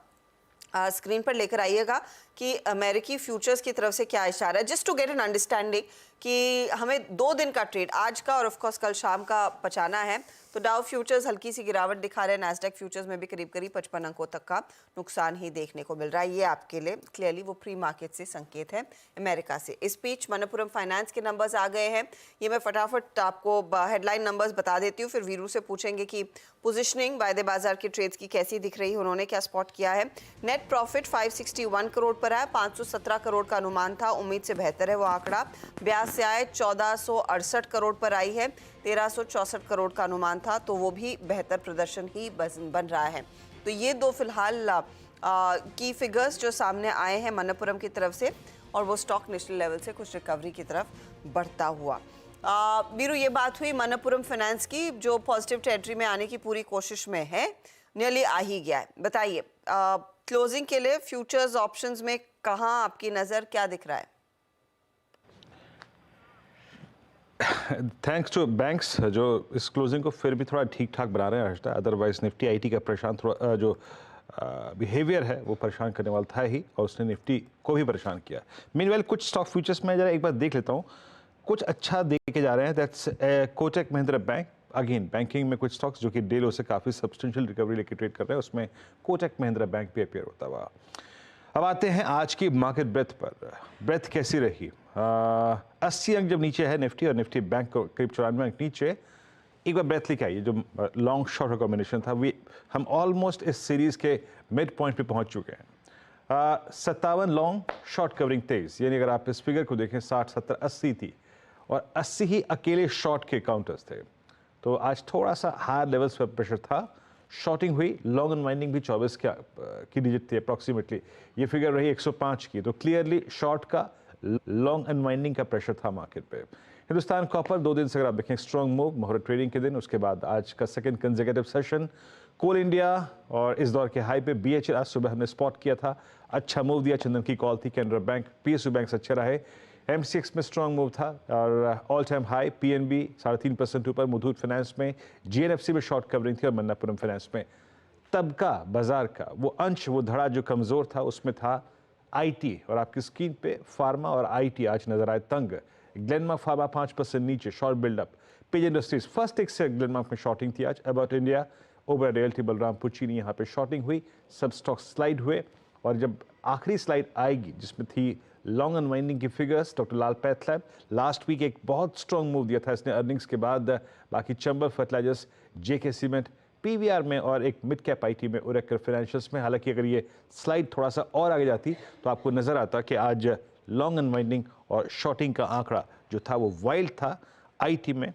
स्क्रीन पर लेकर आइएगा कि अमेरिकी फ्यूचर्स की तरफ से क्या इशारा है, just to get an understanding कि हमें 2 दिन का ट्रेड, आज का और ऑफ कोर्स कल शाम का बचाना है। तो डाउ फ्यूचर्स हल्की सी गिरावट दिखा रहे हैं, नैस्डैक फ्यूचर्स में भी करीब 55 अंकों तक का नुकसान ही देखने को मिल रहा है। ये आपके लिए क्लियरली वो प्री मार्केट से संकेत है अमेरिका से। इस बीच मनप्पुरम फाइनेंस के नंबर्स आ गए हैं, ये मैं फटाफट आपको हेडलाइन नंबर्स बता देती हूँ, फिर वीरू से पूछेंगे कि पोजिशनिंग वायदे बाजार के ट्रेड्स की कैसी दिख रही है, उन्होंने क्या स्पॉट किया है। नेट प्रॉफिट 561 करोड़ पर आया, 517 करोड़ का अनुमान था, उम्मीद से बेहतर है वो आंकड़ा। ब्याज से आए 1468 करोड़ पर आई है, 1364 करोड़ का अनुमान था, तो वो भी बेहतर प्रदर्शन ही बन रहा है। तो ये दो फिलहाल की फिगर्स जो सामने आए हैं मनप्पुरम की तरफ से, और वो स्टॉक नेशनल लेवल से कुछ रिकवरी की तरफ बढ़ता हुआ। बीरू, ये बात हुई मनप्पुरम फाइनेंस की, जो पॉजिटिव टेरिटरी में आने की पूरी कोशिश में है, नियरली आ ही गया है। बताइए क्लोजिंग के लिए फ्यूचर्स ऑप्शंस में कहाँ आपकी नज़र, क्या दिख रहा है? थैंक्स टू बैंक्स जो इस क्लोजिंग को फिर भी थोड़ा ठीक ठाक बना रहे हैं हर्षिता। अदरवाइज निफ्टी आईटी का परेशान थोड़ा जो बिहेवियर है वो परेशान करने वाला था ही, और उसने निफ्टी को भी परेशान किया। मीनवेल कुछ स्टॉक फ्यूचर्स में जरा एक बार देख लेता हूँ, कुछ अच्छा देख के जा रहे हैं। That's Kotak Mahindra bank. Again banking में कुछ स्टॉक्स जो कि डे लो से काफ़ी सब्सटेंशियल रिकवरी लेके ट्रेड कर रहे हैं, उसमें कोटक महिंद्रा बैंक भी अपेयर होता हुआ। अब आते हैं आज की मार्केट ब्रेथ पर। ब्रेथ कैसी रही? 80 अंक जब नीचे है निफ्टी, और निफ्टी बैंक को करीब 94 अंक नीचे। एक बार ब्रेथ लेके आइए, जो लॉन्ग शॉर्ट का कॉम्बिनेशन था, हम ऑलमोस्ट इस सीरीज के मिड पॉइंट पे पहुंच चुके हैं। 57 लॉन्ग, शॉर्ट कवरिंग 23, यानी अगर आप इस फिगर को देखें 60 70 80 थी, और 80 ही अकेले शॉर्ट के काउंटर्स थे। तो आज थोड़ा सा हायर लेवल्स पर प्रेशर था, शॉर्टिंग हुई, लॉन्ग अनवाइंडिंग भी 24 की डिजिट थी अप्रॉक्सीमेटली, ये फिगर रही 105 की। तो क्लियरली शॉर्ट का, लॉन्ग अनवाइंडिंग का प्रेशर था मार्केट पे। हिंदुस्तान कॉपर 2 दिन से अगर आप देखें स्ट्रॉन्ग मूव, मुहूर्त ट्रेडिंग के दिन, उसके बाद आज का सेकंड कंसेक्यूटिव सेशन। कोल इंडिया और इस दौर के हाई पे BHL आज सुबह हमने स्पॉट किया था, अच्छा मूव दिया, चंदन की कॉल थी। कैनरा बैंक, PSU बैंक अच्छे रहे। MCX में स्ट्रॉन्ग मूव था, और ऑल टाइम हाई PNB 3.5% ऊपर, मुथूट फाइनेंस में, GNFC में शॉर्ट कवरिंग थी, और मन्नापुरम फाइनेंस में तब का बाजार का वो अंश, वो धड़ा जो कमज़ोर था, उसमें था IT। और आपकी स्क्रीन पे फार्मा और IT आज नजर आए तंग। ग्लेनमार्क फार्मा 5% नीचे, short buildup. Page industries first एक से ग्लेनमार्क में शॉर्टिंग थी आज। About India, Oberoi realty, Balrampur Chini, यहाँ पे शॉर्टिंग हुई, सब स्टॉक स्लाइड हुए। और जब आखिरी स्लाइड आएगी जिसमें थी लॉन्ग अनवाइंडिंग की फिगर्स, डॉक्टर लाल पैथलैब लास्ट वीक एक बहुत स्ट्रॉन्ग मूव दिया था इसने अर्निंग्स के बाद। बाकी Chambal fertilisers, JK cement, PVR में, और एक मिड कैप IT में, ओरेकल फाइनेंशियल्स में। हालांकि अगर ये स्लाइड थोड़ा सा और आगे जाती तो आपको नजर आता कि आज लॉन्ग अनवाइंडिंग और शॉर्टिंग का आंकड़ा जो था वो वाइल्ड था IT में।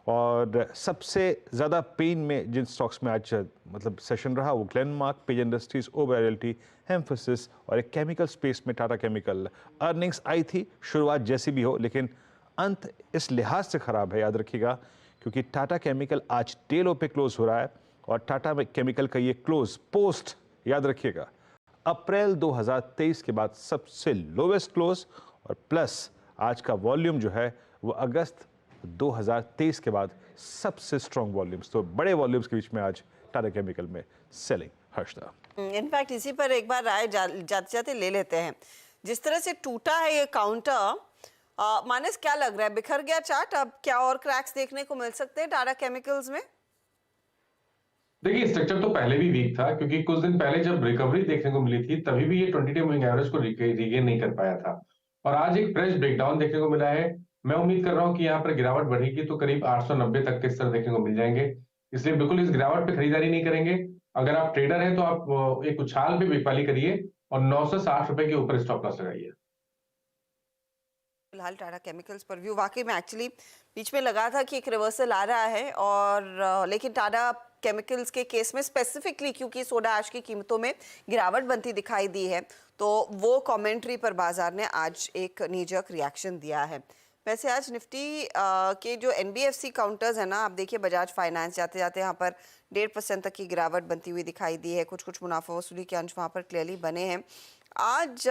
और सबसे ज़्यादा पेन में जिन स्टॉक्स में आज मतलब सेशन रहा वो Glenmark, page industries, Oberoi realty, emphasis, और एक केमिकल स्पेस में टाटा केमिकल। अर्निंग्स आई थी, शुरुआत जैसी भी हो, लेकिन अंत इस लिहाज से खराब है, याद रखिएगा, क्योंकि टाटा केमिकल आज डे लो पे क्लोज हो रहा है और टाटा केमिकल का ये क्लोज पोस्ट, याद रखिएगा, अप्रैल 2023 के बाद सबसे लोवेस्ट क्लोज और प्लस आज का वॉल्यूम जो है वो अगस्त 2023 के बाद सबसे स्ट्रॉन्ग वॉल्यूम्स, तो बड़े वॉल्यूम्स के बीच में आज टाटा केमिकल में सेलिंग। हर्षदा, इनफैक्ट इसी पर एक बार राय जाते जाते ले लेते हैं। जिस तरह से टूटा है ये काउंटर, मानस क्या लग रहा है, बिखर गया चार्ट? अब क्या और क्रैक्स देखने को मिल सकते हैं टाटा केमिकल्स में? देखिए, स्ट्रक्चर तो पहले भी वीक था, क्योंकि कुछ दिन पहले जब रिकवरी देखने को मिली थी तभी भी ये 20-डे मूविंग एवरेज को रीगेन नहीं कर पाया था, और आज एक फ्रेश ब्रेकडाउन देखने को मिला है। मैं उम्मीद कर रहा हूं कि यहाँ पर गिरावट बढ़ेगी तो करीब 890 तक के स्तर देखने को मिल जाएंगे, इसलिए बिल्कुल इस गिरावट पे खरीदारी नहीं करेंगे। अगर आप ट्रेडर हैं तो आप एक उछाल पे बिकवाली करिए और 960 रुपए के ऊपर स्टॉप लॉस लगाइए। फिलहाल टाटा केमिकल्स पर व्यू वाकई में एक्चुअली बीच में लगा था कि एक रिवर्सल आ रहा है, और लेकिन टाटा केमिकल्स के केस में स्पेसिफिकली क्योंकि सोडा ऐश की कीमतों में गिरावट बनती दिखाई दी है, तो वो कमेंट्री पर बाजार ने आज एक नीजक रिएक्शन दिया है। वैसे आज निफ्टी के जो एनबीएफसी काउंटर्स है ना, आप देखिए बजाज फाइनेंस जाते जाते यहाँ पर 1.5% तक की गिरावट बनती हुई दिखाई दी है। कुछ कुछ मुनाफा वसूली के अंश वहाँ पर क्लियरली बने हैं। आज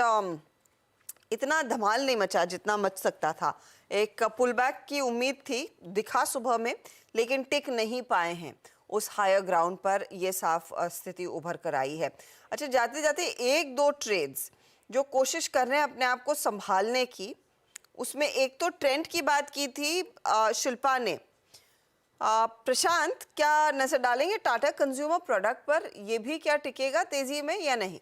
इतना धमाल नहीं मचा जितना मच सकता था। एक पुल बैक की उम्मीद थी, दिखा सुबह में, लेकिन टिक नहीं पाए हैं उस हायर ग्राउंड पर, ये साफ स्थिति उभर कर आई है। अच्छा, जाते जाते एक दो ट्रेड्स जो कोशिश कर रहे हैं अपने आप को संभालने की, उसमें एक तो ट्रेंड की बात की थी शिल्पा ने। प्रशांत, क्या नजर डालेंगे टाटा कंज्यूमर प्रोडक्ट पर? ये भी क्या टिकेगा तेजी में या नहीं?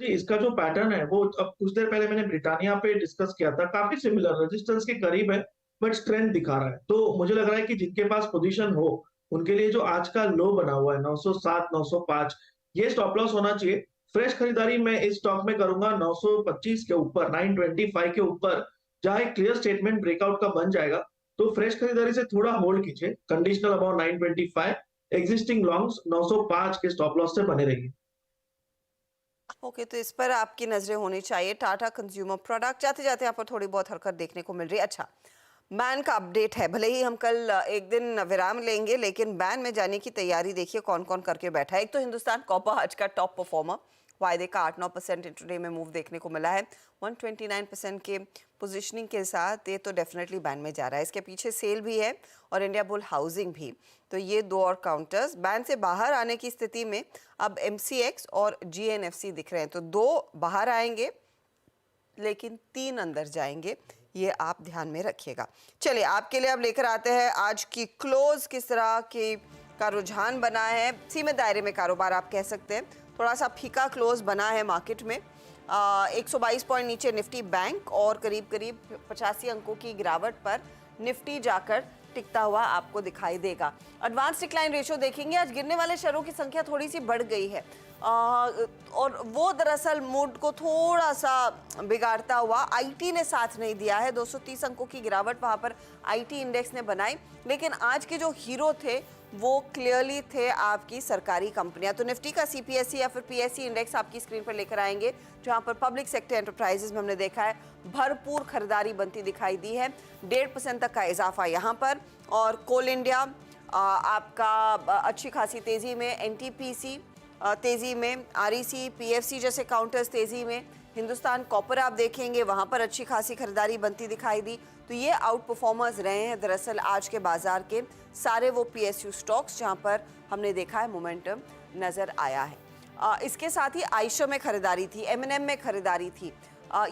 जी, इसका जो पैटर्न है वो अब कुछ देर पहले मैंने ब्रिटानिया पे डिस्कस किया था, काफी सिमिलर, रेजिस्टेंस के करीब है बट स्ट्रेंथ दिखा रहा है। तो मुझे लग रहा है कि जिनके पास पोजीशन हो उनके लिए जो आज का लो बना हुआ है 907 905, ये स्टॉप लॉस होना चाहिए। फ्रेश खरीदारी मैं इस स्टॉक में करूंगा 925 के ऊपर, 925 के ऊपर, जहां एक क्लियर स्टेटमेंट ब्रेकआउट का बन जाएगा तो फ्रेश खरीदारी से थोड़ा होल्ड कीजिए। कंडीशनल अबाउट 925, एग्जिस्टिंग लॉन्ग्स 905 के स्टॉप लॉस से बने रहिए। ओके, तो इस पर आपकी नजरें होनी चाहिए। टाटा कंज्यूमर प्रोडक्ट जाते जाते यहाँ पर थोड़ी बहुत हरकत देखने को मिल रही है। अच्छा, बैन का अपडेट है, भले ही हम कल एक दिन विराम लेंगे, लेकिन बैन में जाने की तैयारी देखिए कौन कौन करके बैठा है। एक तो हिंदुस्तान कॉपर आज का टॉप परफॉर्मर, वायदे का 8-9% इंट्राडे में मूव देखने को मिला है। 129% के पोजीशनिंग के साथ ये तो डेफिनेटली बैन में जा रहा है। इसके पीछे सेल भी है और इंडिया बुल हाउसिंग भी, तो ये दो और काउंटर्स बैन से बाहर आने की स्थिति में अब MCX और GNFC दिख रहे हैं। तो 2 बाहर आएंगे लेकिन 3 अंदर जाएंगे, ये आप ध्यान में रखिएगा। चलिए, आपके लिए अब लेकर आते हैं आज की क्लोज, किस तरह की का रुझान बना है। सीमित दायरे में कारोबार आप कह सकते हैं, थोड़ा सा फीका क्लोज बना है मार्केट में। 122 पॉइंट नीचे निफ्टी बैंक और करीब करीब 85 अंकों की गिरावट पर निफ्टी जाकर टिकता हुआ आपको दिखाई देगा। एडवांस डिक्लाइन रेशियो देखेंगे, आज गिरने वाले शेयरों की संख्या थोड़ी सी बढ़ गई है और वो दरअसल मूड को थोड़ा सा बिगाड़ता हुआ आईटी ने साथ नहीं दिया है। 230 अंकों की गिरावट वहां पर आईटी इंडेक्स ने बनाई, लेकिन आज के जो हीरो थे वो क्लियरली थे आपकी सरकारी कंपनियां। तो निफ्टी का CPSE या फिर PSE इंडेक्स आपकी स्क्रीन पर लेकर आएंगे, जहां पर पब्लिक सेक्टर एंटरप्राइजेस में हमने देखा है भरपूर खरीदारी बनती दिखाई दी है, 1.5% तक का इजाफा यहां पर। और कोल इंडिया आपका अच्छी खासी तेजी में, NTPC तेजी में, REC, PFC जैसे काउंटर्स तेजी में, हिंदुस्तान कॉपर आप देखेंगे वहां पर अच्छी खासी खरीदारी बनती दिखाई दी। तो ये आउट परफॉर्मर्स रहे हैं दरअसल आज के बाजार के सारे वो PSU स्टॉक्स जहां पर हमने देखा है मोमेंटम नजर आया है। इसके साथ ही आयशा में खरीदारी थी, M&M में खरीदारी थी।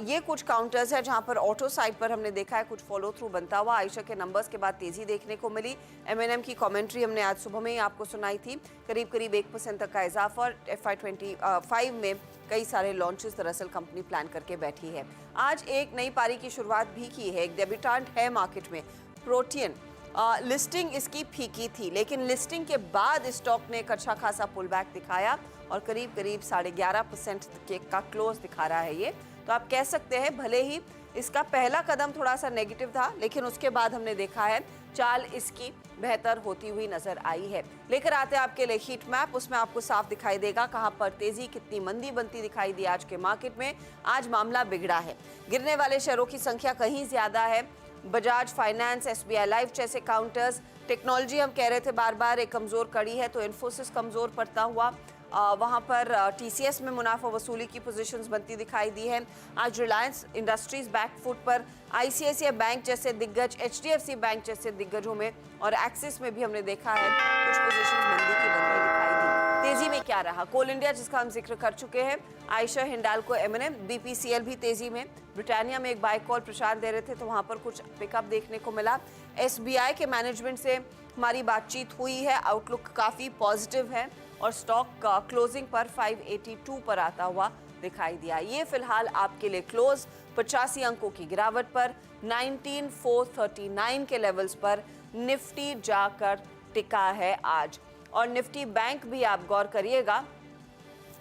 ये कुछ काउंटर्स है जहां पर ऑटो साइड पर हमने देखा है कुछ फॉलो थ्रू बनता हुआ। आयशा के नंबर्स के बाद तेजी देखने को मिली। M&M की कमेंट्री हमने आज सुबह में ही आपको सुनाई थी, करीब करीब 1% तक का इजाफा। और FY25 में कई सारे लॉन्चेस दरअसल कंपनी प्लान करके बैठी है। आज एक नई पारी की शुरुआत भी की है, एक डेब्यूटेंट है मार्केट में, प्रोटियन। लिस्टिंग इसकी फीकी थी, लेकिन लिस्टिंग के बाद स्टॉक ने एक अच्छा खासा पुल बैक दिखाया और करीब करीब 11.5% का क्लोज दिखा रहा है ये। तो आप कह सकते हैं भले ही इसका पहला कदम थोड़ा सा नेगेटिव था, लेकिन उसके बाद हमने देखा है चाल इसकी बेहतर होती हुई नजर आई है। लेकर आते हैं आपके लिए हीट मैप, उसमें आपको साफ दिखाई देगा कहां पर तेजी, कितनी मंदी बनती दिखाई दी आज के मार्केट में। आज मामला बिगड़ा है, गिरने वाले शेयरों की संख्या कहीं ज्यादा है। बजाज फाइनेंस, एसबीआई लाइफ जैसे काउंटर्स, टेक्नोलॉजी हम कह रहे थे बार बार एक कमजोर कड़ी है, तो इन्फोसिस कमजोर पड़ता हुआ, वहां पर टीसीएस में मुनाफा वसूली की पोजीशंस बनती दिखाई दी है। आज रिलायंस इंडस्ट्रीज बैकफुट पर, आईसीआईसीआई बैंक जैसे दिग्गज, एचडीएफसी बैंक जैसे दिग्गजों में और एक्सिस में भी हमने देखा है कुछ पोजीशंस मंदी की बनती दिखाई दी। तेजी में क्या रहा? कोल इंडिया जिसका हम जिक्र कर चुके हैं, आयशर हिंडाल्को, एमएनएम, बीपीसीएल भी तेजी में। ब्रिटानिया में एक बाय कॉल प्रचार दे रहे थे तो वहां पर कुछ पिकअप देखने को मिला। एसबीआई के मैनेजमेंट से हमारी बातचीत हुई है, आउटलुक काफी पॉजिटिव है और स्टॉक का क्लोजिंग पर 582 पर आता हुआ दिखाई दिया। ये फिलहाल आपके लिए क्लोज 85 अंकों की गिरावट पर 19,439 के लेवल्स पर निफ्टी जाकर टिका है आज। और निफ्टी बैंक भी आप गौर करिएगा,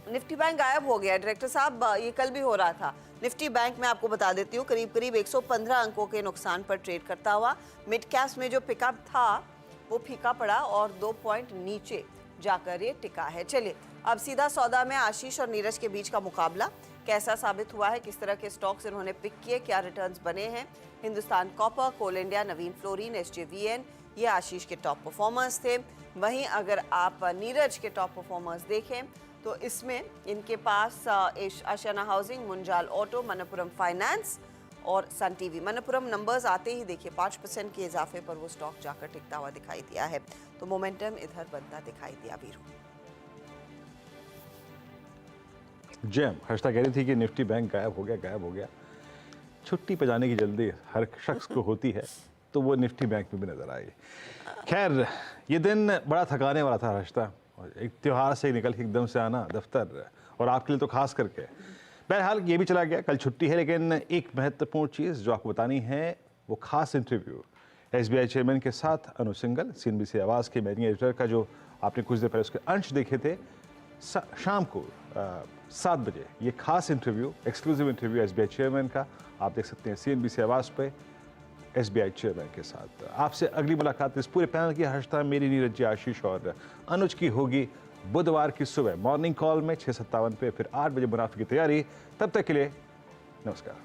निफ्टी बैंक गायब हो गया डायरेक्टर साहब, ये कल भी हो रहा था। निफ्टी बैंक में आपको बता देती हूँ करीब करीब 115 अंकों के नुकसान पर ट्रेड करता हुआ। मिड कैप्स में जो पिकअप था वो फीका पड़ा और 2 पॉइंट नीचे जाकर ये टिका है। चलिए अब सीधा सौदा में आशीष और नीरज के बीच का मुकाबला कैसा साबित हुआ है, किस तरह के स्टॉक्स इन्होंने पिक किए, क्या रिटर्न्स बने हैं। हिंदुस्तान कॉपर, कोल इंडिया, नवीन फ्लोरिन, एसजेवीएन, ये आशीष के टॉप परफॉर्मर्स थे। वहीं अगर आप नीरज के टॉप परफॉर्मर्स देखें तो इसमें इनके पास Ashiana housing, Munjal auto, Manappuram finance और सन टीवी। मनप्पुरम नंबर्स आते ही देखिए 5% के इजाफे पर वो स्टॉक जाकर टिकता हुआ दिखाई दिया है, तो मोमेंटम इधर बनता दिखाई दिया। वीरू जैम हर्षिता कह रही थी कि निफ्टी बैंक गायब हो गया। छुट्टी पे जाने की जल्दी हर शख्स को होती है, तो वो निफ्टी बैंक में भी नजर आई। खैर ये दिन बड़ा थकाने वाला था हर्षिता, और एक त्यौहार से निकल के एकदम से आना दफ्तर, और आपके लिए तो खास करके। बहरहाल ये भी चला गया, कल छुट्टी है, लेकिन एक महत्वपूर्ण चीज़ जो आपको बतानी है वो खास इंटरव्यू एसबीआई चेयरमैन के साथ अनुज सिंघल, सीएनबीसी आवाज़ के मैनेजिंग एडिटर का, जो आपने कुछ देर पहले उसके अंश देखे थे। शाम को 7 बजे ये खास interview, exclusive interview SBI chairman का आप देख सकते हैं सीएनबीसी आवाज़ पे एसबीआई चेयरमैन के साथ। आपसे अगली मुलाकात इस पूरे पैनल की हर्षिता, मेरी, नीरज जी, आशीष और अनुज की होगी बुधवार की सुबह मॉर्निंग कॉल में 6:57 पे, फिर 8 बजे मुनाफे की तैयारी। तब तक के लिए नमस्कार।